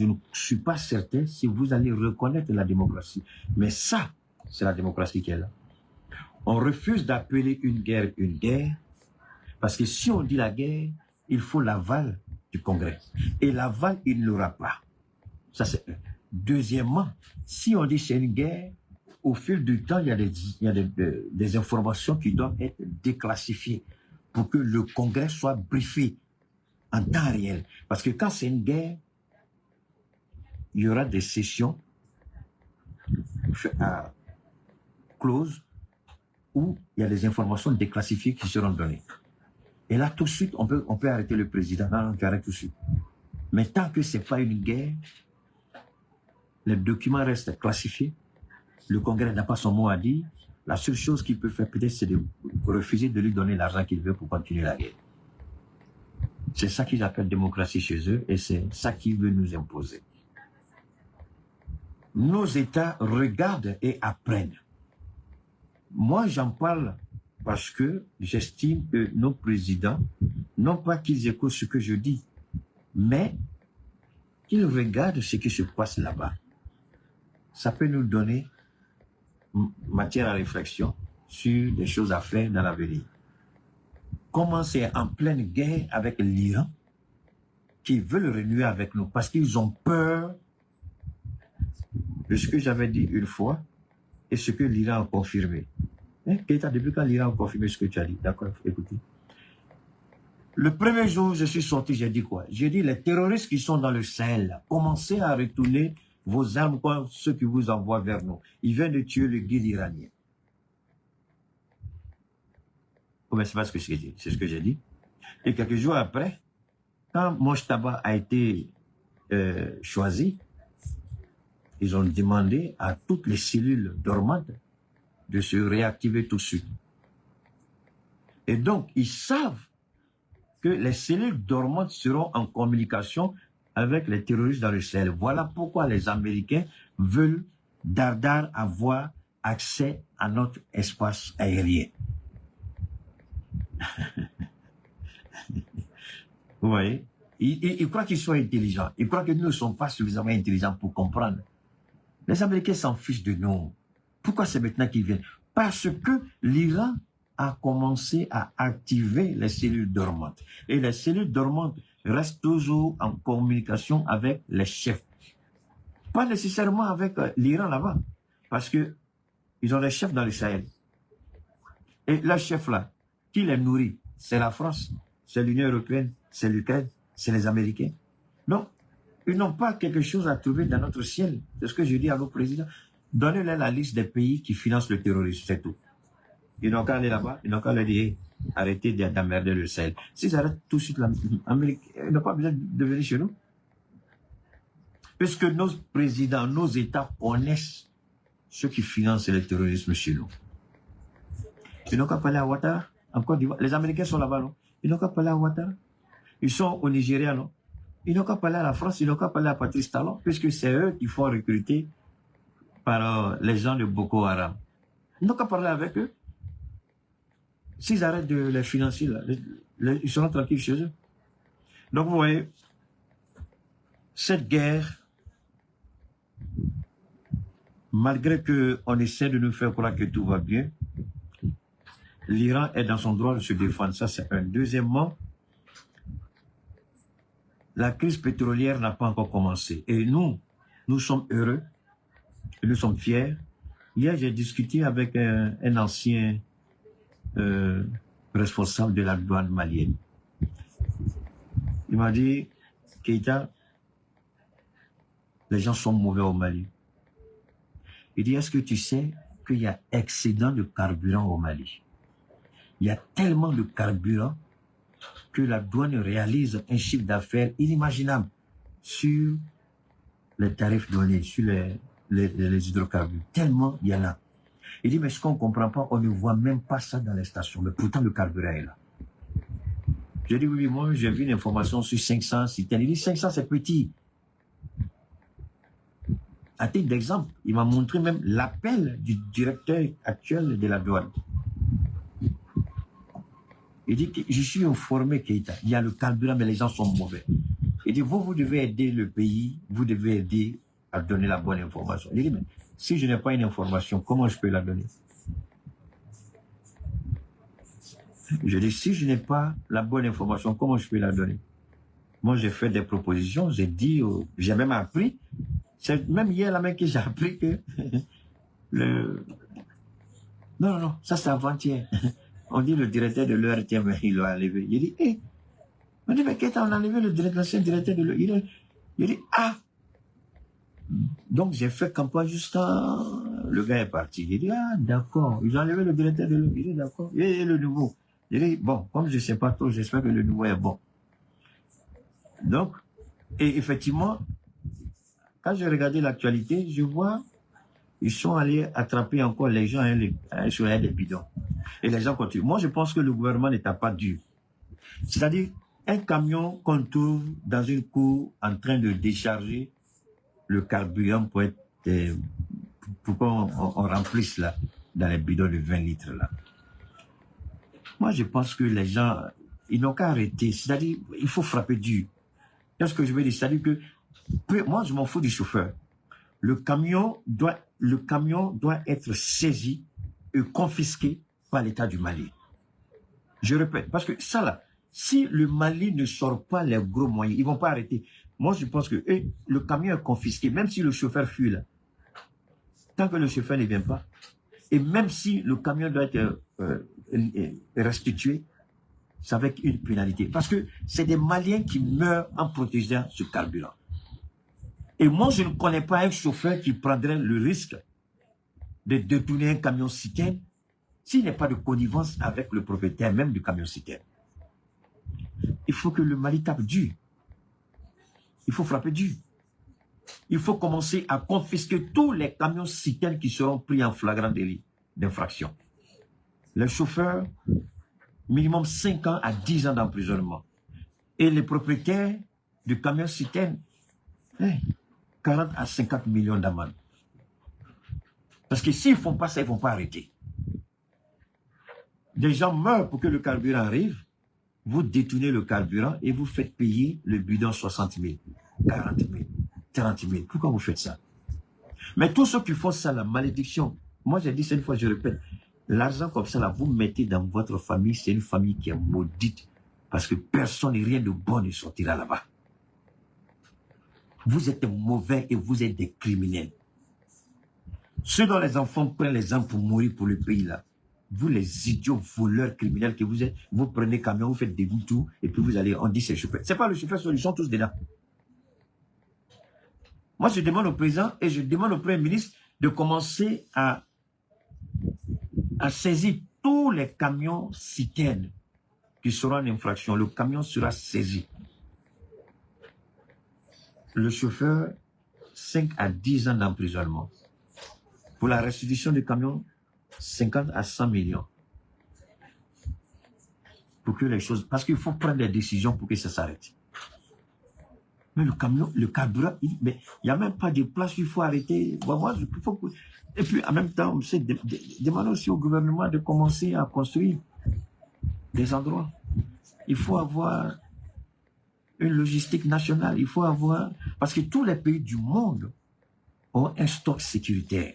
ne suis pas certain si vous allez reconnaître la démocratie. Mais ça, c'est la démocratie qui est là. On refuse d'appeler une guerre, parce que si on dit la guerre, il faut l'aval du Congrès. Et l'aval, il ne l'aura pas. Ça, c'est un. Deuxièmement, si on dit c'est une guerre, au fil du temps, il y a des informations qui doivent être déclassifiées pour que le Congrès soit briefé en temps réel. Parce que quand c'est une guerre, il y aura des sessions closes où il y a des informations déclassifiées qui seront données. Et là, tout de suite, on peut arrêter le président. Non, tu arrêtes tout de suite. Mais tant que ce n'est pas une guerre, les documents restent classifiés. Le Congrès n'a pas son mot à dire. La seule chose qu'il peut faire peut-être, c'est de refuser de lui donner l'argent qu'il veut pour continuer la guerre. C'est ça qu'ils appellent démocratie chez eux et c'est ça qu'ils veulent nous imposer. Nos États regardent et apprennent. Moi, j'en parle parce que j'estime que nos présidents, non pas qu'ils écoutent ce que je dis, mais qu'ils regardent ce qui se passe là-bas. Ça peut nous donner matière à réflexion sur des choses à faire dans l'avenir. Comment c'est en pleine guerre avec l'Iran qui veulent renouer avec nous parce qu'ils ont peur de ce que j'avais dit une fois et ce que l'Iran a confirmé. Depuis quand l'Iran a confirmé ce que tu as dit? D'accord, écoutez. Le premier jour, je suis sorti, j'ai dit quoi? J'ai dit, les terroristes qui sont dans le Sahel, commencez à retourner vos armes comme ceux qui vous envoient vers nous. Ils viennent de tuer le guide iranien. Oh, mais c'est pas ce que j'ai dit, c'est ce que j'ai dit. Et quelques jours après, quand Mojtaba a été choisi, ils ont demandé à toutes les cellules dormantes de se réactiver tout de suite. Et donc, ils savent que les cellules dormantes seront en communication avec les terroristes dans le Sahel. Voilà pourquoi les Américains veulent dardard avoir accès à notre espace aérien. Vous voyez? Ils croient qu'ils sont intelligents. Ils croient que nous ne sommes pas suffisamment intelligents pour comprendre. Les Américains s'en fichent de nous. Pourquoi c'est maintenant qu'ils viennent? Parce que l'Iran a commencé à activer les cellules dormantes. Et les cellules dormantes restent toujours en communication avec les chefs. Pas nécessairement avec l'Iran là-bas. Parce que ils ont des chefs dans le Sahel. Et leurs chefs là, qui les nourrit? C'est la France, c'est l'Union européenne, c'est l'Ukraine, c'est les Américains. Donc, ils n'ont pas quelque chose à trouver dans notre ciel. C'est ce que je dis à nos présidents. Donnez-leur la liste des pays qui financent le terrorisme, c'est tout. Ils n'ont qu'à aller là-bas, ils n'ont qu'à leur dire, arrêtez d'emmerder le Sahel. S'ils arrêtent tout de suite l'Amérique, ils n'ont pas besoin de venir chez nous. Puisque nos présidents, nos États connaissent ceux qui financent le terrorisme chez nous. Ils n'ont qu'à parler à Ouattara, en Côte d'Ivoire. Les Américains sont là-bas, non? Ils n'ont qu'à parler à Ouattara. Ils sont au Nigeria, non? Ils n'ont qu'à parler à la France, ils n'ont qu'à parler à Patrice Talon, puisque c'est eux qui font recruter par les gens de Boko Haram. Ils n'ont qu'à parler avec eux. S'ils arrêtent de les financer, là, ils seront tranquilles chez eux. Donc vous voyez, cette guerre, malgré qu'on essaie de nous faire croire que tout va bien, l'Iran est dans son droit de se défendre. Ça, c'est un. Deuxièmement, la crise pétrolière n'a pas encore commencé. Et nous sommes heureux, et nous sommes fiers. Hier, j'ai discuté avec un ancien responsable de la douane malienne. Il m'a dit, Keïta, les gens sont mauvais au Mali. Il dit, est-ce que tu sais qu'il y a excédent de carburant au Mali? Il y a tellement de carburant que la douane réalise un chiffre d'affaires inimaginable sur les tarifs douaniers, sur les hydrocarbures. Tellement il y en a. Il dit, mais ce qu'on ne comprend pas, on ne voit même pas ça dans les stations. Mais pourtant, le carburant est là. J'ai dit, oui, moi, j'ai vu une information sur 500 citernes. Il dit, 500, c'est petit. À titre d'exemple, il m'a montré même l'appel du directeur actuel de la douane. Il dit que je suis informé qu'il y a le carburant, mais les gens sont mauvais. Il dit, vous devez aider le pays, vous devez aider à donner la bonne information. Il dit, mais si je n'ai pas une information, comment je peux la donner? Je dis, si je n'ai pas la bonne information, comment je peux la donner? Moi, j'ai fait des propositions, j'ai dit, j'ai même appris, c'est même hier, là même que j'ai appris que Non, ça c'est avant-hier. On dit le directeur de l'ERTM, il l'a enlevé. Il dit, hé, on dit, mais qu'est-ce qu'on a enlevé l'ancien directeur de l'ERTM? Il dit, ah. Donc j'ai fait campagne jusqu'à... Le gars est parti. Il dit, ah, d'accord. Ils ont enlevé le directeur de l'ERTM. Il dit, d'accord. Et le nouveau. Il dit, bon, comme je ne sais pas trop, j'espère que le nouveau est bon. Donc, et effectivement, quand j'ai regardé l'actualité, je vois, ils sont allés attraper encore les gens sur les bidons. Et les gens continuent. Moi, je pense que le gouvernement n'était pas dur. C'est-à-dire, un camion qu'on trouve dans une cour en train de décharger le carburant pour qu'on remplisse là, dans les bidons de 20 litres là. Moi, je pense que les gens, ils n'ont qu'à arrêter. C'est-à-dire, il faut frapper dur. Qu'est-ce que je veux dire? C'est-à-dire que, moi, je m'en fous du chauffeur. Le camion doit être saisi et confisqué par l'État du Mali. Je répète, parce que ça là, si le Mali ne sort pas les gros moyens, ils ne vont pas arrêter. Moi, je pense que le camion est confisqué, même si le chauffeur fuit là. Tant que le chauffeur ne vient pas, et même si le camion doit être restitué, c'est avec une pénalité. Parce que c'est des Maliens qui meurent en protégeant ce carburant. Et moi, je ne connais pas un chauffeur qui prendrait le risque de détourner un camion citerne s'il n'y a pas de connivence avec le propriétaire même du camion citerne. Il faut que le Mali tape dur. Il faut frapper dur. Il faut commencer à confisquer tous les camions citernes qui seront pris en flagrant délit d'infraction. Les chauffeurs, minimum 5 ans à 10 ans d'emprisonnement. Et les propriétaires du camion citerne, 40 à 50 millions d'amende. Parce que s'ils ne font pas ça, ils ne vont pas arrêter. Des gens meurent pour que le carburant arrive. Vous détournez le carburant et vous faites payer le bidon 60 000, 40 000, 30 000. Pourquoi vous faites ça? Mais tous ceux qui font ça, la malédiction, moi j'ai dit ça une fois, je répète, l'argent comme ça, là, vous mettez dans votre famille, c'est une famille qui est maudite. Parce que personne et rien de bon ne sortira là-bas. Vous êtes mauvais et vous êtes des criminels. Ceux dont les enfants prennent les armes pour mourir pour le pays là, vous les idiots voleurs criminels que vous êtes, vous prenez camion, vous faites des tours et puis vous allez, on dit c'est chauffeur. C'est pas le chauffeur, ils sont tous dedans. Moi je demande au président et je demande au premier ministre de commencer à saisir tous les camions citernes qui seront en infraction. Le camion sera saisi. Le chauffeur, 5 à 10 ans d'emprisonnement. Pour la restitution du camion, 50 à 100 millions. pour que les choses... Parce qu'il faut prendre des décisions pour que ça s'arrête. Mais le camion, le carburant, mais il n'y a même pas de place, il faut arrêter. Bon, moi, et puis, en même temps, on sait demander aussi au gouvernement de commencer à construire des endroits. Il faut avoir une logistique nationale. Il faut avoir... Parce que tous les pays du monde ont un stock sécuritaire.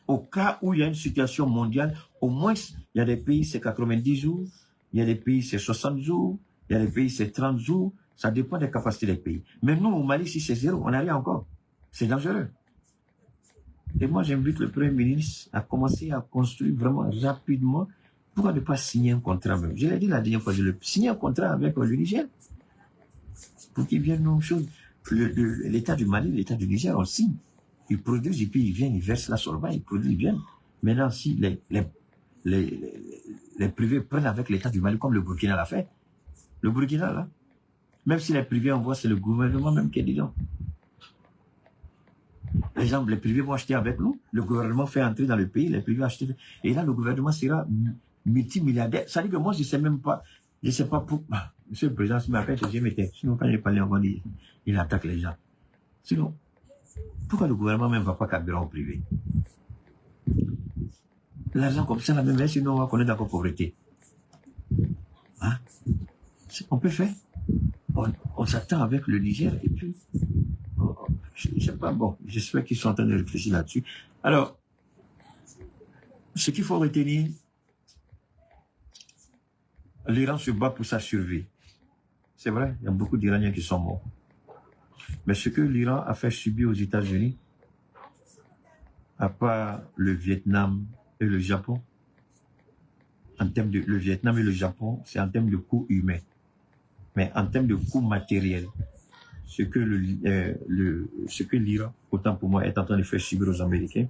Au cas où il y a une situation mondiale, au moins, il y a des pays, c'est 90 jours, il y a des pays, c'est 60 jours, il y a des pays, c'est 30 jours. Ça dépend des capacités des pays. Mais nous, au Mali, si c'est zéro, on n'a rien encore. C'est dangereux. Et moi, j'invite le Premier ministre à commencer à construire vraiment rapidement. Pourquoi ne pas signer un contrat même? Je l'ai dit la dernière fois, signer un contrat avec le Niger. Pour qu'ils viennent nos choses. L'État du Mali, l'État du Niger, on signe. Ils produisent et puis ils viennent, ils versent la solvant, ils produisent, ils viennent. Maintenant, si les privés prennent avec l'État du Mali, comme le Burkina l'a fait, le Burkina, là, même si les privés envoient, c'est le gouvernement même qui est dedans. Les gens, les privés vont acheter avec nous, le gouvernement fait entrer dans le pays, les privés achètent. Et là, le gouvernement sera multimilliardaire. Ça veut dire que moi, je ne sais pas pour... Monsieur le Président, si m'appelle, je m'étais. Sinon, quand je parle encore, il attaque les gens. Sinon, pourquoi le gouvernement même ne va pas carburant au privé? L'argent comme ça, la même, sinon on va connaître la pauvreté. Hein? On peut faire. On s'attend avec le Niger et puis, je ne sais pas, bon, j'espère qu'ils sont en train de réfléchir là-dessus. Alors, ce qu'il faut retenir, l'Iran se bat pour sa survie. C'est vrai, il y a beaucoup d'Iraniens qui sont morts. Mais ce que l'Iran a fait subir aux États-Unis, à part le Vietnam et le Japon, en termes de le Vietnam et le Japon, c'est en termes de coûts humains. Mais en termes de coûts matériels, ce que l'Iran, autant pour moi, est en train de faire subir aux Américains,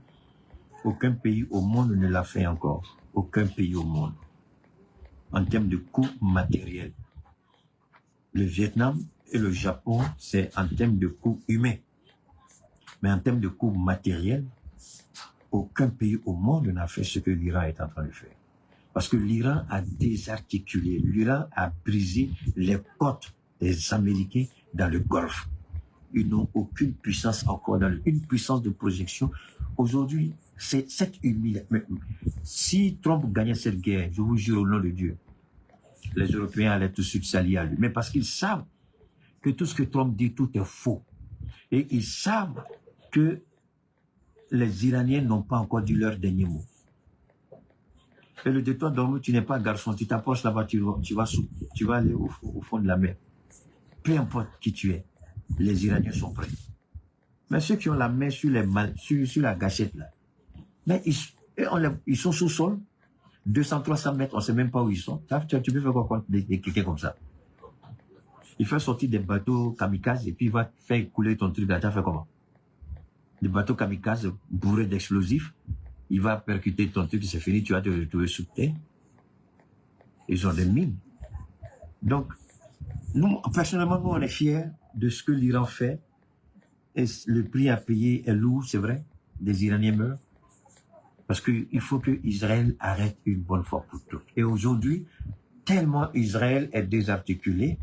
aucun pays au monde ne l'a fait encore. Aucun pays au monde. En termes de coûts matériels. Le Vietnam et le Japon, c'est en termes de coûts humains. Mais en termes de coûts matériels, aucun pays au monde n'a fait ce que l'Iran est en train de faire. Parce que l'Iran a désarticulé, l'Iran a brisé les côtes des Américains dans le Golfe. Ils n'ont aucune puissance encore, une puissance de projection. Aujourd'hui, c'est cette humiliation. Si Trump gagnait cette guerre, je vous jure au nom de Dieu, les Européens allaient tout de suite s'allier à lui. Mais parce qu'ils savent que tout ce que Trump dit, tout est faux. Et ils savent que les Iraniens n'ont pas encore dit leur dernier mot. Et le détour d'Ormuz, tu n'es pas garçon, tu t'approches là-bas, tu vas aller au fond de la mer. Peu importe qui tu es, les Iraniens sont prêts. Mais ceux qui ont la main sur la gâchette, là, mais ils sont sous sol, 200-300 mètres, on ne sait même pas où ils sont. Tu peux faire quoi contre quelqu'un comme ça? Il fait sortir des bateaux kamikazes et puis il va faire couler ton truc là. Tu as fait comment? Des bateaux kamikazes bourrés d'explosifs. Il va percuter ton truc, c'est fini, tu vas te retrouver sous terre. Ils ont des mines. Donc, nous, personnellement, nous, on est fiers de ce que l'Iran fait. Et le prix à payer est lourd, c'est vrai. Des Iraniens meurent. Parce qu'il faut que Israël arrête une bonne fois pour toutes. Et aujourd'hui, tellement Israël est désarticulé,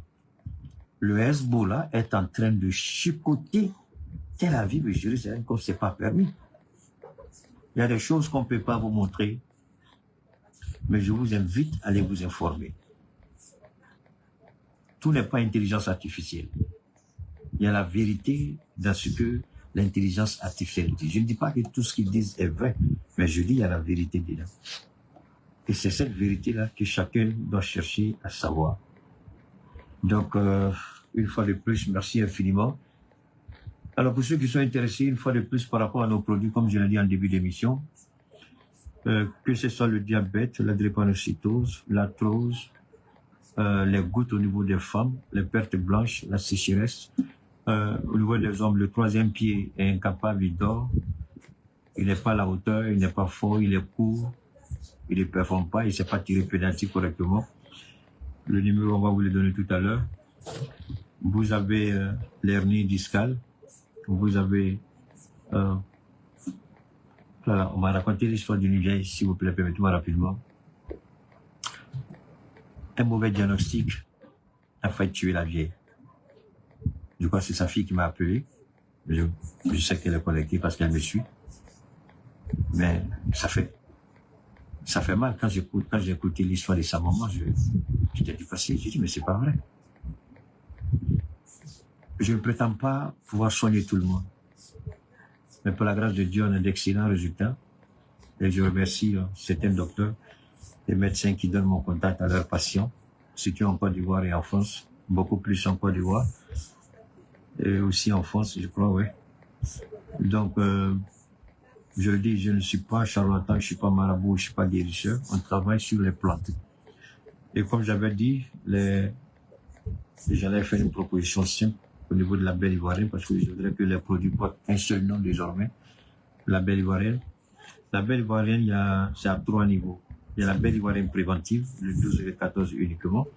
le Hezbollah est en train de chipoter Tel Aviv et Jérusalem comme ce n'est pas permis. Il y a des choses qu'on ne peut pas vous montrer, mais je vous invite à aller vous informer. Tout n'est pas intelligence artificielle. Il y a la vérité dans ce que l'intelligence artificielle dit. Je ne dis pas que tout ce qu'ils disent est vrai, mais je dis qu'il y a la vérité dedans. Et c'est cette vérité-là que chacun doit chercher à savoir. Donc, une fois de plus, merci infiniment. Alors, pour ceux qui sont intéressés, une fois de plus, par rapport à nos produits, comme je l'ai dit en début d'émission, que ce soit le diabète, la drépanocytose, l'arthrose, les gouttes au niveau des femmes, les pertes blanches, la sécheresse, au niveau des hommes, le troisième pied est incapable, il dort, il n'est pas à la hauteur, il n'est pas fort, il est court, il ne performe pas, il ne sait pas tirer pénalty correctement. Le numéro, on va vous le donner tout à l'heure. Vous avez l'hernie discale. Vous avez... voilà, on m'a raconté l'histoire du Niger, s'il vous plaît, permettez-moi rapidement. un mauvais diagnostic a failli tuer la vieille. Je crois que c'est sa fille qui m'a appelé. Je sais qu'elle est connectée parce qu'elle me suit. Mais ça fait mal. Quand j'ai écouté l'histoire de sa maman, j'étais dépassé. J'ai dit, mais c'est pas vrai. Je ne prétends pas pouvoir soigner tout le monde. Mais pour la grâce de Dieu, on a d'excellents résultats. Et je remercie certains docteurs et médecins qui donnent mon contact à leurs patients, surtout en Côte d'Ivoire et en France, beaucoup plus en Côte d'Ivoire. Et aussi en France, je crois, oui. Donc, je le dis, je ne suis pas charlatan, je ne suis pas marabout, je ne suis pas guérisseur. On travaille sur les plantes. Et comme j'avais dit, j'allais faire une proposition simple au niveau de la belle ivoirienne parce que je voudrais que les produits portent un seul nom désormais, la belle ivoirienne. La belle ivoirienne, c'est à 3 niveaux. Il y a la belle ivoirienne préventive, le 12 et le 14 uniquement.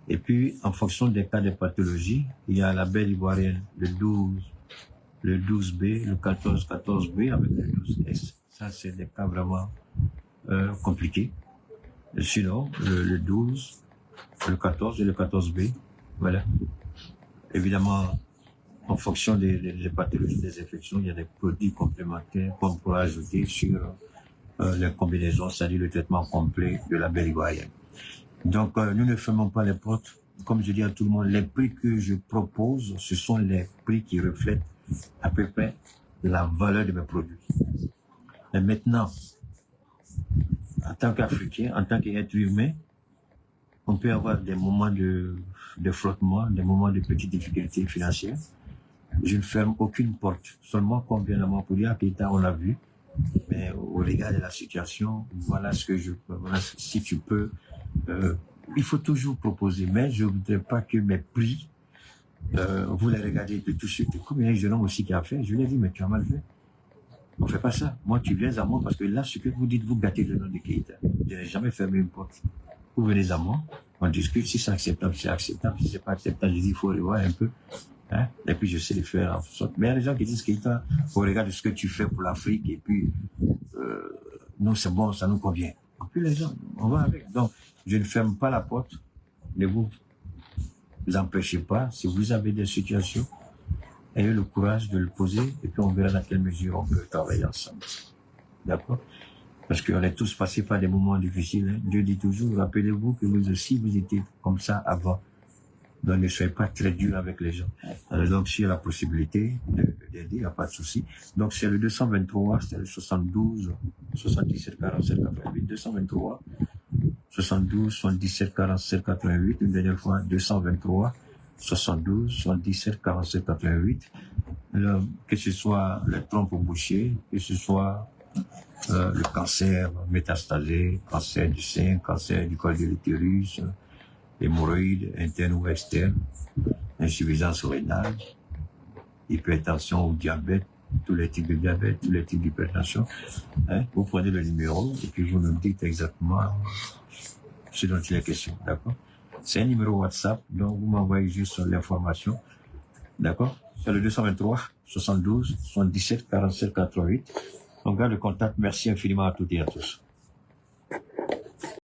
Et puis, en fonction des cas de pathologie, il y a la belle ivoirienne, le 12B, le 14B avec le 12S. Ça, c'est des cas vraiment compliqués. Et sinon, le 12, le 14 et le 14B, voilà. Évidemment, en fonction des pathologies, des infections, il y a des produits complémentaires qu'on pourra ajouter sur les combinaisons, c'est-à-dire le traitement complet de la belle ivoirienne. Donc, nous ne fermons pas les portes. Comme je dis à tout le monde, les prix que je propose, ce sont les prix qui reflètent à peu près la valeur de mes produits. Et maintenant, en tant qu'Africain, en tant qu'être humain, on peut avoir des moments de frottement, des moments de petites difficultés financières. Je ne ferme aucune porte. Seulement, comme bien avant pour dire, on l'a vu. Mais au regard de la situation, voilà ce que je peux. Voilà, si tu peux, il faut toujours proposer. Mais je ne voudrais pas que mes prix, vous les regardez de tout de suite. Comme il y a un jeune homme aussi qui a fait, je lui ai dit, mais tu as mal fait. On ne fait pas ça. Moi, tu viens à moi parce que là, ce que vous dites, vous gâtez le nom de Keïta. Je n'ai jamais fermé une porte. Vous venez à moi, on discute. Si c'est acceptable, c'est acceptable. Si c'est pas acceptable, je dis, il faut revoir un peu. Hein? Et puis, je sais le faire en sorte. Mais il y a des gens qui disent Keïta, au regard de ce que tu fais pour l'Afrique, et puis, nous, c'est bon, ça nous convient. Et puis, les gens, on va avec. Donc, je ne ferme pas la porte. Ne vous empêchez pas. Si vous avez des situations, ayez le courage de le poser, et puis on verra dans quelle mesure on peut travailler ensemble. D'accord? Parce qu'on est tous passés par des moments difficiles. Hein. Dieu dit toujours, rappelez-vous que vous aussi, vous étiez comme ça avant. Donc ne soyez pas très dur avec les gens. Donc s'il y a la possibilité d'aider, il n'y a pas de souci. Donc c'est le 223, c'est le 72, 77, 47, 88, 223, 72, 77, 47, 88, une dernière fois, 223, 72, 77, 47, 88. Alors, que ce soit les trompes bouchées, que ce soit le cancer métastasé, cancer du sein, cancer du col de l'utérus, hémorroïdes internes ou externes, insuffisance rénale, hypertension ou diabète, tous les types de diabète, tous les types d'hypertension. Hein, vous prenez le numéro et puis vous nous dites exactement ce dont il est question, d'accord? C'est un numéro WhatsApp, donc vous m'envoyez juste l'information, d'accord? C'est le 223 72 77 47 88. On garde le contact. Merci infiniment à toutes et à tous.